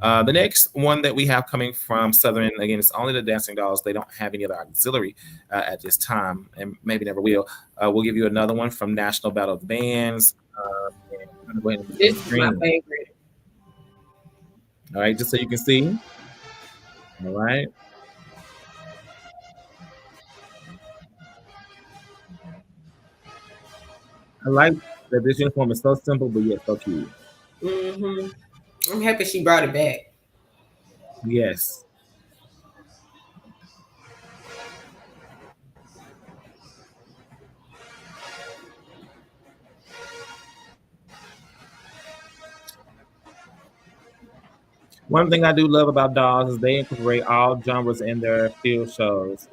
The next one that we have coming from Southern, again, it's only the Dancing Dolls. They don't have any other auxiliary at this time, and maybe never will. We'll give you another one from National Battle of the Bands. This is my favorite. All right, just so you can see. All right. I like that this uniform is so simple, but yet so cute. I'm happy she brought it back. Yes. One thing I do love about dolls is they incorporate all genres in their field shows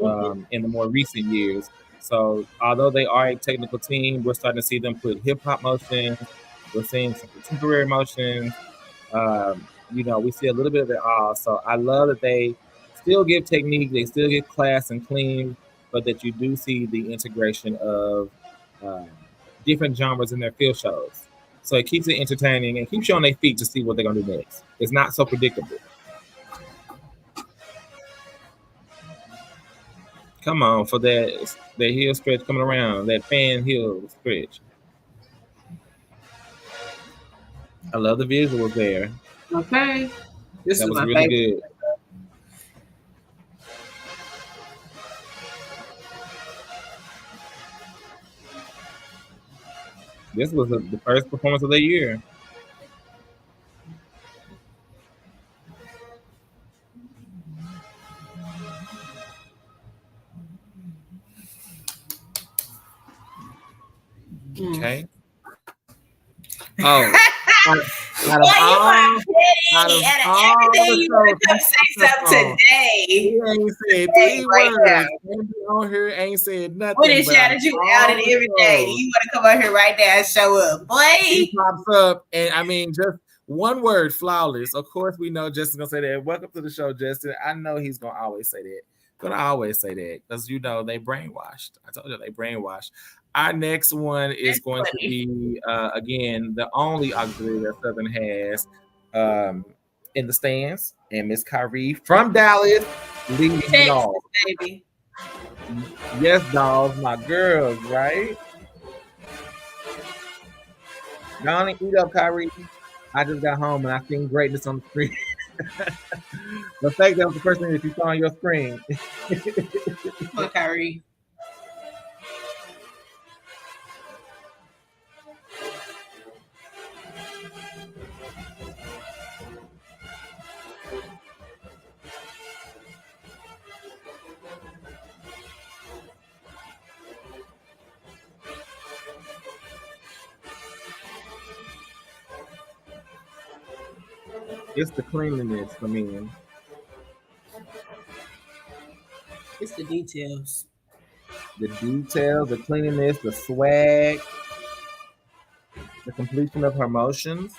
in the more recent years. So although they are a technical team, we're starting to see them put hip hop motions. We're seeing some contemporary motions. We see a little bit of it all. So I love that they still give technique, they still give class and clean, but that you do see the integration of different genres in their field shows. So it keeps it entertaining and keeps you on their feet to see what they're going to do next. It's not so predictable. Come on for that heel stretch coming around, that fan heel stretch. I love the visuals there. Okay. This that was my really favorite. Good. This was the first performance of the year. Okay. Oh. Out of everything you want to say something today. He ain't said 3 words. On here ain't said nothing. What is shouted you out and every day? You want to come on here right now and show up, boy? He pops up, and I mean, just one word, flawless. Of course, we know Justin's gonna say that. Welcome to the show, Justin. I know he's gonna always say that. But I always say that because you know they brainwashed. I told you they brainwashed. Our next one is That's going to funny. be again the only auxiliary that Southern has um, in the stands, and Miss Kyrie from Dallas leading it Texas, all. baby. Yes, dolls, my girls, right? Go on and eat up, Kyrie. I just got home and I seen greatness on the screen. The fact that was the first thing that you saw on your screen. Come on, Kyrie. It's the cleanliness for me. It's the details. The details, the cleanliness, the swag, the completion of her motions.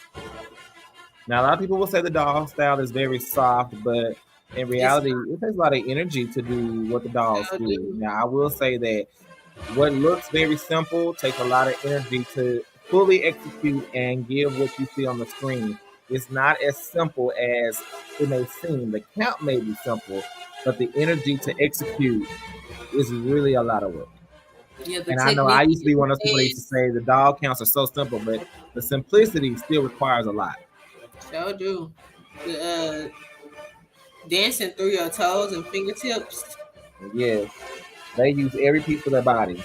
Now, a lot of people will say the doll style is very soft, but in It's reality, it takes a lot of energy to do what the dolls so do. do. Now, I will say that what looks very simple takes a lot of energy to fully execute and give what you see on the screen. It's not as simple as it may seem. The count may be simple, but the energy to execute is really a lot of work. Yeah, the And I know I technique used to be one of those people that used to is say the doll counts are so simple, but the simplicity still requires a lot. so do. The dancing through your toes and fingertips. Yes, they use every piece of their body.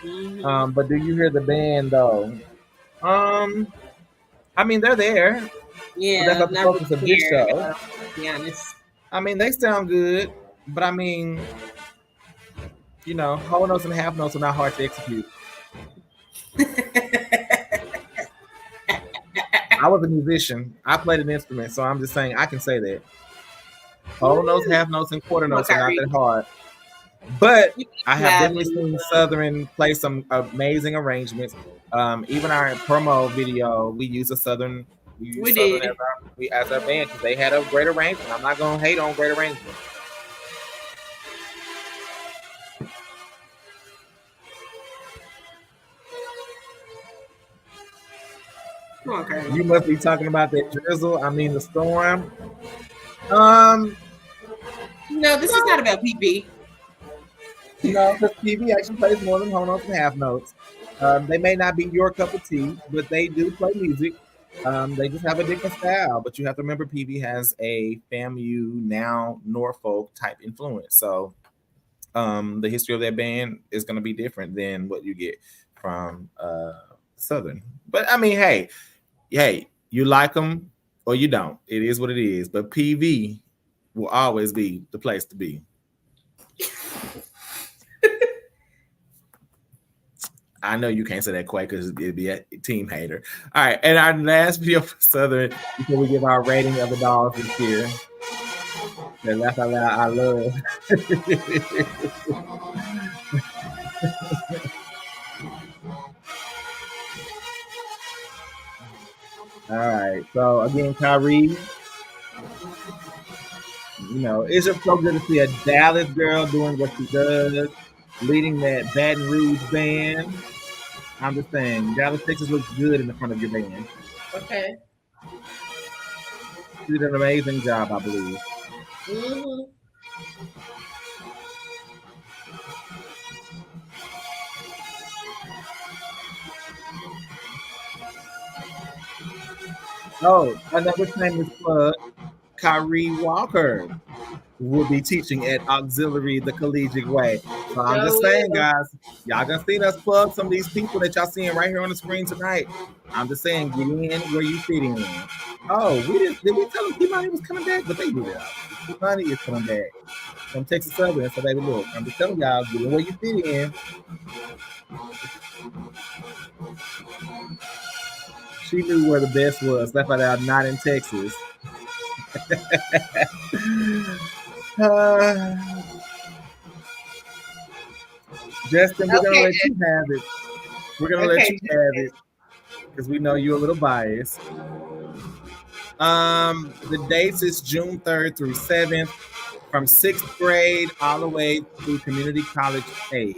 Hmm. But do you hear the band though? Um, I mean they're there, but that's Yeah, not the not really focus of this care. show. To be honest. I mean they sound good, but I mean whole notes and half notes are not hard to execute. I was a musician. I played an instrument, so I'm just saying I can say that whole notes, Woo. half notes, and quarter Come on, notes are not Kyrie. that hard. But You I can have dive definitely in. seen Southern play some amazing arrangements. Even our promo video, we use a Southern. We use We Southern did. as our band because they had a great arrangement. I'm not gonna hate on great arrangement. Come on, Kyrie. You must be talking about that drizzle. I mean the storm. Um, No, this is not about PP. because TV actually plays more than whole notes and half notes. They may not be your cup of tea, but they do play music. They just have a different style. But you have to remember, PV has a FAMU now Norfolk type influence. So the history of that band is going to be different than what you get from Southern. But I mean, hey, you like them or you don't. It is what it is. But PV will always be the place to be. I know you can't say that quite because it'd be a team hater. All right, and our last video for Southern before we give our rating of the dolls this year. That laugh out loud, I love. All right, so again, Kyrie, it's just so good to see a Dallas girl doing what she does, leading that Baton Rouge band. I'm just saying, Dallas, Texas looks good in the front of your band. Okay. She did an amazing job, I believe. Mm-hmm. Oh, another famous plug, Kyrie Walker will be teaching at Auxiliary the Collegiate Way. So I'm just saying, guys, y'all gonna see us plug some of these people that y'all seeing right here on the screen tonight. I'm just saying, get in where you fit in. Oh, did we tell them Kimani was coming back? But they do that. Kimani is coming back from Texas Southern. So baby, look, I'm just telling y'all, get in where you fit in. She knew where the best was. Left out not in Texas. Justin, we're gonna let you have it. We're gonna let you have it because we know you're a little biased. The dates is June 3rd through 7th. from 6th grade all the way through community college stage.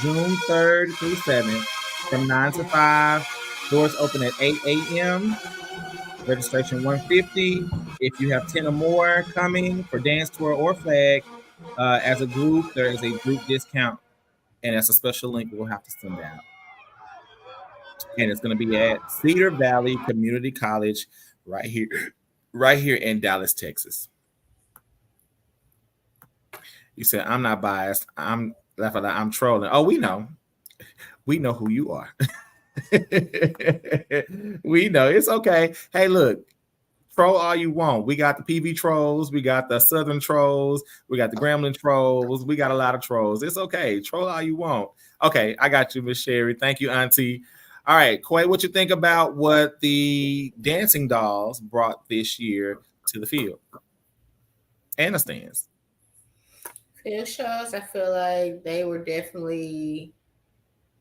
June 3rd through 7th from 9 to 5. Doors open at 8 a.m. Registration $150. If you have 10 or more coming for dance tour or flag, as a group, there is a group discount, and that's a special link we'll have to send out. And it's going to be at Cedar Valley Community College, right here in Dallas, Texas. You said I'm not biased. I'm trolling. Oh, we know who you are. We know it's okay. Hey, look, troll all you want. We got the PV trolls, we got the Southern trolls, we got the Gremlin trolls, we got a lot of trolls. It's okay. Troll all you want. Okay, I got you, Miss Sherry. Thank you, Auntie. All right, Quay, what you think about what the dancing dolls brought this year to the field and the stands? Field shows, I feel like they were definitely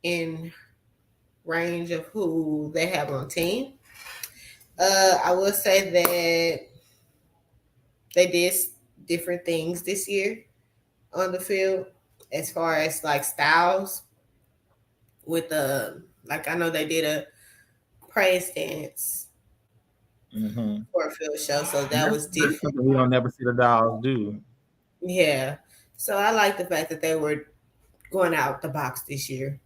in range of who they have on team. I will say that they did different things this year on the field as far as like styles. With like I know they did a praise dance for a field show, so that was different. Something we don't never see the dolls do. Yeah, so I like the fact that they were going out the box this year.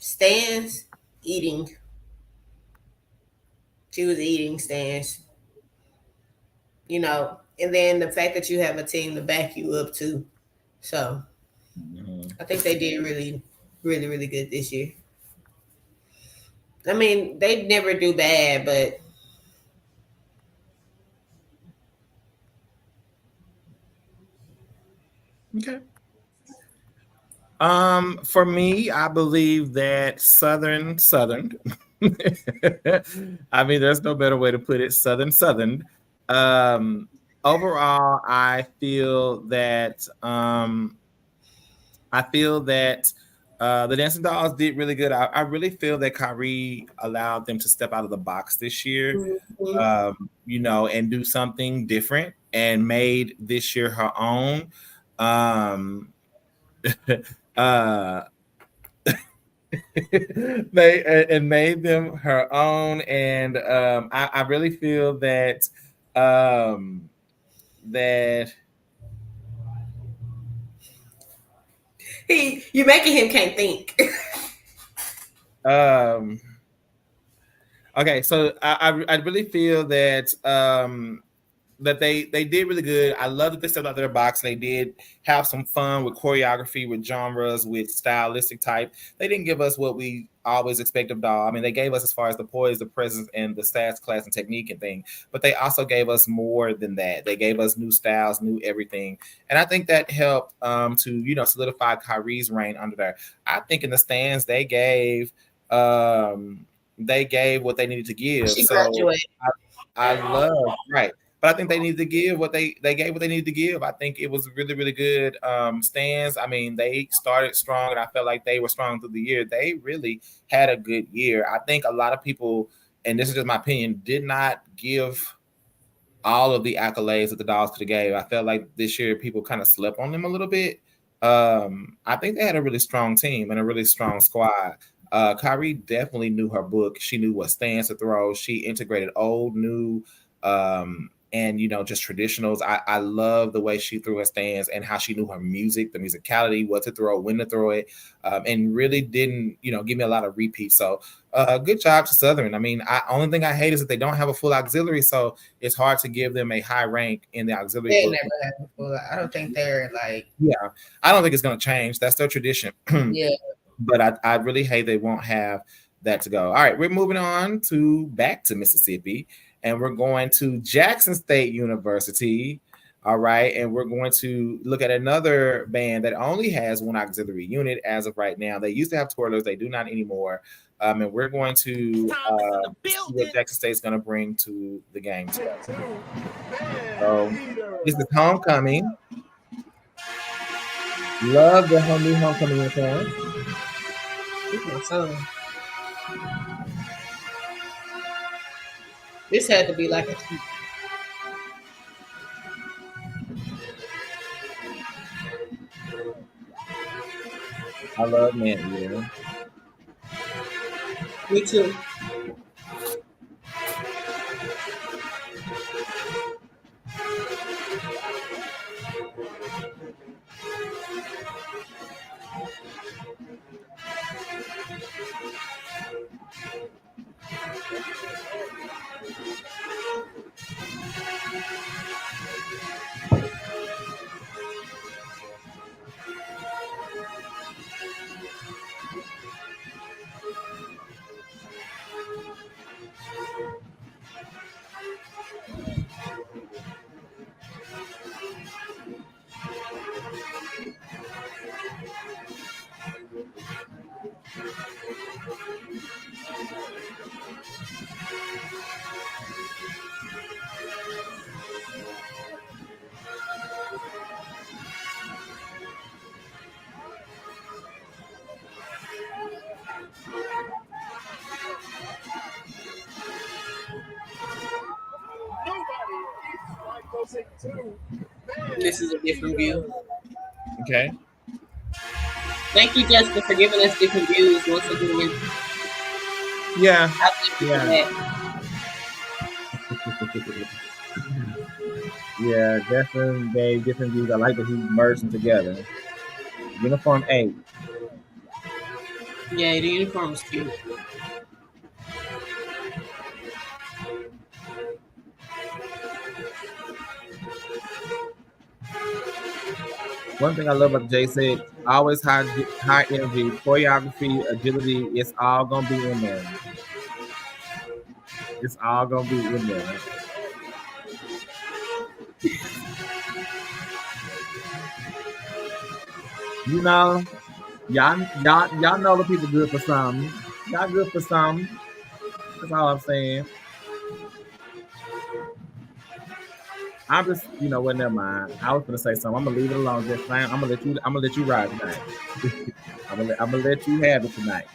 Stands eating. She was eating stands. You know, and then the fact that you have a team to back you up too. So I think they did really, really, really good this year. I mean, they never do bad, but okay. For me, I believe that Southern. I mean, there's no better way to put it. Southern. Overall, I feel that the Dancing Dolls did really good. I really feel that Kyrie allowed them to step out of the box this year, you know, and do something different and made this year her own. Made them her own, and I really feel that that you're making him can't think. Okay, so I really feel that that they did really good. I love that they stepped out of their box. They did have some fun with choreography, with genres, with stylistic type. They didn't give us what we always expect of doll. I mean, they gave us as far as the poise, the presence, and the stats, class, and technique and thing. But they also gave us more than that. They gave us new styles, new everything, and I think that helped to solidify Kyrie's reign under there. I think in the stands they gave what they needed to give. She so graduated. I love right. But I think they needed to give what they gave what they needed to give. I think it was really, really good stands. I mean, they started strong, and I felt like they were strong through the year. They really had a good year. I think a lot of people, and this is just my opinion, did not give all of the accolades that the Dolls could have gave. I felt like this year people kind of slept on them a little bit. I think they had a really strong team and a really strong squad. Kyrie definitely knew her book. She knew what stands to throw. She integrated old, new, and just traditionals. I love the way she threw her stands and how she knew her music, the musicality, what to throw, when to throw it, and really didn't give me a lot of repeats. So good job to Southern. I mean, only thing I hate is that they don't have a full auxiliary, so it's hard to give them a high rank in the auxiliary. They never have a full. I don't think they're like. Yeah, I don't think it's going to change. That's their tradition. Yeah, but I really hate they won't have that to go. All right, we're moving on back to Mississippi. And we're going to Jackson State University. All right. And we're going to look at another band that only has one auxiliary unit as of right now. They used to have twirlers. They do not anymore. And we're going to see what Jackson State's going to bring to the game today. So this is Homecoming. Love the new Homecoming uniform. this is my son. This had to be like a I love man eater. Me too. This is a different view. Okay. Thank you, Jessica, for giving us different views once again. Yeah. I thank you for that. Yeah, definitely gave different views. I like that he merged them together. Uniform 8. Yeah, the uniform is cute. One thing I love about Jay said, always high energy, choreography, agility. It's all gonna be in there. It's all gonna be in there. You know, y'all know the people good for something. Y'all good for something. That's all I'm saying. I'm just, you know what? Never mind. I was gonna say something. I'm gonna leave it alone. Just fine. I'm gonna let you ride tonight. I'm gonna let you have it tonight.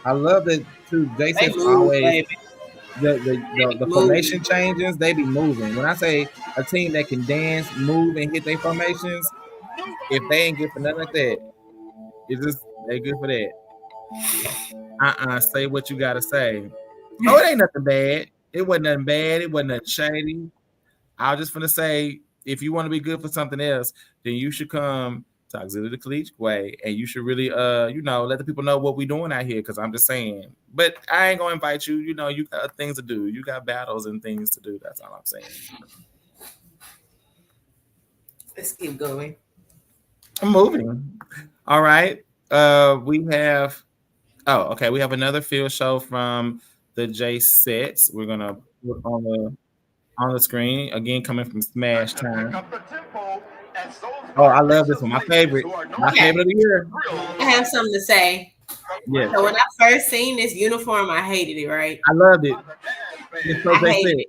I love it too. Jason's always the formation changes. They be moving. When I say a team that can dance, move, and hit their formations, if they ain't good for nothing like that, it's just they good for that. Say what you gotta say. Oh, it ain't nothing bad. It wasn't nothing bad. It wasn't nothing shady. I was just gonna say, if you want to be good for something else, then you should come to Auxiliary the Collegiate Way, and you should really, let the people know what we're doing out here. Because I'm just saying, but I ain't gonna invite you. You know, you got things to do. You got battles and things to do. That's all I'm saying. Let's keep going. I'm moving. All right. We have. Oh, okay. We have another field show from the J Sets. We're gonna put on the screen again, coming from Smash Time. Oh, I love this one. My favorite. My favorite of the year. I have something to say. Yes. So when I first seen this uniform, I hated it. Right. I loved it. It's so I hated it.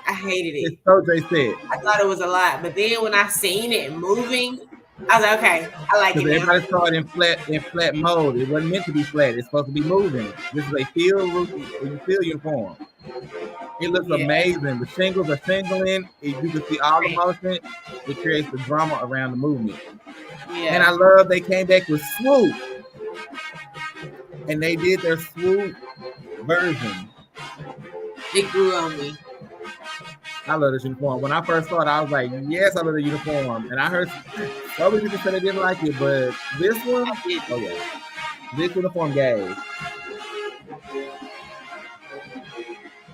I hated it. It's so J Said. I thought it was a lot, but then when I seen it moving, I was like, okay, I like it. Everybody saw it in flat mode. It wasn't meant to be flat. It's supposed to be moving. This is a field uniform. It looks amazing. The shingles are shingling. You can see all the motion. It creates the drama around the movement. Yeah. And I love they came back with swoop. And they did their swoop version. It grew on me. I love this uniform. When I first saw it, I was like, yes, I love the uniform. And I heard other people say they didn't like it, but this one, oh yeah. This uniform gave.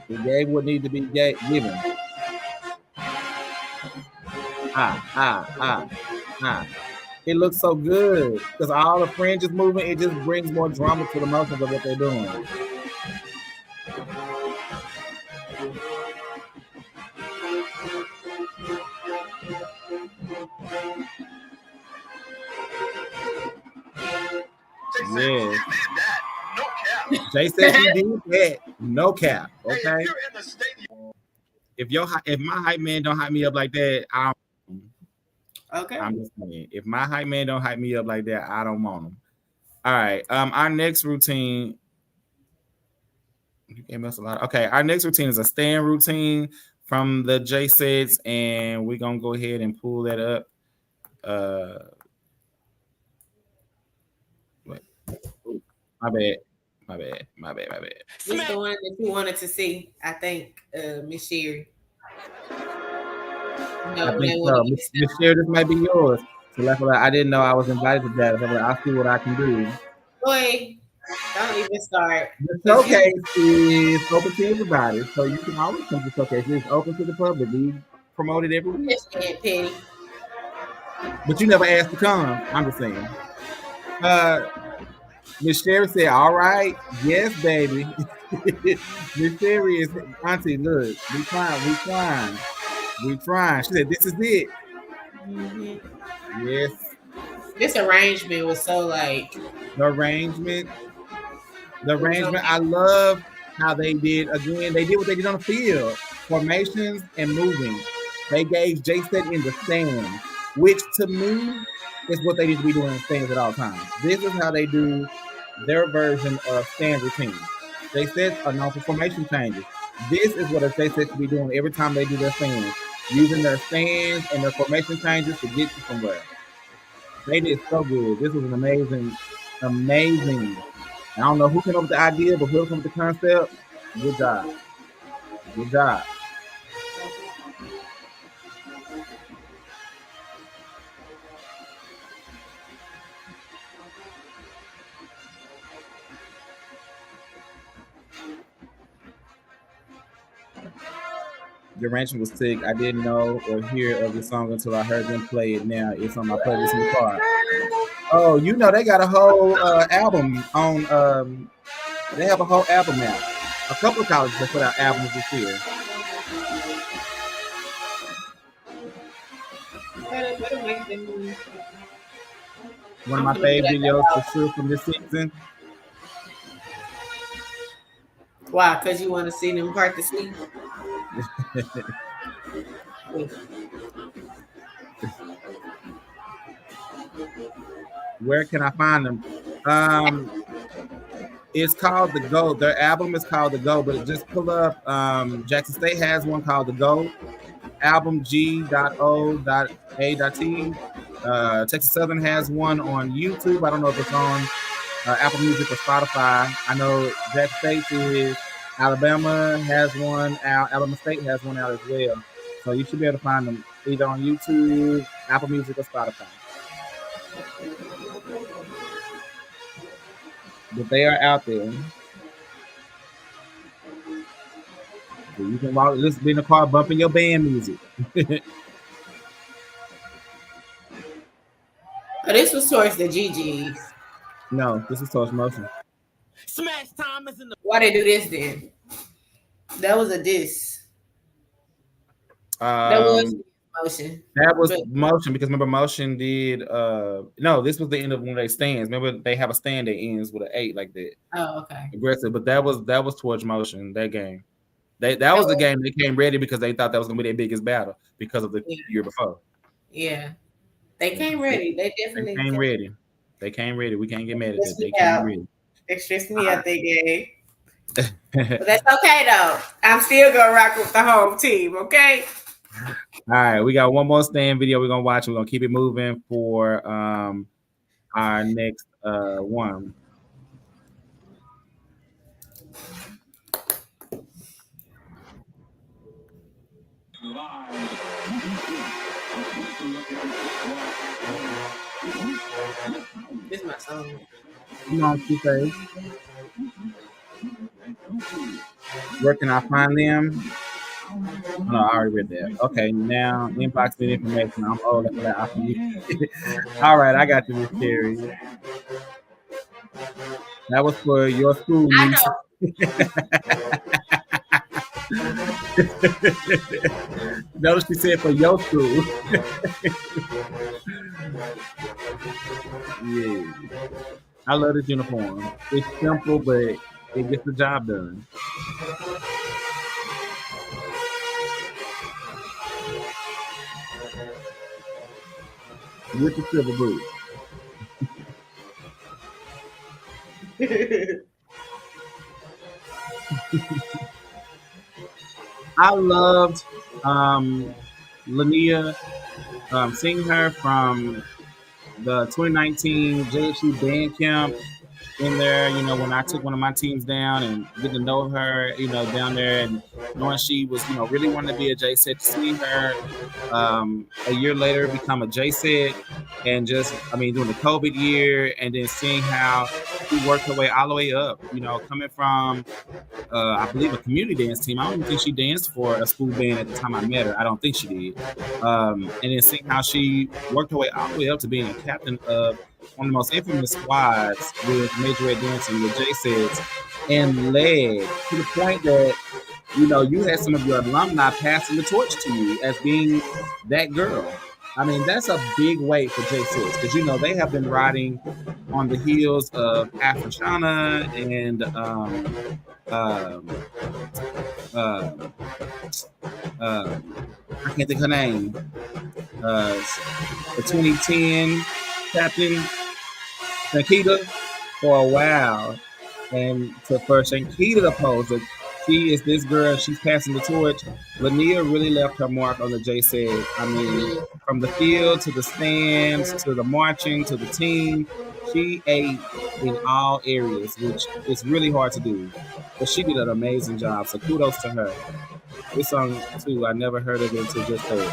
It gave what needed to be given. It looks so good because all the fringes moving, it just brings more drama to the motions of what they're doing. Yeah. Jay said he did that. No cap. Okay. If my hype man don't hype me up like that, okay. I'm just saying. If my hype man don't hype me up like that, I don't want him. All right. Our next routine. You gave us a lot. Okay, our next routine is a stand routine from the J sets, and we're gonna go ahead and pull that up. Wait. Ooh, my bad. This the one that you wanted to see, I think, Miss Sherry. I think so. Miss Sherry, this might be yours. So like, I didn't know I was invited to that. So I'll see what I can do. Boy, don't even start. The showcase is open to everybody, so you can always come to the showcase. It's open to the public. We promote it every week. Penny. But you never asked to come. I'm just saying. Miss Sherry said, "All right, yes, baby." Miss Sherry is auntie. Look, we trying. She said, "This is it." Mm-hmm. Yes. This arrangement was so like The arrangement. I love how they did. Again, they did what they did on the field: formations and moving. They gave J-Set in the stand, which to me is what they need to be doing in stands at all times. This is how they do their version of stand routine. J-Sets are known for formation changes. This is what a J-Set should be doing every time they do their stands, using their stands and their formation changes to get you somewhere. They did so good. This was an amazing. I don't know who came up with the idea, but who came up with the concept, good job. Good job. The arrangement was sick. I didn't know or hear of the song until I heard them play it. Now it's on my playlist in the car. Oh, you know they got a whole album on. They have a whole album now. A couple of colleges that put out albums this year. One of my favorite videos for sure from this season. Why? Because you want to see them part the sleep. Where can I find them? It's called The Go. Their album is called The Go, but just pull up. Jackson State has one called The Go. Album G.O.A.T. Texas Southern has one on YouTube. I don't know if it's on Apple Music or Spotify. I know Jackson State is. Alabama has one out. Alabama State has one out as well. So you should be able to find them either on YouTube, Apple Music, or Spotify. But they are out there. So you can walk, listen, be in the car, bumping your band music. This was towards the GGs. No, this is Toast Motion. Smash time is in the. Why they do this then? That was a diss. That was Motion. That was Motion because remember Motion did no, this was the end of one of their stands. Remember they have a stand that ends with an 8 like that. Oh, okay. Aggressive, but that was towards Motion, that game. That was the game they came ready because they thought that was gonna be their biggest battle because of the year before. Yeah. They came ready. They definitely came ready. They came ready. We can't get mad at that. They came ready. They stressed me out that game. But that's okay though. I'm still gonna rock with the home team, okay? All right, we got one more stand video we're gonna watch. We're gonna keep it moving for our next one. This is my song. Come on, Two-Face. Where can I find them? Oh, no, I already read that. Okay, now inbox the information. I'm old for that. All right, I got you, Miss Terry. That was for your school. Notice she said for your school. Yeah. I love this uniform. It's simple, but it gets the job done. With the silver boot. I loved Lania, seeing her from the 2019 JSU band camp in there, when I took one of my teams down and getting to know her, down there and knowing she was, really wanting to be a J set, to see her a year later become a J set and just, during the COVID year and then seeing how she worked her way all the way up, coming from I believe a community dance team. I don't even think she danced for a school band at the time I met her. I don't think she did. And then seeing how she worked her way all the way up to being a captain of one of the most infamous squads with Major Ed Dancing with J-Sets and led to the point that, you had some of your alumni passing the torch to you as being that girl. That's a big weight for J6 because, they have been riding on the heels of Afrishana and I can't think her name. The 2010 captain, Shankita, for a while. And for Shankita to pose that she is this girl, she's passing the torch. Lania really left her mark on the J said. From the field to the stands to the marching to the team, she ate in all areas, which is really hard to do. But she did an amazing job. So kudos to her. This song too, I never heard of it until just heard.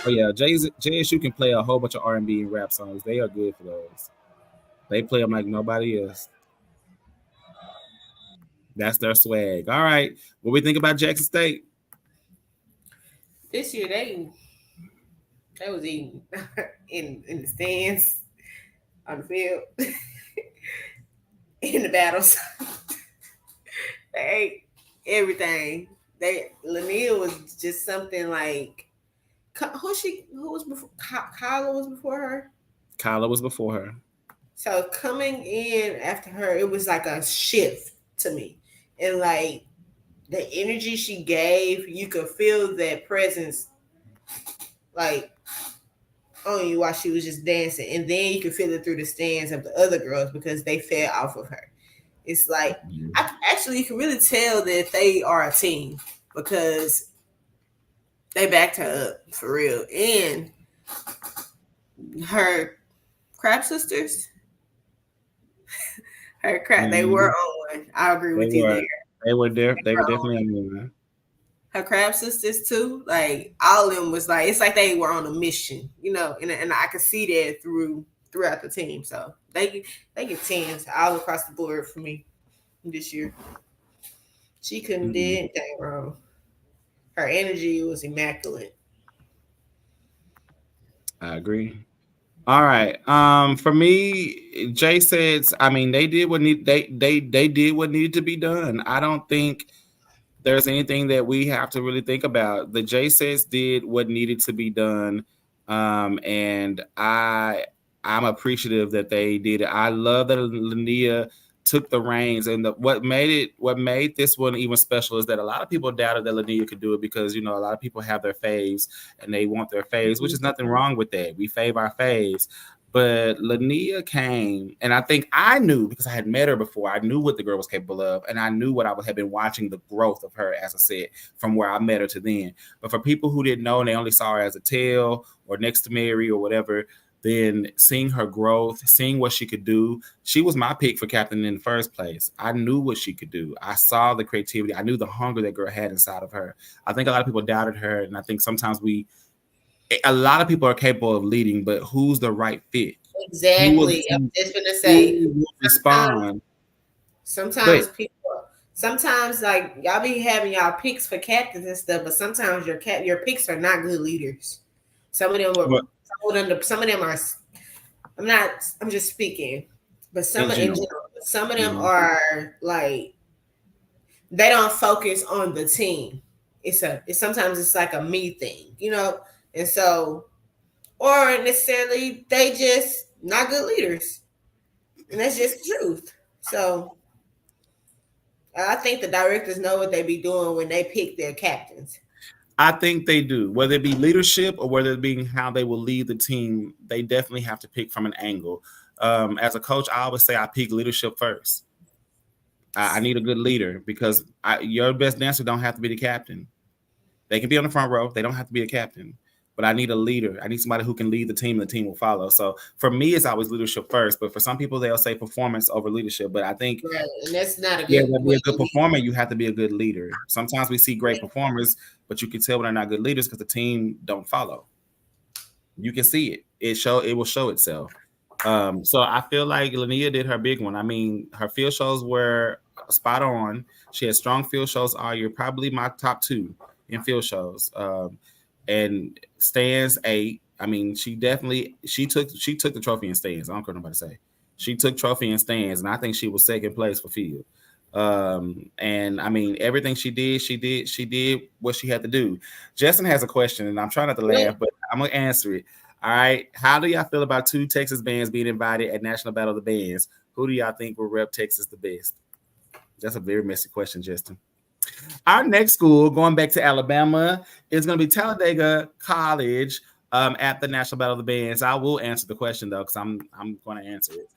But yeah, JSU can play a whole bunch of R&B and rap songs. They are good for those. They play them like nobody else. That's their swag. All right. What we think about Jackson State? This year they was eating in the stands, on the field, in the battles. They ate everything. Lania was just something like who was before Kyla was before her. Kyla was before her. So coming in after her, it was like a shift to me. And like the energy she gave, you could feel that presence like on you while she was just dancing. And then you could feel it through the stands of the other girls because they fed off of her. It's like you can really tell that they are a team because they backed her up for real. And her Crab sisters, they were on. I agree with you there. They were there. They were definitely on one. Her Crab sisters too. Like all of them was like it's like they were on a mission, and I could see that throughout the team. So they get 10s all across the board for me this year. She couldn't do anything wrong. Her energy was immaculate. I agree. All right. For me, Jay says, they did what they did what needed to be done. I don't think there's anything that we have to really think about. The Jay says did what needed to be done. And I'm appreciative that they did it. I love that Lania took the reins, and what made this one even special is that a lot of people doubted that Lania could do it because a lot of people have their faves and they want their faves, which is nothing wrong with that. We fave our faves, but Lania came, and I think I knew because I had met her before. I knew what the girl was capable of, and I knew what I had been watching the growth of her, as I said, from where I met her to then. But for people who didn't know and they only saw her as a tail or next to Mary or whatever, then seeing her growth, seeing what she could do, she was my pick for captain in the first place. I knew what she could do. I saw the creativity. I knew the hunger that girl had inside of her. I think a lot of people doubted her, and I think sometimes a lot of people are capable of leading, but who's the right fit? Exactly. I'm just going to say, respond. Sometimes like y'all be having y'all picks for captains and stuff, but sometimes your picks are not good leaders. Some of them are. Some of them are. I'm just speaking, but some of them are like they don't focus on the team. It's sometimes it's like a me thing, and so or necessarily they just not good leaders, and that's just the truth. So I think the directors know what they be doing when they pick their captains. I think they do. Whether it be leadership or whether it be how they will lead the team, they definitely have to pick from an angle. As a coach, I always say I pick leadership first. I need a good leader because your best dancer don't have to be the captain. They can be on the front row. They don't have to be a captain. But I need a leader. I need somebody who can lead the team. The team will follow. So for me, it's always leadership first. But for some people, they'll say performance over leadership. But I think, right, and that's not a good. Yeah, to be a good performer, you have to be a good leader. Sometimes we see great performers, but you can tell when they're not good leaders because the team don't follow. You can see it. It will show itself. So I feel like Linnea did her big one. I mean, her field shows were spot on. She had strong field shows all year. Probably my top 2 in field shows. And stands 8. I mean, she took the trophy in stands. I don't care what nobody say. She took trophy in stands, and I think she was second place for field. And I mean, everything she did what she had to do. Justin has a question, and I'm trying not to laugh, but I'm gonna answer it. All right. How do y'all feel about 2 Texas bands being invited at National Battle of the Bands? Who do y'all think will rep Texas the best? That's a very messy question, Justin. Our next school, going back to Alabama, is going to be Talladega College at the National Battle of the Bands. I will answer the question, though, because I'm going to answer it.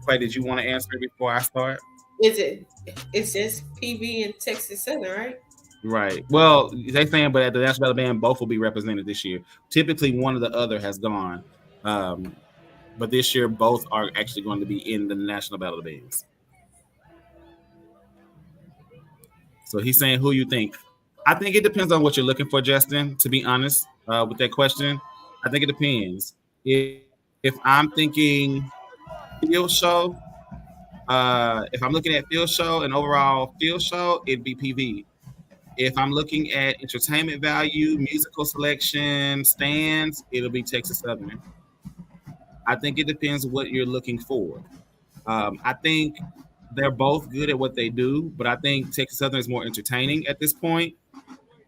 Clay, did you want to answer it before I start? It's just PV and Texas Southern, right? Right. Well, they saying, but at the National Battle of the Band, both will be represented this year. Typically, one or the other has gone. But this year, both are actually going to be in the National Battle of the Bands. So he's saying, who you think? I think it depends on what you're looking for, Justin, to be honest, with that question. I think it depends. If I'm thinking field show, if I'm looking at field show and overall field show, it'd be PV. If I'm looking at entertainment value, musical selection, stands, it'll be Texas Southern. I think it depends what you're looking for. I think they're both good at what they do, but I think Texas Southern is more entertaining at this point.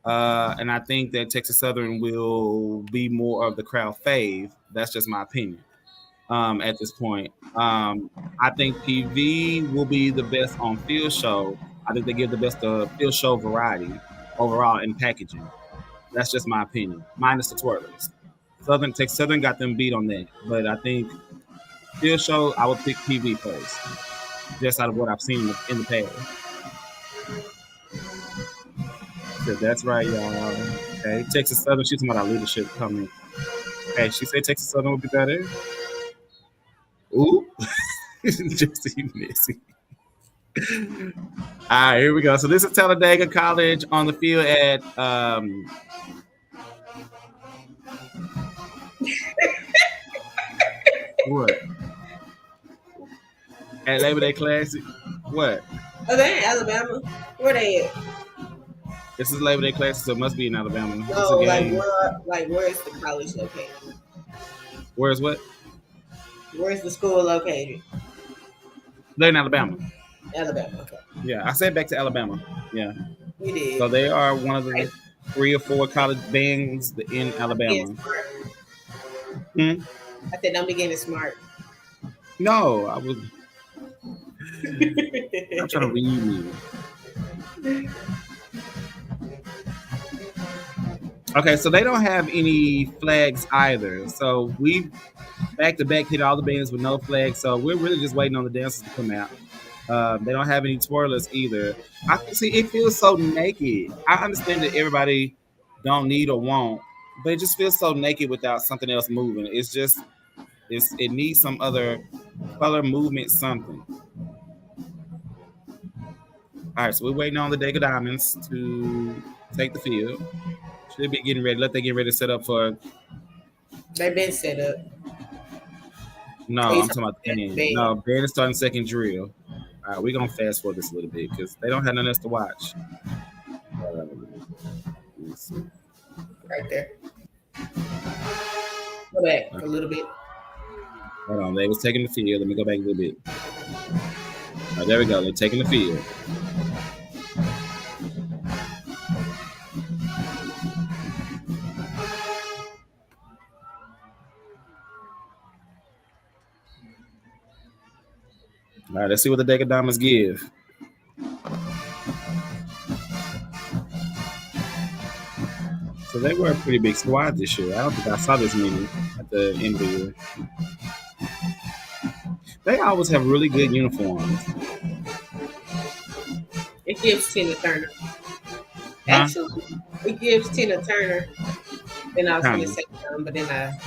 And I think that Texas Southern will be more of the crowd fave. That's just my opinion at this point. I think PV will be the best on field show. I think they give the best field show variety overall in packaging. That's just my opinion, minus the twirlers. Texas Southern got them beat on that. But I think field show, I would pick PV first. Just out of what I've seen in the past. So that's right, y'all. Okay, Texas Southern, she's talking about our leadership coming. Okay, she said Texas Southern would be better. Ooh, just messy. All right, here we go. So this is Talladega College on the field at what? At Labor Day Classic. What? Oh, they're in Alabama. Where they at? This is Labor Day Classic, so it must be in Alabama. No, where is the college located? Where's what? Where's the school located? They're in Alabama. Alabama, okay. Yeah, I said back to Alabama. Yeah. You did. So they are one of the 3 or 4 college bands in Alabama. I said, don't be getting smart. No, I was. I'm trying to read you. Okay, so they don't have any flags either. So we back to back hit all the bands with no flags. So we're really just waiting on the dancers to come out. They don't have any twirlers either. I can see it feels so naked. I understand that everybody don't need or want, but it just feels so naked without something else moving. It needs some other color movement, something. All right, so we're waiting on the Dega Diamonds to take the field. Should be getting ready. Let they get ready to set up for. They've been set up. No, I'm talking about the band. No, band is starting second drill. All right, we're going to fast forward this a little bit because they don't have nothing else to watch. Let's see. Right there. Go back a little bit. Hold on, they was taking the field. Let me go back a little bit. All right, there we go. They're taking the field. All right, let's see what the Dega Diamonds give. So they were a pretty big squad this year. I don't think I saw this many at the end of the year. They always have really good uniforms. gives Tina Turner. Huh? Actually, it gives Tina Turner. Then I was gonna Kind of. say something, but then I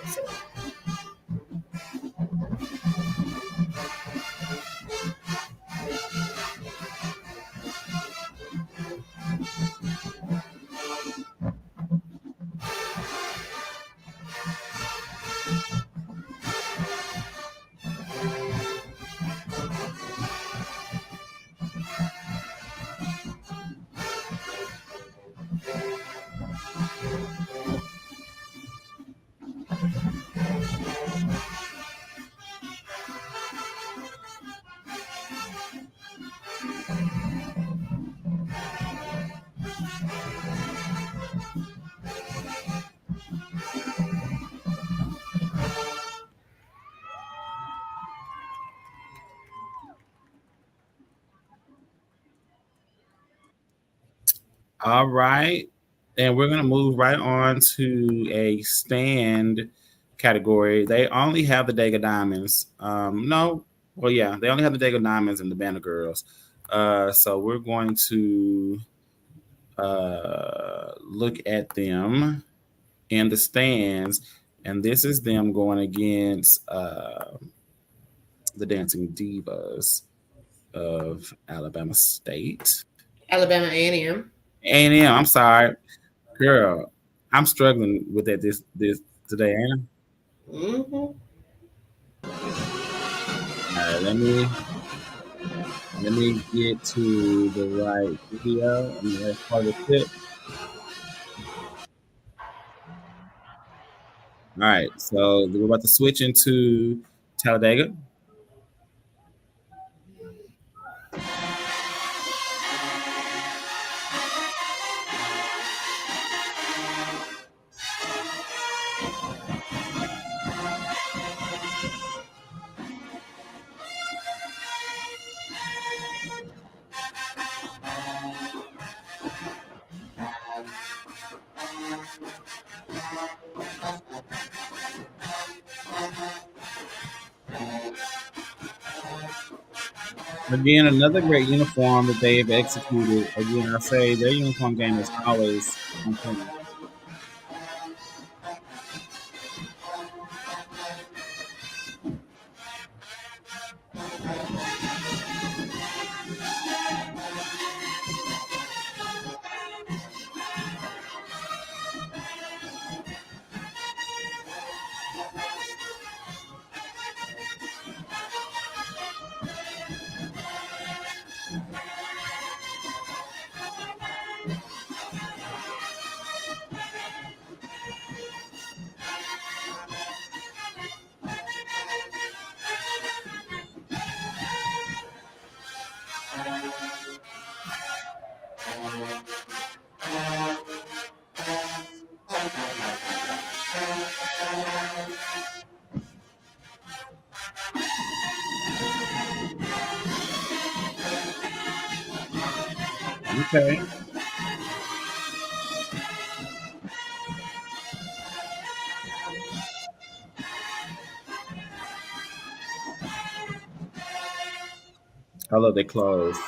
said, All right. And we're going to move right on to a stand category. They only have the Dega Diamonds. No, well, yeah, they only have the Dega Diamonds and the Band of Girls. So we're going to look at them in the stands. And this is them going against the Dancing Divas of Alabama State. Alabama A&M. A&M, I'm sorry. Girl, I'm struggling with that this today, ain't Mm-hmm. I? All right, let me get to the right video. I mean, that's part of the clip. All right, so we're about to switch into Talladega. Again, another great uniform that they have executed. Again, I say their uniform game is always on point. Okay. I love their clothes.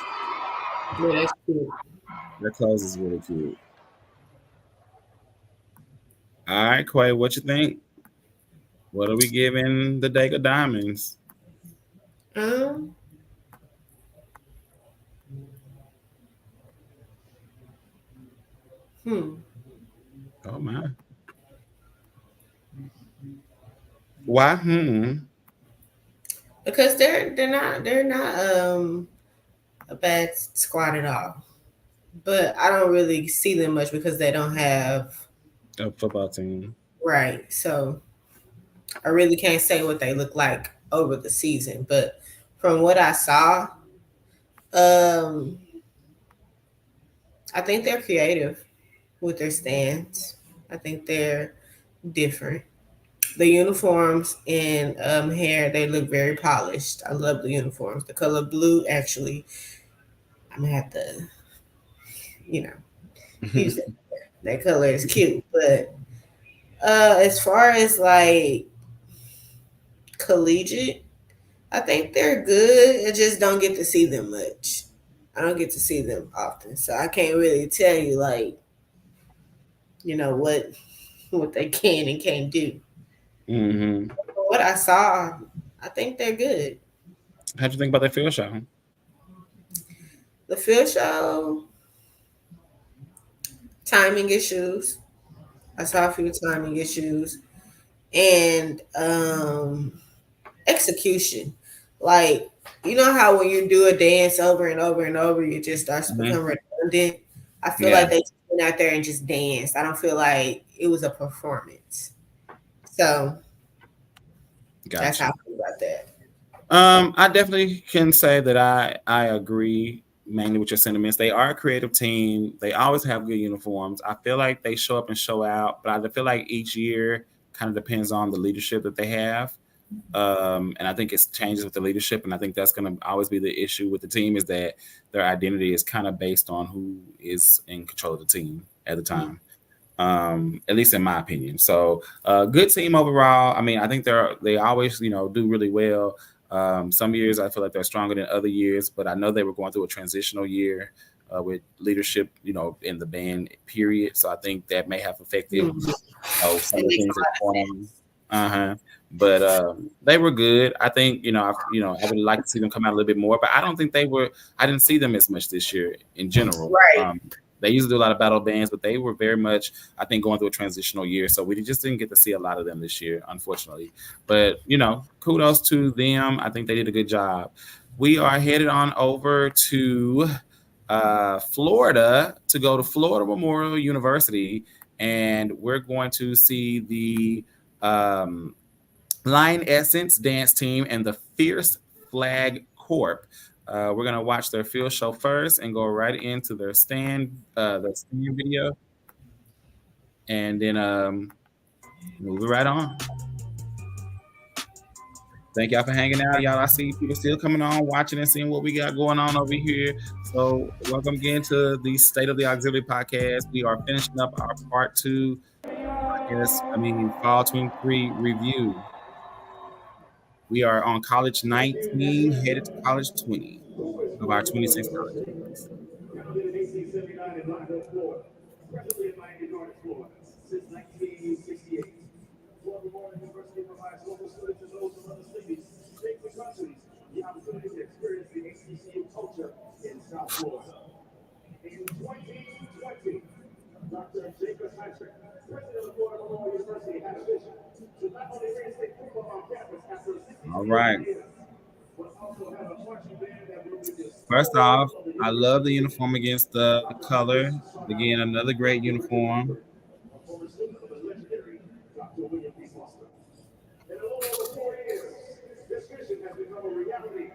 Yeah, that's cute. Their clothes is really cute. All right, Quay, what you think? What are we giving the Dega Diamonds? Um, hmm. Oh my. Why? Because they're not a bad squad at all. But I don't really see them much because they don't have A football team. right. So I really can't say what they look like over the season. But from what I saw, um, I think they're creative with their stands. I think they're different. The uniforms and hair, they look very polished. I love the uniforms. The color blue, actually, I'm gonna have to, you know, use that. That color is cute. But as far as like collegiate, I think they're good. I just don't get to see them much. I don't get to see them often, so I can't really tell you like, what they can and can't do. Mm-hmm. But what I saw, I think they're good. How'd you think about that field show? The field show, timing issues. I saw a few timing issues and execution. Like, you know how when you do a dance over and over and over, it just starts to Mm-hmm. become redundant. I feel Yeah, like they just went out there and just danced. I don't feel like it was a performance. So that's how gotcha. I feel about that. I definitely can say that I agree mainly with your sentiments. They are a creative team. They always have good uniforms. I feel like they show up and show out, but I feel like each year kind of depends on the leadership that they have. And I think it changes with the leadership, and I think that's going to always be the issue with the team is that their identity is kind of based on who is in control of the team at the time. At least in my opinion. So, good team overall. I mean, I think they always do really well. Some years I feel like they're stronger than other years, but I know they were going through a transitional year with leadership, in the band period. So I think that may have affected Mhm. some It of the makes things a that lot of going sense. on. Uh-huh. But they were good. I think I would like to see them come out a little bit more, but I don't think they were. I didn't see them as much this year in general. Right. They used to do a lot of battle bands, but they were very much, I think, going through a transitional year. So we just didn't get to see a lot of them this year, unfortunately. But kudos to them. I think they did a good job. We are headed on over to Florida to go to Florida Memorial University, and we're going to see the Lion Essence dance team and the Fierce Flag Corp. We're gonna watch their field show first and go right into their stand video, and then move it right on. Thank y'all for hanging out, y'all. I see people still coming on, watching and seeing what we got going on over here. So, welcome again to the State of the Auxiliary podcast. We are finishing up our part two. Fall 23 review. We are on college 19, headed to college 20 of our 26 colleges. Founded in 1879 in Blackville, Florida. Presently in Miami Gardens, Florida. Since 1968. Florida Memorial University provides local students and those from other cities, states, and countries the opportunity to experience the HBCU culture in South Florida. In 2020, Dr. Jacque, president of Florida Memorial University, had a vision to not only reinstate football on campus after 60 All years, right. but also have a marching band that will be just First off, I love the uniform against the color. Again, another great uniform. a former student of the legendary Dr. William P. Foster. In a little over 4 years, this vision has become a reality.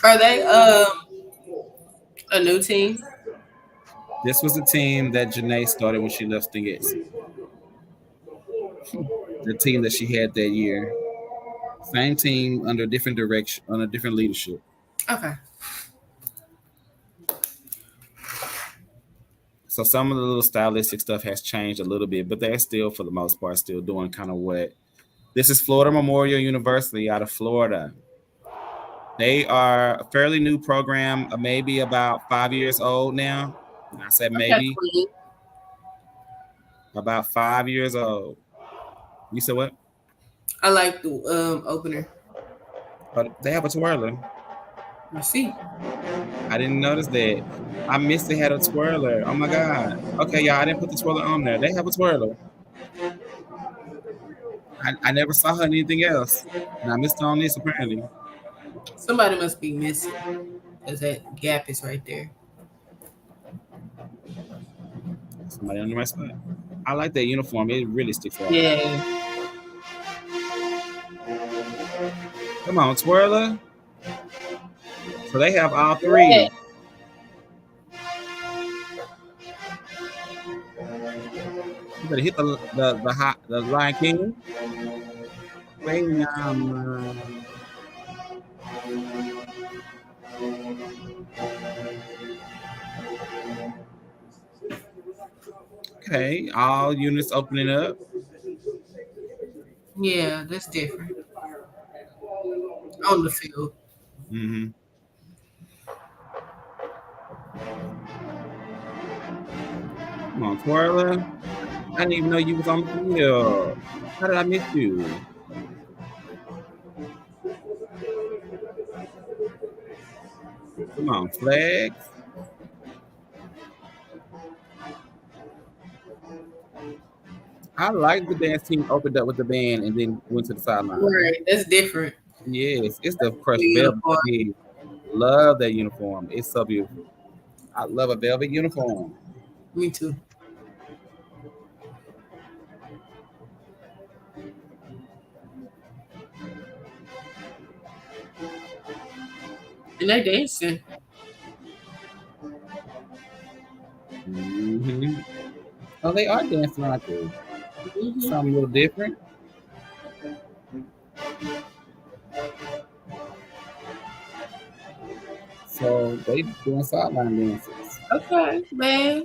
Are they a new team? This was the team that Janae started when she left Stingate. The team that she had that year. Same team under different direction, under different leadership. Okay. So some of the little stylistic stuff has changed a little bit, but they're still, for the most part, still doing kind of what. This is Florida Memorial University out of Florida. They are a fairly new program, maybe about 5 years old now. And I said maybe about 5 years old. You said what? I like the opener. But they have a twirler. I see. I didn't notice that. I missed they had a twirler. Oh my god. Okay, y'all, I didn't put the twirler on there. They have a twirler. I never saw her in anything else. And I missed her on this apparently. Somebody must be missing because that gap is right there. Somebody on the right spot. I like that uniform. It really sticks out. Yeah. Come on, twirler. So they have all three. Yeah. You better hit the Lion King. Okay, all units opening up. Yeah, that's different. On the field. Mm-hmm. Come on, twirler. I didn't even know you was on the field. How did I miss you? Come on, flags. I like the dance team opened up with the band and then went to the sideline. Right, that's different. Yes, it's the crushed velvet. Uniform. Love that uniform. It's so beautiful. I love a velvet uniform. Me too. And they dancing. Mm-hmm. Oh, they are dancing, aren't they? Mm-hmm. Something a little different. So they doing sideline dances. Okay, man.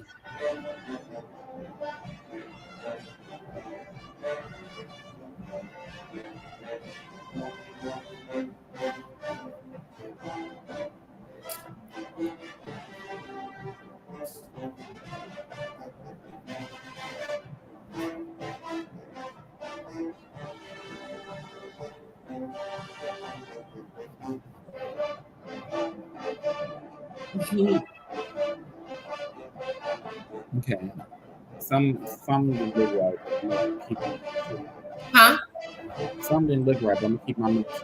Okay. Some didn't look right. I'm gonna keep Huh? some didn't look right, but I'm gonna keep my mix.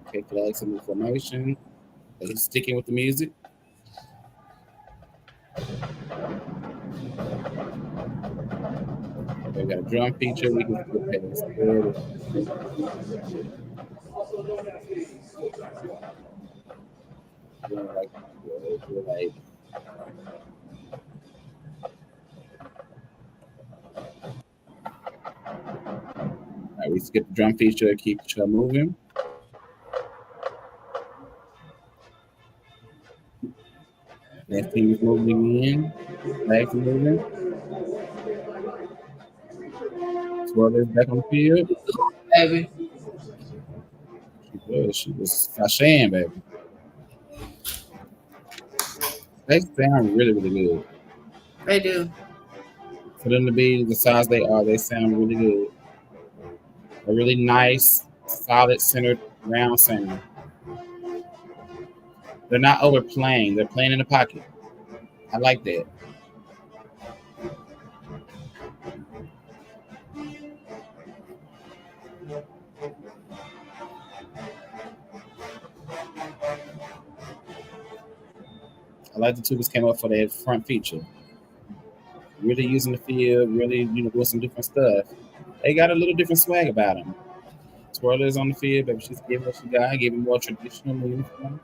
Okay, flags and formation. They sticking with the music. They got a drum feature. We can skip past. Good. Like all right, we skip the drum feature, keep the show moving. That team is moving in. Flags are moving. Twirler's back on the field. Baby. She was sashaying, baby. They sound really, really good. They do. For them to be the size they are, they sound really good. A really nice, solid, centered, round sound. They're not overplaying. They're playing in the pocket. I like that. I like the tubas came up for that front feature. Really using the field, really, doing some different stuff. They got a little different swag about them. Twirler's on the field, baby. She's giving what she got, giving more traditional uniform.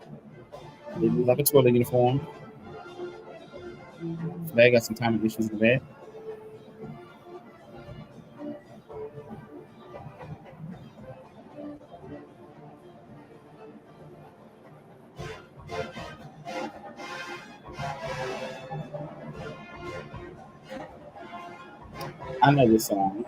They do like a twirler uniform. Flag got some timing issues in the back. I know this song.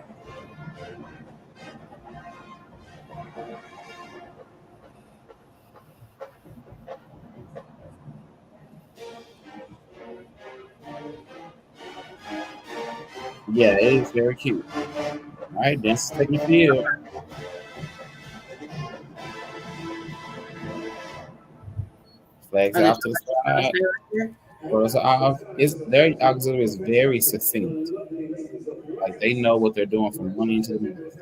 Yeah, it is very cute. All right, dance is taking the field. Flags off to the side. Twirls are off. Their auxiliary is very succinct. Like they know what they're doing from one end to the next.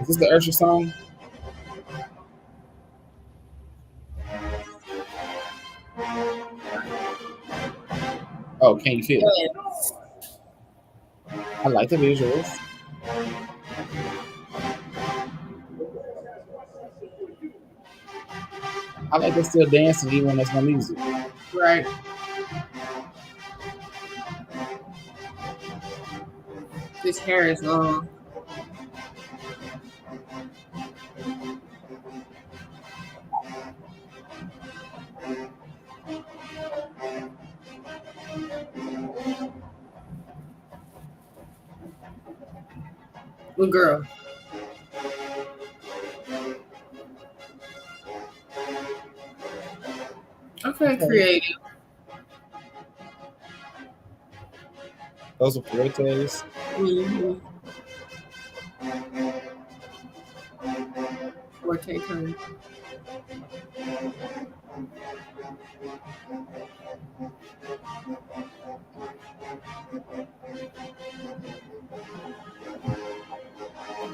Is this the Ursher song? Oh, can you feel it? I like the visuals. I like they're still dancing even when there's no music. Right. This hair is long. Good girl. Okay, creative. Those are Fuertes. Mm-hmm. Forte turn.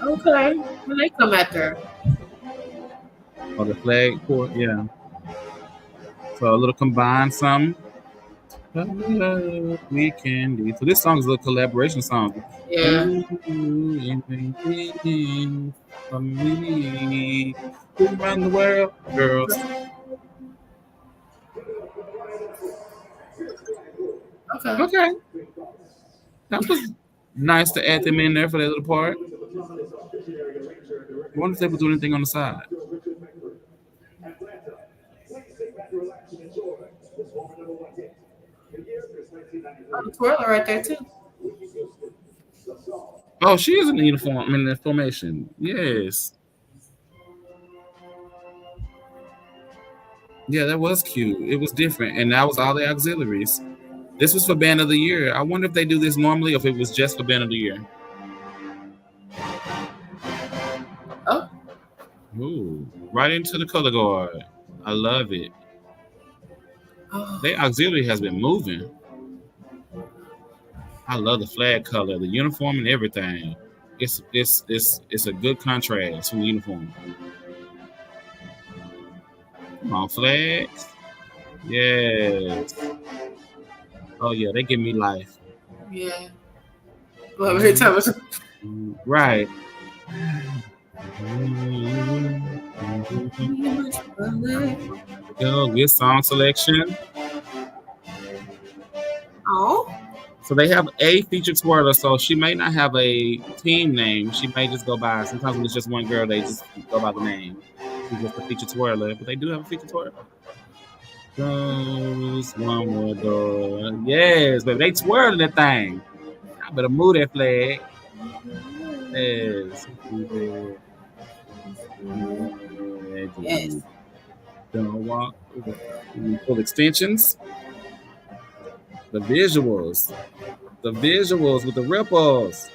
Okay. When they come after. Oh, the flag court, yeah. So a little combined something. We can do. So this song is a collaboration song. Yeah. Do anything for me. Around the world, girls. Okay. Okay. That was nice to add them in there for that little part. I wonder if they would do anything on the side. Oh, the twirler right there too. Oh, she is in the uniform. I mean, the formation. Yes. Yeah, that was cute. It was different, and that was all the auxiliaries. This was for Band of the Year. I wonder if they do this normally, or if it was just for Band of the Year. Oh. Ooh, right into the color guard. I love it. Oh. Their auxiliary has been moving. I love the flag color, the uniform, and everything. It's a good contrast from the uniform. Come on, flags. Yes. Oh yeah, they give me life. Yeah. Well, every time it's Right. Go good song selection. Oh. So they have a featured twirler, so she may not have a team name. She may just go by. Sometimes when it's just one girl, they just go by the name. She's just a featured twirler, but they do have a featured twirler. Goes one more door. Yes, baby, they twirling that thing. I better move that flag. Yes. Yes. Don't walk. Full extensions. The visuals. The visuals with the ripples.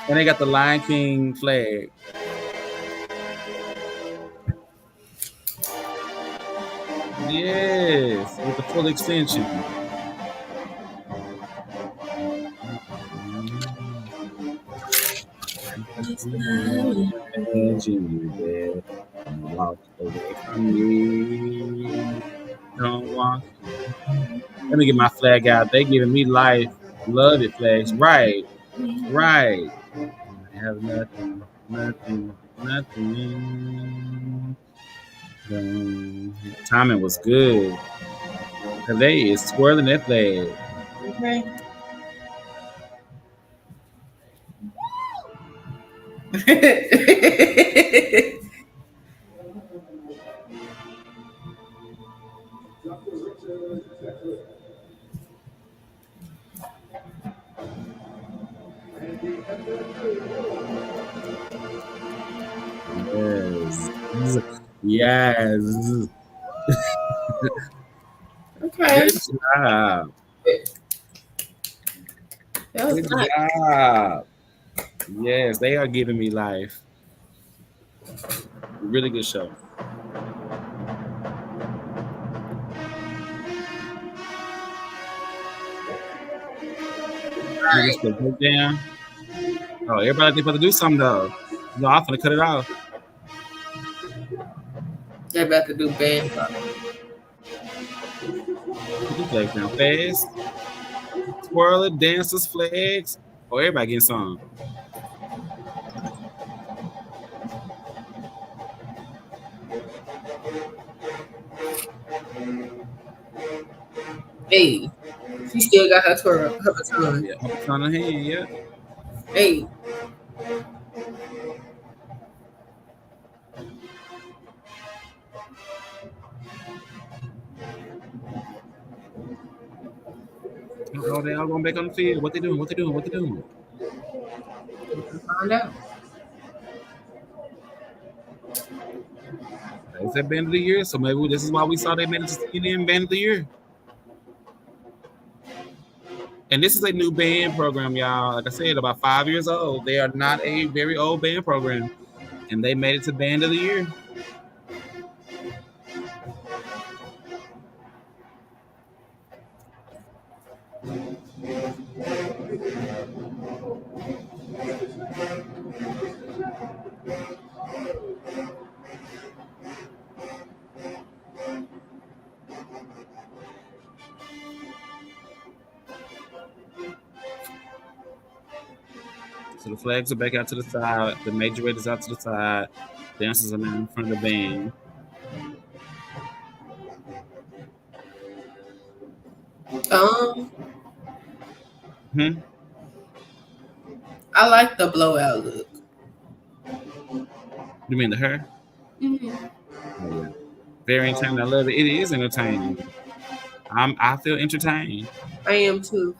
And they got the Lion King flag. Yes, with the full extension. Walk away from me. Don't walk. Let me get my flag out. They giving me life. Love it, flags. Right. Right. I have nothing. Timing was good. They is twirling that flag. Okay. Yes. Yes. Okay. Good job. That was Good nice. job. Yes, they are giving me life. Really good show. Just the breakdown. Oh, everybody supposed to do something though. No, I'm gonna cut it off. They're about to do band. Put these flags down fast. Twirler, dancers, flags. Oh, everybody getting some. Hey, she still got her twirl, her baton. Yeah, it's on the hand, yeah. Hey. Oh, they all going back on the field. What they doing? What they doing? What they doing? Find out. They said band of the year, so maybe this is why we saw they made it to CNN band of the year. And this is a new band program, y'all. Like I said, about 5 years old. They are not a very old band program, and they made it to band of the year. So the flags are back out to the side. The majorette is out to the side. Dancers are now in front of the band. I like the blowout look. You mean the hair? Mm-hmm. Oh, yeah. Very entertaining. I love it. It is entertaining. I feel entertained. I am too.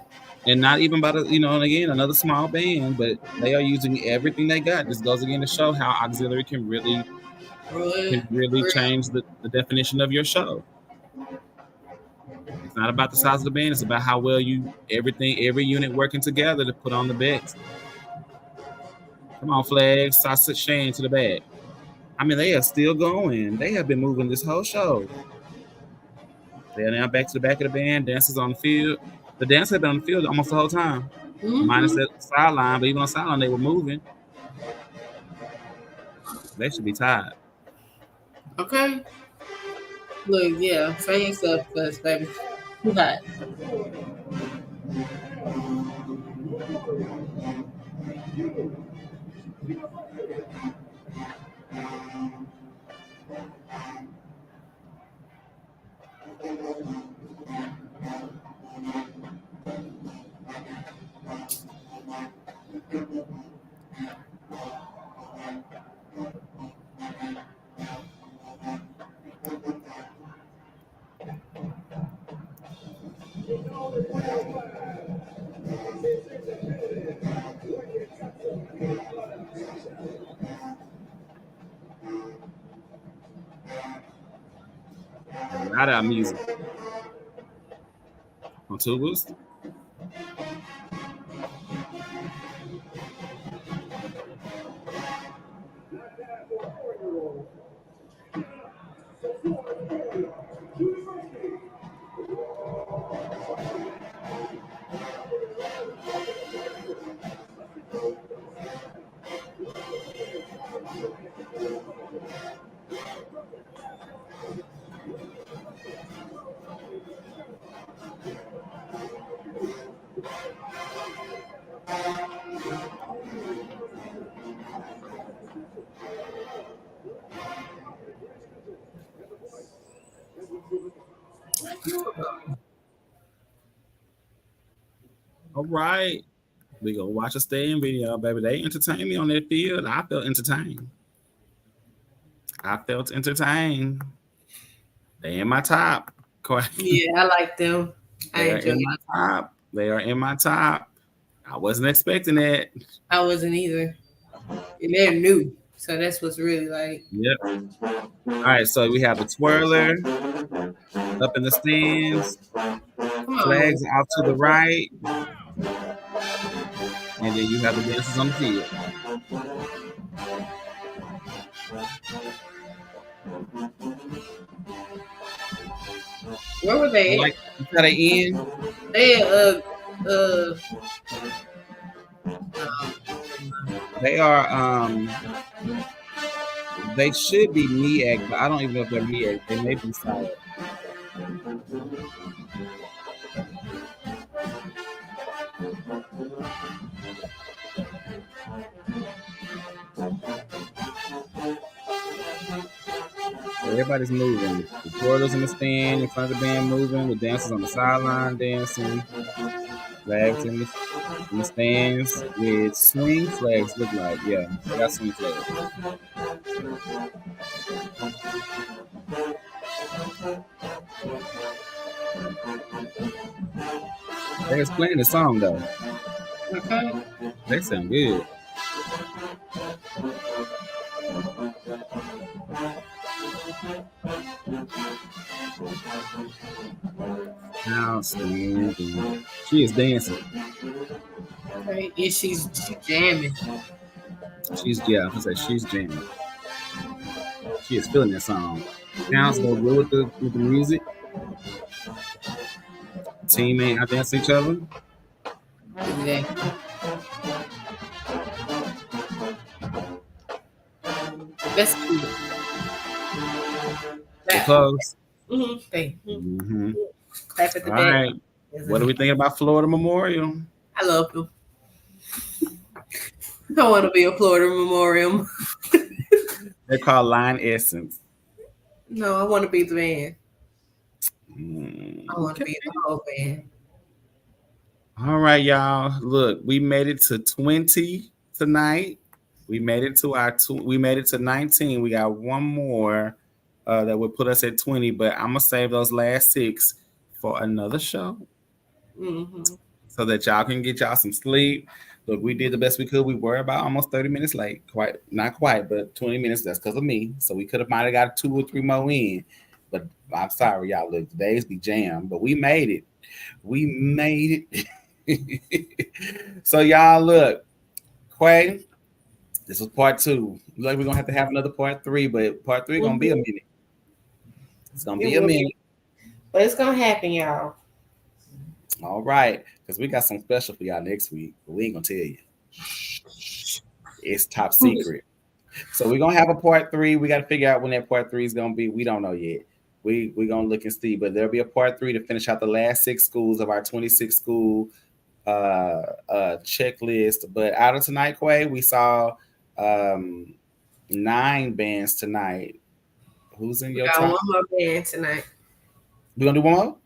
And not even by the, and again, another small band, but they are using everything they got. This goes again to show how auxiliary can really change the definition of your show. It's not about the size of the band, it's about how well every unit working together to put on the best. Come on, flags, sausage Shane to the back. I mean, they are still going. They have been moving this whole show. They are now back to the back of the band, dancers on the field. The dancers have been on the field almost the whole time. Mm-hmm. Minus that sideline, but even on sideline, they were moving. They should be tired. Okay. Look, yeah, fan yourself because, baby, you hot. Out of our music. On tubas. All right. We go watch a staying video, baby. They entertained me on that field. I felt entertained. They in my top. Yeah, I like them. They are in my top. I wasn't expecting that. I wasn't either. And they're new. So that's what's really like. Yep. All right, so we have the twirler up in the stands. Flags out to the right. And then you have the dancers on the field. Where were they? Like, at the end? They are they should be MEAG, but I don't even know if they're MEAG. They may be solid. Everybody's moving. The twirlers in the stand, in front of the band moving, the dancers on the sideline dancing, flags in the stands with swing flags, look like. Yeah, they got swing flags. They was playing the song though. Okay. They sound good. Outstanding. She is dancing. Okay. Yeah, she's jamming. I was say she's jamming. She is feeling that song. Sounds go good with the music. Teammate out dancing each other. Exactly. That's cool. They close. Mm-hmm. Clap at the All back. right. What are we thinking about Florida Memorial? I love them. I want to be a Florida Memorial. They're called Line Essence. No, I want to be the band. I want to Okay. be the whole band. All right, y'all. Look, we made it to 20 tonight. We made it to 19. We got one more that would put us at 20, but I'm gonna save those last 6 for another show. Mm-hmm. So that y'all can get y'all some sleep. Look, we did the best we could. We were about almost 30 minutes late. Not quite, but 20 minutes. That's because of me. So we might have got 2 or 3 more in. But I'm sorry, y'all. Look, the days be jammed, but we made it. We made it. So y'all, look, Quay, this was part 2. Like we're gonna have another part 3, but part 3 gonna be a minute. It's gonna be a minute. But it's gonna happen, y'all. All right, because we got something special for y'all next week, but we ain't gonna tell you. It's top secret. So we're gonna have a part 3. We got to figure out when that part 3 is gonna be. We don't know yet. We're gonna look and see, but there'll be a part 3 to finish out the last 6 schools of our 26 school checklist. But out of tonight, Quay, we saw 9 bands tonight. Who's in your got top? one more band tonight. We gonna do one more?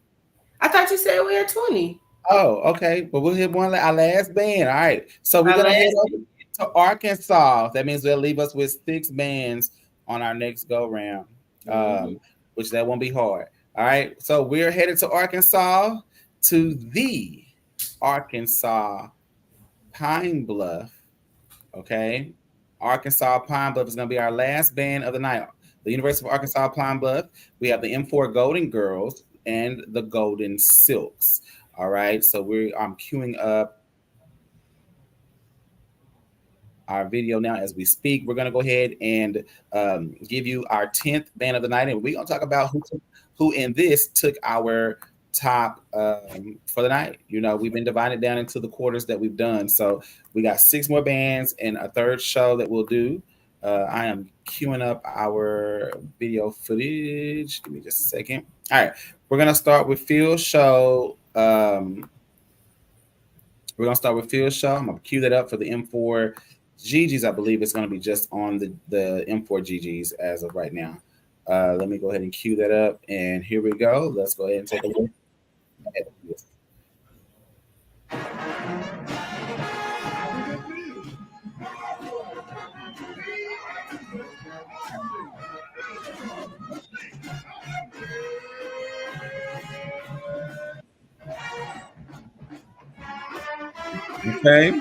I thought you said we had 20. Oh, okay. But we'll hit our last band. All right. So we're gonna head over to Arkansas. That means they'll leave us with 6 bands on our next go round. Which that won't be hard. All right. So we're headed to Arkansas, to the Arkansas Pine Bluff. Okay. Arkansas Pine Bluff is gonna be our last band of the night. The University of Arkansas Pine Bluff. We have the M4 Golden Girls and the Golden Silks. All right, so I'm queuing up our video now as we speak. We're gonna go ahead and give you our 10th band of the night, and we're gonna talk about who in this took our top for the night. You know, we've been divided down into the quarters that we've done. So we got 6 more bands and a 3rd show that we'll do. I am queuing up our video footage. Give me just a second. All right, we're gonna start with Field Show. I'm gonna cue that up for the M4 GGs. I believe it's gonna be just on the M4 GGs as of right now. Let me go ahead and cue that up, and here we go. Let's go ahead and take a look at this. Okay.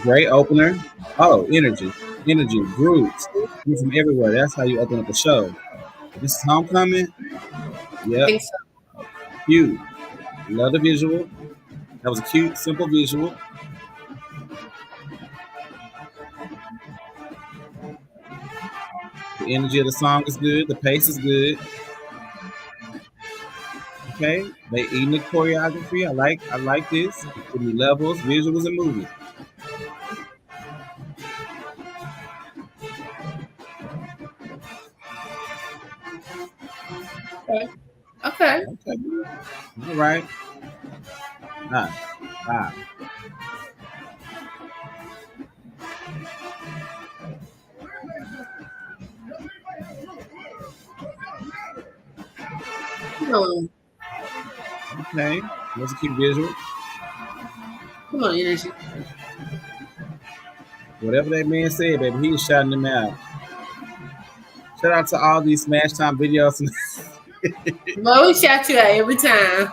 Great opener. Oh, energy, groups from everywhere. That's how you open up a show. This is Homecoming. Yep. I think so. Cute. Love the visual. That was a cute, simple visual. The energy of the song is good. The pace is good. Okay, they eating the choreography. I like this. Give me levels, visuals, and movement. Okay. All right. Ah. Come on. Okay. Let's keep visual. Come on, energy. Whatever that man said, baby, he was shouting them out. Shout out to all these Smash Time videos. Well, we shout you out every time.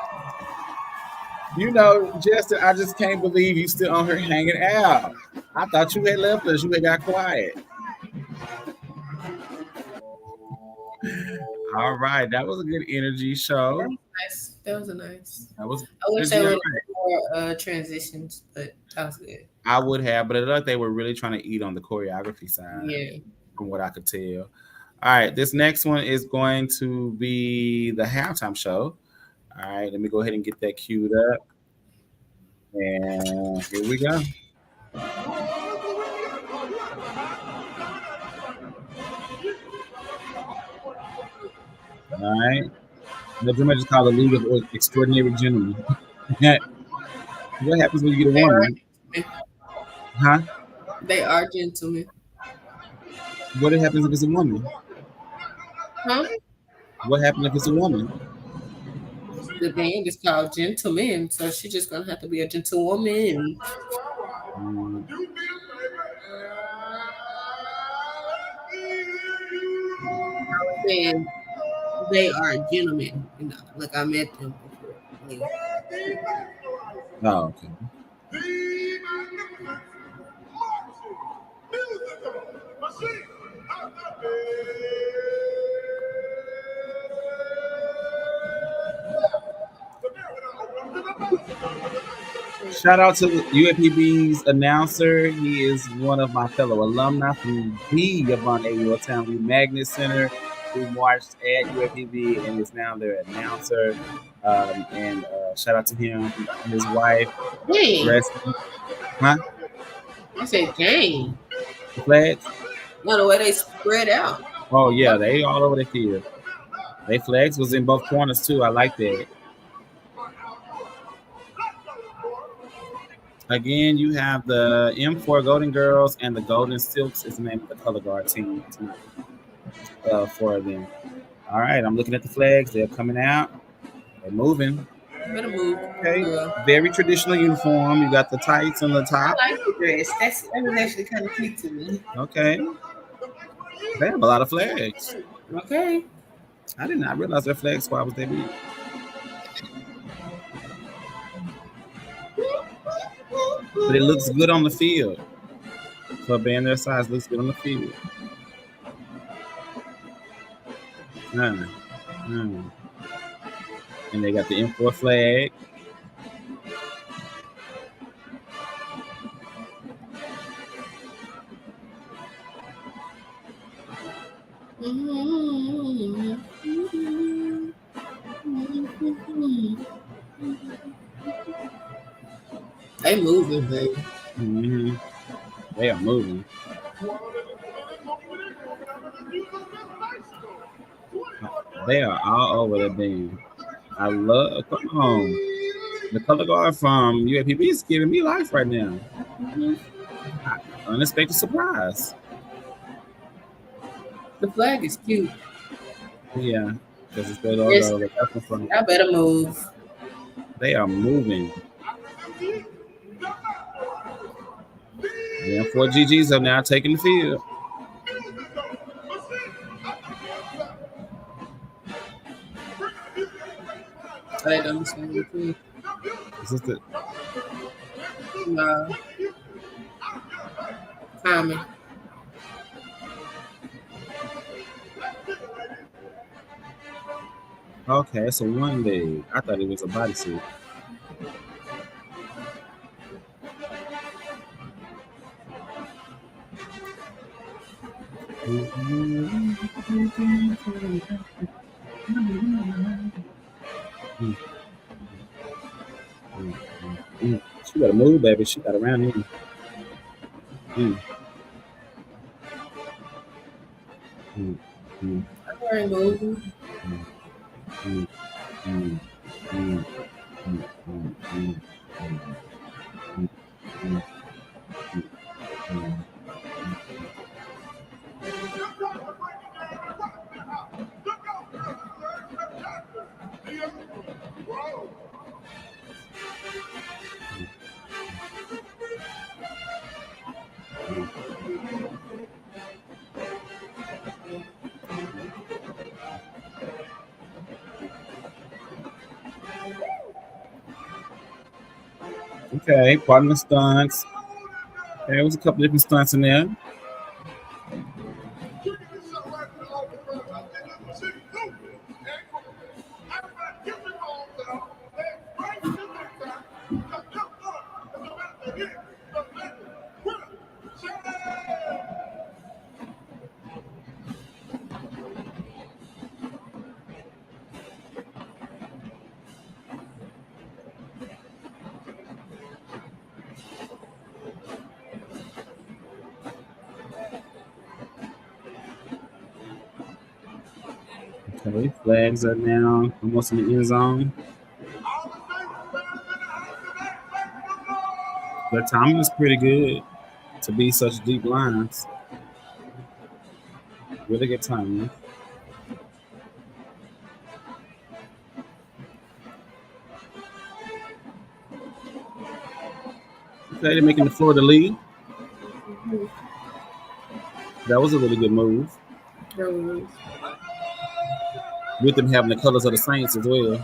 You know, Justin, I just can't believe you still on here hanging out. I thought you had left us. You had got quiet. All right, that was a good energy That show. was nice. That was a nice. That was I wish energy. they All would right. have more transitions, but that was good. I would have, but it looked like they were really trying to eat on the choreography side, Yeah. from what I could tell. All right, this next one is going to be the halftime show. All right, let me go ahead and get that queued up. And here we go. All right. The drummer just called the League of Extraordinary Gentlemen. What happens when you get a They are woman? gentlemen. Huh? They are gentlemen. What happens if it's a woman? Huh? What happens if it's a woman? The band is called Gentlemen, so she's just gonna have to be a gentlewoman. Mm, And they are gentlemen. You know, like I met them before. Yeah. oh, okay. Shout out to UAPB's announcer. He is one of my fellow alumni from the Yvonne A. Yorktown Magnet Center, who marched at UAPB and is now their announcer. And shout out to him and his wife. Dang. Dressing. Huh? I said, dang. The flags? No, the way they spread out. Oh, yeah, they all over the field. They flags was in both corners, too. I like that. Again, you have the M4 Golden Girls and the Golden Silks is the name of the color guard team tonight. For them. All right, I'm looking at the flags. They're coming out. They're moving. Better move. Okay, Girl. very traditional uniform. You got the tights on the top. I like the dress. That was actually kind of cute to me. Okay, they have a lot of flags. Okay. I did not realize their flag squad was that big. But it looks good on the field. For being their size, looks good on the field. And they got the M4 flag. They moving, baby. Mm-hmm. They are moving. They are all over the band. I love. Come on, the color guard from UAPB is giving me life right now. Unexpected surprise. The flag is cute. Yeah, because it's their logo. I better move. They are moving. Yeah, 4 GGs are now taking the field. I don't understand it too. Is this the No. Tommy. okay? It's a one leg. I thought it was a bodysuit. She got to move, baby. She got around here. I'm already moving. Okay, partner stunts. There was a couple different stunts in there. Okay, flags are now almost in the end zone. The timing is pretty good to be such deep lines. Really good timing. Okay, they're making the Florida lead. That was a really good move. With them having the colors of the Saints as well.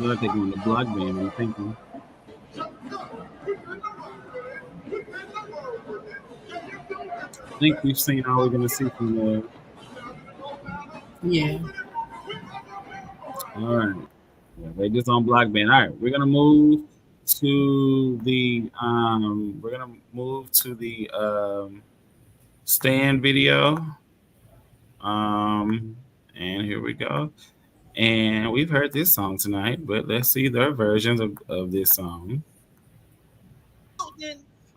I think on the block band, I'm thinking. I think we've seen all we're gonna see from the. Yeah. All right. Yeah, they just on block band. All right, we're gonna move to the stand video. And here we go. And we've heard this song tonight, but let's see their versions of this song.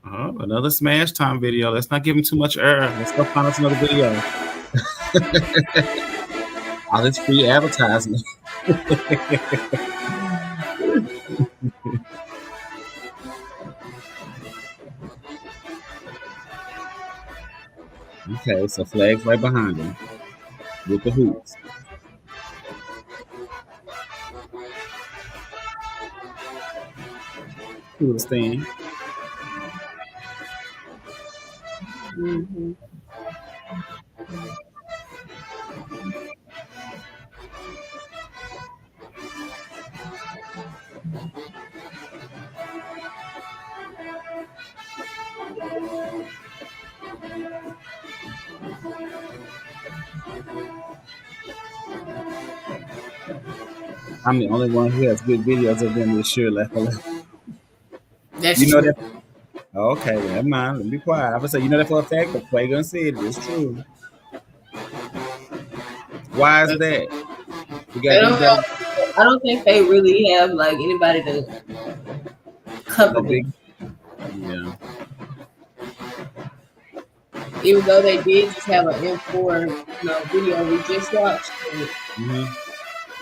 Oh, another Smash Time video. Let's not give him too much air. Let's go find us another video. All this free advertisement. Okay, so flags right behind him with the hoops. To the stand. Mm-hmm. I'm the only one who has good videos of them this year left. That's you know true. that. Okay, well, never mind. Let me be quiet. I would say you know that for a fact, but Quay gonna say it. It's true. Why is that? I don't think they really have like anybody to cover them. Yeah. Even though they did just have an M4 video we just watched,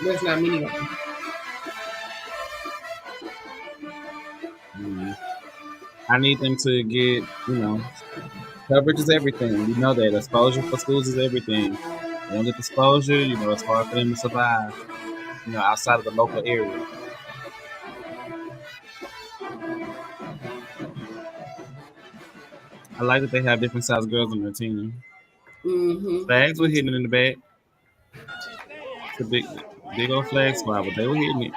there's not many of them. I need them to get, coverage is everything. You know that. Exposure for schools is everything. They don't get exposure, it's hard for them to survive, outside of the local area. I like that they have different size girls on their team. Flags were hitting in the back. It's a big old flag spot, but they were hitting it.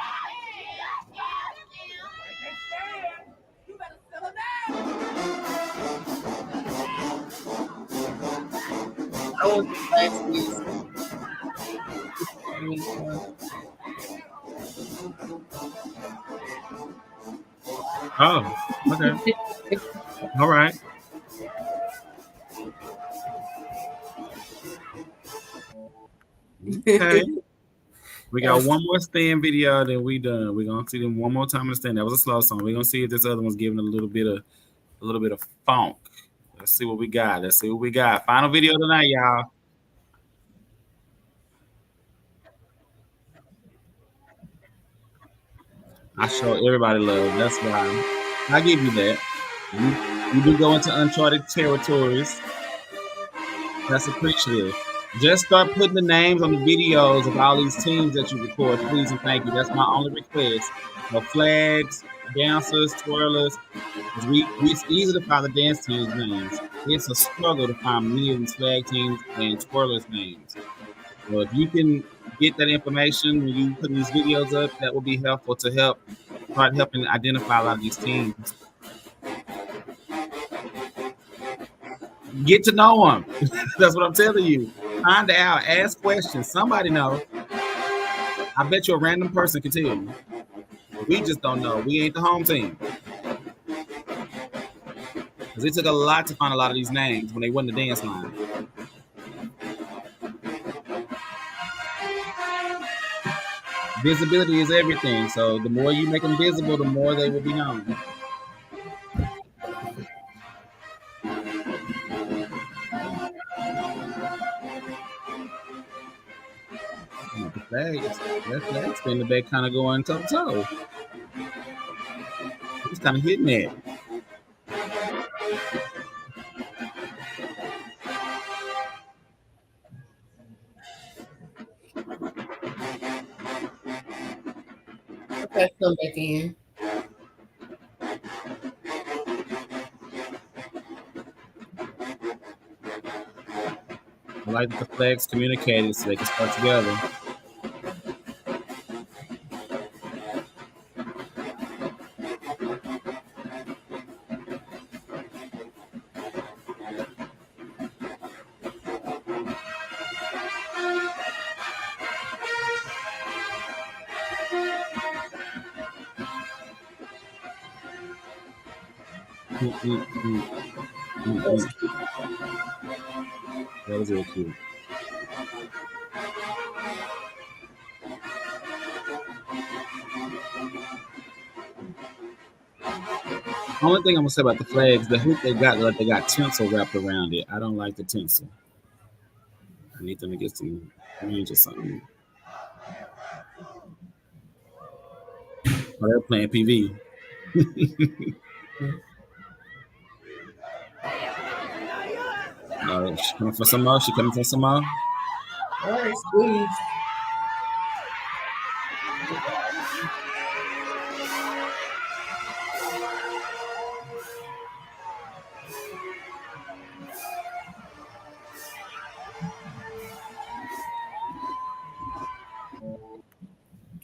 I want the flags to be. Oh, okay. All right. Okay. We got one more stand video, then we done. We're gonna see them one more time in the stand. That was a slow song. We're gonna see if this other one's giving a little bit of funk. Let's see what we got. Let's see what we got. Final video tonight, y'all. I show everybody love. That's why I give you that. You do go into uncharted territories. That's appreciative. Just start putting the names on the videos of all these teams that you record, please and thank you. That's my only request. No flags, dancers, twirlers. It's easy to find the dance teams' names. It's a struggle to find many of these flag teams and twirlers' names. So if you can get that information when you put these videos up, that will be helpful to start helping identify a lot of these teams. Get to know them. That's what I'm telling you. Find out. Ask questions. Somebody knows. I bet you a random person can tell you. We just don't know. We ain't the home team. Because it took a lot to find a lot of these names when they wasn't the dance line. Visibility is everything. So the more you make them visible, the more they will be known. The flags, that flag spin the back kind of going toe to toe. It's kind of hitting it. Okay, come back in. I like that the flags communicated so they can start together. That was really cute. Only thing I'm gonna say about the flags, the hoop they got tinsel wrapped around it. I don't like the tinsel. I need them to get some range or something. Oh, they're playing PV. Oh, she coming for some more? She coming for some more? All right, squeeze.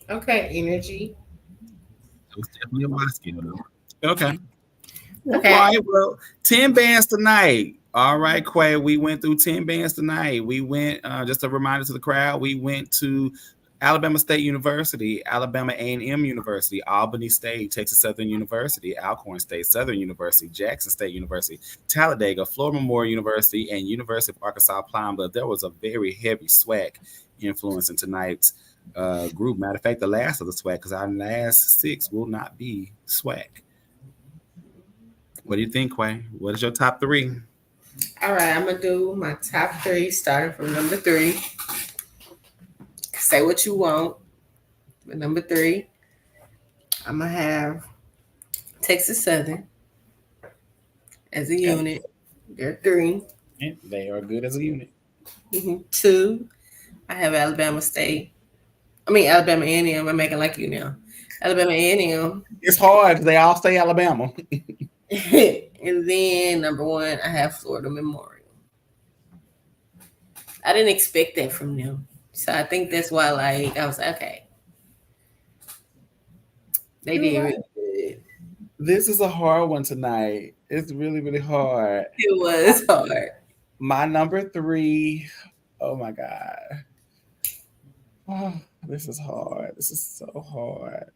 Okay, energy. It was definitely a basket, though. Okay. Okay. All right, well, 10 bands tonight. All right, Quay, we went through 10 bands tonight. We went, just a reminder to the crowd, we went to Alabama State University, Alabama A&M University, Albany State, Texas Southern University, Alcorn State, Southern University, Jackson State University, Talladega, Florida Memorial University, and University of Arkansas Pine Bluff. There was a very heavy SWAC influence in tonight's group. Matter of fact, the last of the SWAC, because our last 6 will not be SWAC. What do you think, Quay? What is your top 3? All right, I'm gonna do my top 3, starting from number 3. Say what you want. But number 3, I'm gonna have Texas Southern as a unit. They're 3. Yeah, they are good as a unit. 2, I have Alabama State. I mean Alabama A&M. I'm making like you now. Alabama A&M. It's hard because they all stay Alabama. And then number 1, I have Florida Memorial. I didn't expect that from them. So I think that's why, like, I was like, okay. They did really good. This is a hard one tonight. It's really, really hard. It was hard. My number 3, oh my God. Oh, this is hard. This is so hard.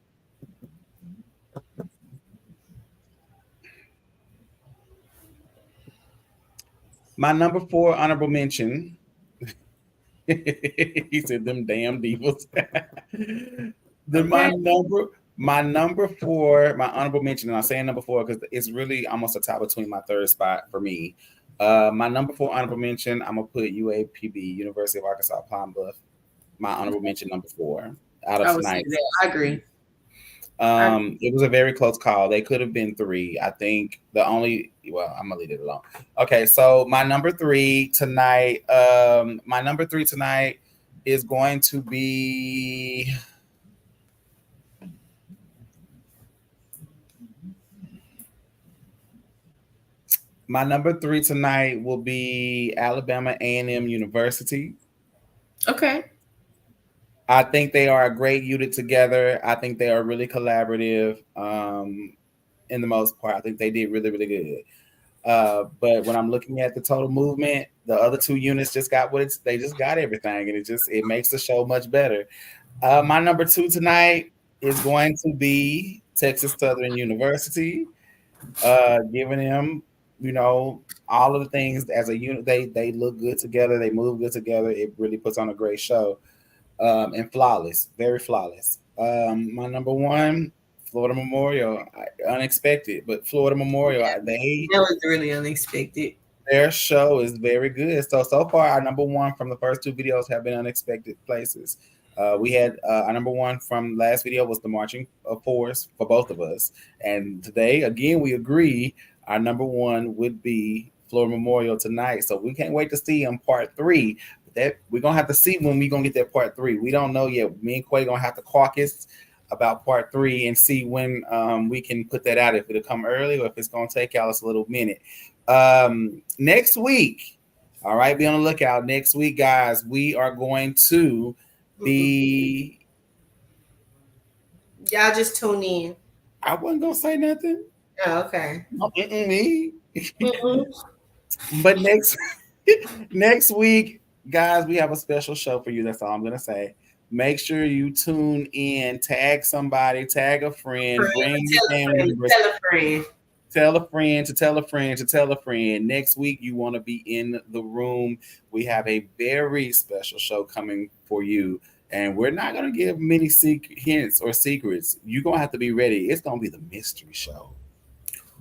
My number 4 honorable mention. He said them damn divas. My My number 4, my honorable mention, and I'm saying number 4 because it's really almost a tie between my third spot for me. My number 4 honorable mention, I'm gonna put UAPB, University of Arkansas Pine Bluff. My honorable mention number 4 out I of would say tonight. that. I agree. It was a very close call. They could have been 3. I think I'm gonna leave it alone. Okay, so my number 3 tonight, is going to be. My number 3 tonight will be Alabama A&M University. Okay. I think they are a great unit together. I think they are really collaborative. In the most part, I think they did really, really good. But when I'm looking at the total movement, the other 2 units just got they just got everything, and it makes the show much better. My number 2 tonight is going to be Texas Southern University. Giving them, all of the things as a unit. They look good together. They move good together. It really puts on a great show. And flawless, very flawless. My number 1, Florida Memorial, unexpected, but Florida Memorial, That was really unexpected. their show is very good. So far, our number 1 from the first 2 videos have been unexpected places. We had our number 1 from last video was the marching force for both of us, and today again we agree our number 1 would be Florida Memorial tonight. So we can't wait to see them part 3. That we're gonna have to see when we're gonna get that part 3. We don't know yet. Me and Quay gonna have to caucus about part 3 and see when we can put that out, if it'll come early or if it's gonna take us a little minute. Next week, all right, be on the lookout. Next week, guys, we are going to be. Y'all just tune in. I wasn't gonna say nothing. Oh, okay. Me. But next week, guys, we have a special show for you. That's all I'm gonna say. Make sure you tune in, tag somebody, tag a friend, bring your family members. Tell a friend. Tell a friend to tell a friend to tell a friend. Next week, you want to be in the room. We have a very special show coming for you. And we're not going to give many hints or secrets. You're going to have to be ready. It's going to be the mystery show.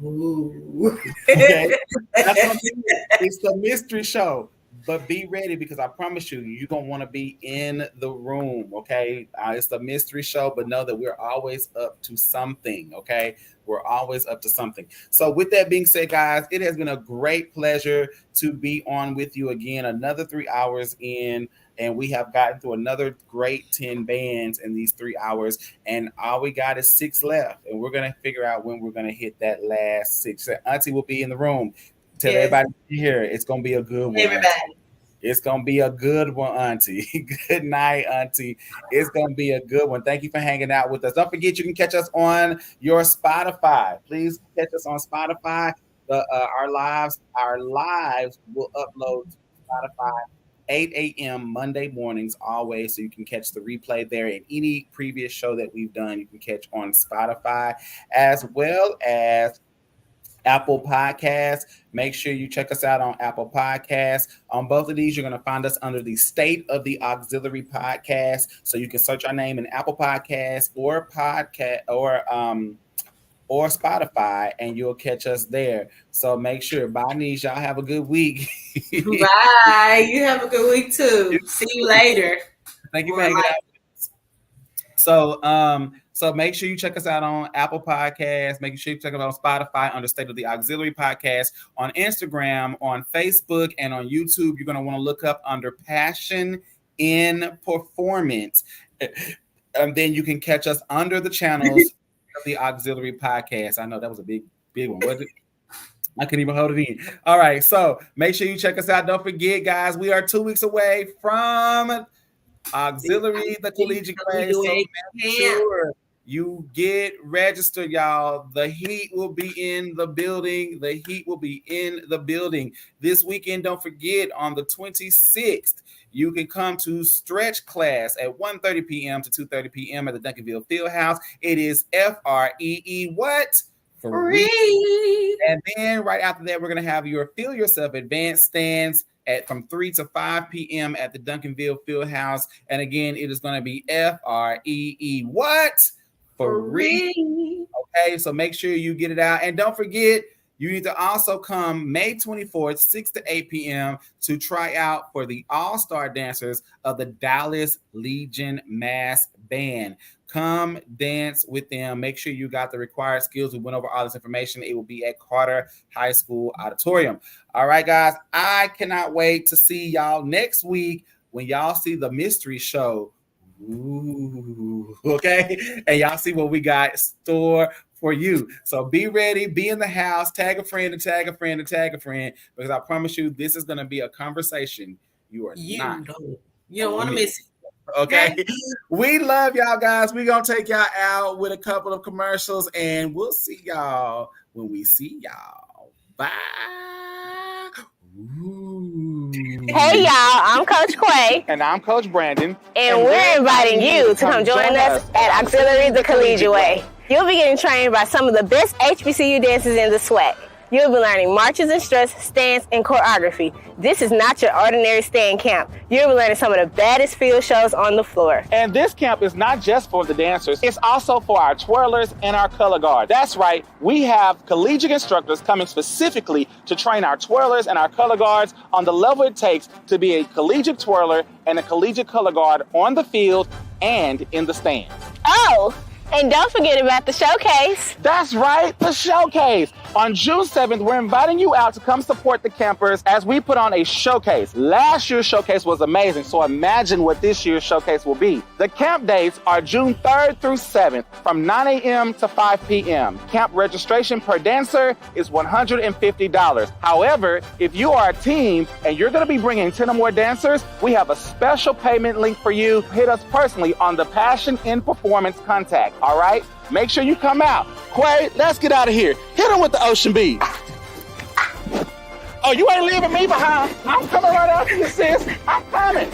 Ooh. Okay? It's the mystery show. But be ready, because I promise you're going to want to be in the room, okay? It's the mystery show, but know that we're always up to something, okay? We're always up to something. So with that being said, guys, it has been a great pleasure to be on with you again. Another 3 hours in, and we have gotten through another great 10 bands in these 3 hours, and all we got is 6 left, and we're going to figure out when we're going to hit that last 6. Auntie will be in the room. Tell everybody here, it's going to be a good one. Everybody. It's going to be a good one, Auntie. Good night, Auntie. It's going to be a good one. Thank you for hanging out with us. Don't forget, you can catch us on your Spotify. Please catch us on Spotify. Our lives will upload to Spotify 8 a.m. Monday mornings always, so you can catch the replay there. And any previous show that we've done, you can catch on Spotify, as well as Apple Podcasts. Make sure you check us out on Apple Podcasts. On both of these, you're going to find us under the State of the Auxiliary Podcast. So you can search our name in Apple Podcasts or Spotify, and you'll catch us there. So make sure. Bye, niece. Y'all have a good week. Bye. You have a good week too. See you later. Thank you for hanging out. So make sure you check us out on Apple Podcasts. Make sure you check us out on Spotify under State of the Auxiliary Podcast, on Instagram, on Facebook, and on YouTube. You're going to want to look up under Passion in Performance. And then you can catch us under the channels of the Auxiliary Podcast. I know that was a big one, was it? I couldn't even hold it in. All right. So make sure you check us out. Don't forget, guys, we are 2 weeks away from Auxiliary, the collegiate class. So make sure you get registered, y'all. The heat will be in the building. The heat will be in the building this weekend. Don't forget, on the 26th, you can come to stretch class at 1:30 p.m. to 2:30 p.m. at the Duncanville Fieldhouse. It is FREE what? Free. And then right after that, we're going to have your Feel Yourself Advanced stands from 3 to 5 p.m. at the Duncanville Fieldhouse. And again, it is going to be FREE what? for real. Okay, so make sure you get it out. And don't forget, you need to also come May 24th, 6 to 8 p.m. to try out for the all-star dancers of the Dallas Legion Mass Band. Come dance with them. Make sure you got the required skills. We went over all this information. It will be at Carter High School Auditorium. All right, guys, I cannot wait to see y'all next week when y'all see the mystery show. Ooh, okay? And y'all see what we got store for you. So be ready, be in the house, tag a friend and tag a friend and tag a friend, because I promise you this is going to be a conversation you don't want to miss it. Okay. We love y'all, guys. We're going to take y'all out with a couple of commercials, and we'll see y'all when we see y'all. Bye. Ooh. Hey y'all, I'm Coach Quay. And I'm Coach Brandon. And we're inviting you to come join us at Auxiliaries the Collegiate Way. You'll be getting trained by some of the best HBCU dancers in the SWAC. You'll be learning marches and struts, stance, and choreography. This is not your ordinary stand camp. You'll be learning some of the baddest field shows on the floor. And this camp is not just for the dancers, it's also for our twirlers and our color guard. That's right, we have collegiate instructors coming specifically to train our twirlers and our color guards on the level it takes to be a collegiate twirler and a collegiate color guard on the field and in the stands. Oh, and don't forget about the showcase. That's right, the showcase. On June 7th, we're inviting you out to come support the campers as we put on a showcase. Last year's showcase was amazing, so imagine what this year's showcase will be. The camp dates are June 3rd through 7th from 9 a.m. to 5 p.m. Camp registration per dancer is $150. However, if you are a team and you're going to be bringing 10 or more dancers, we have a special payment link for you. Hit us personally on the Passion in Performance contact. All right? Make sure you come out. Quay, let's get out of here. Hit him with the ocean beat. Oh, you ain't leaving me behind. I'm coming right after you, sis. I'm coming.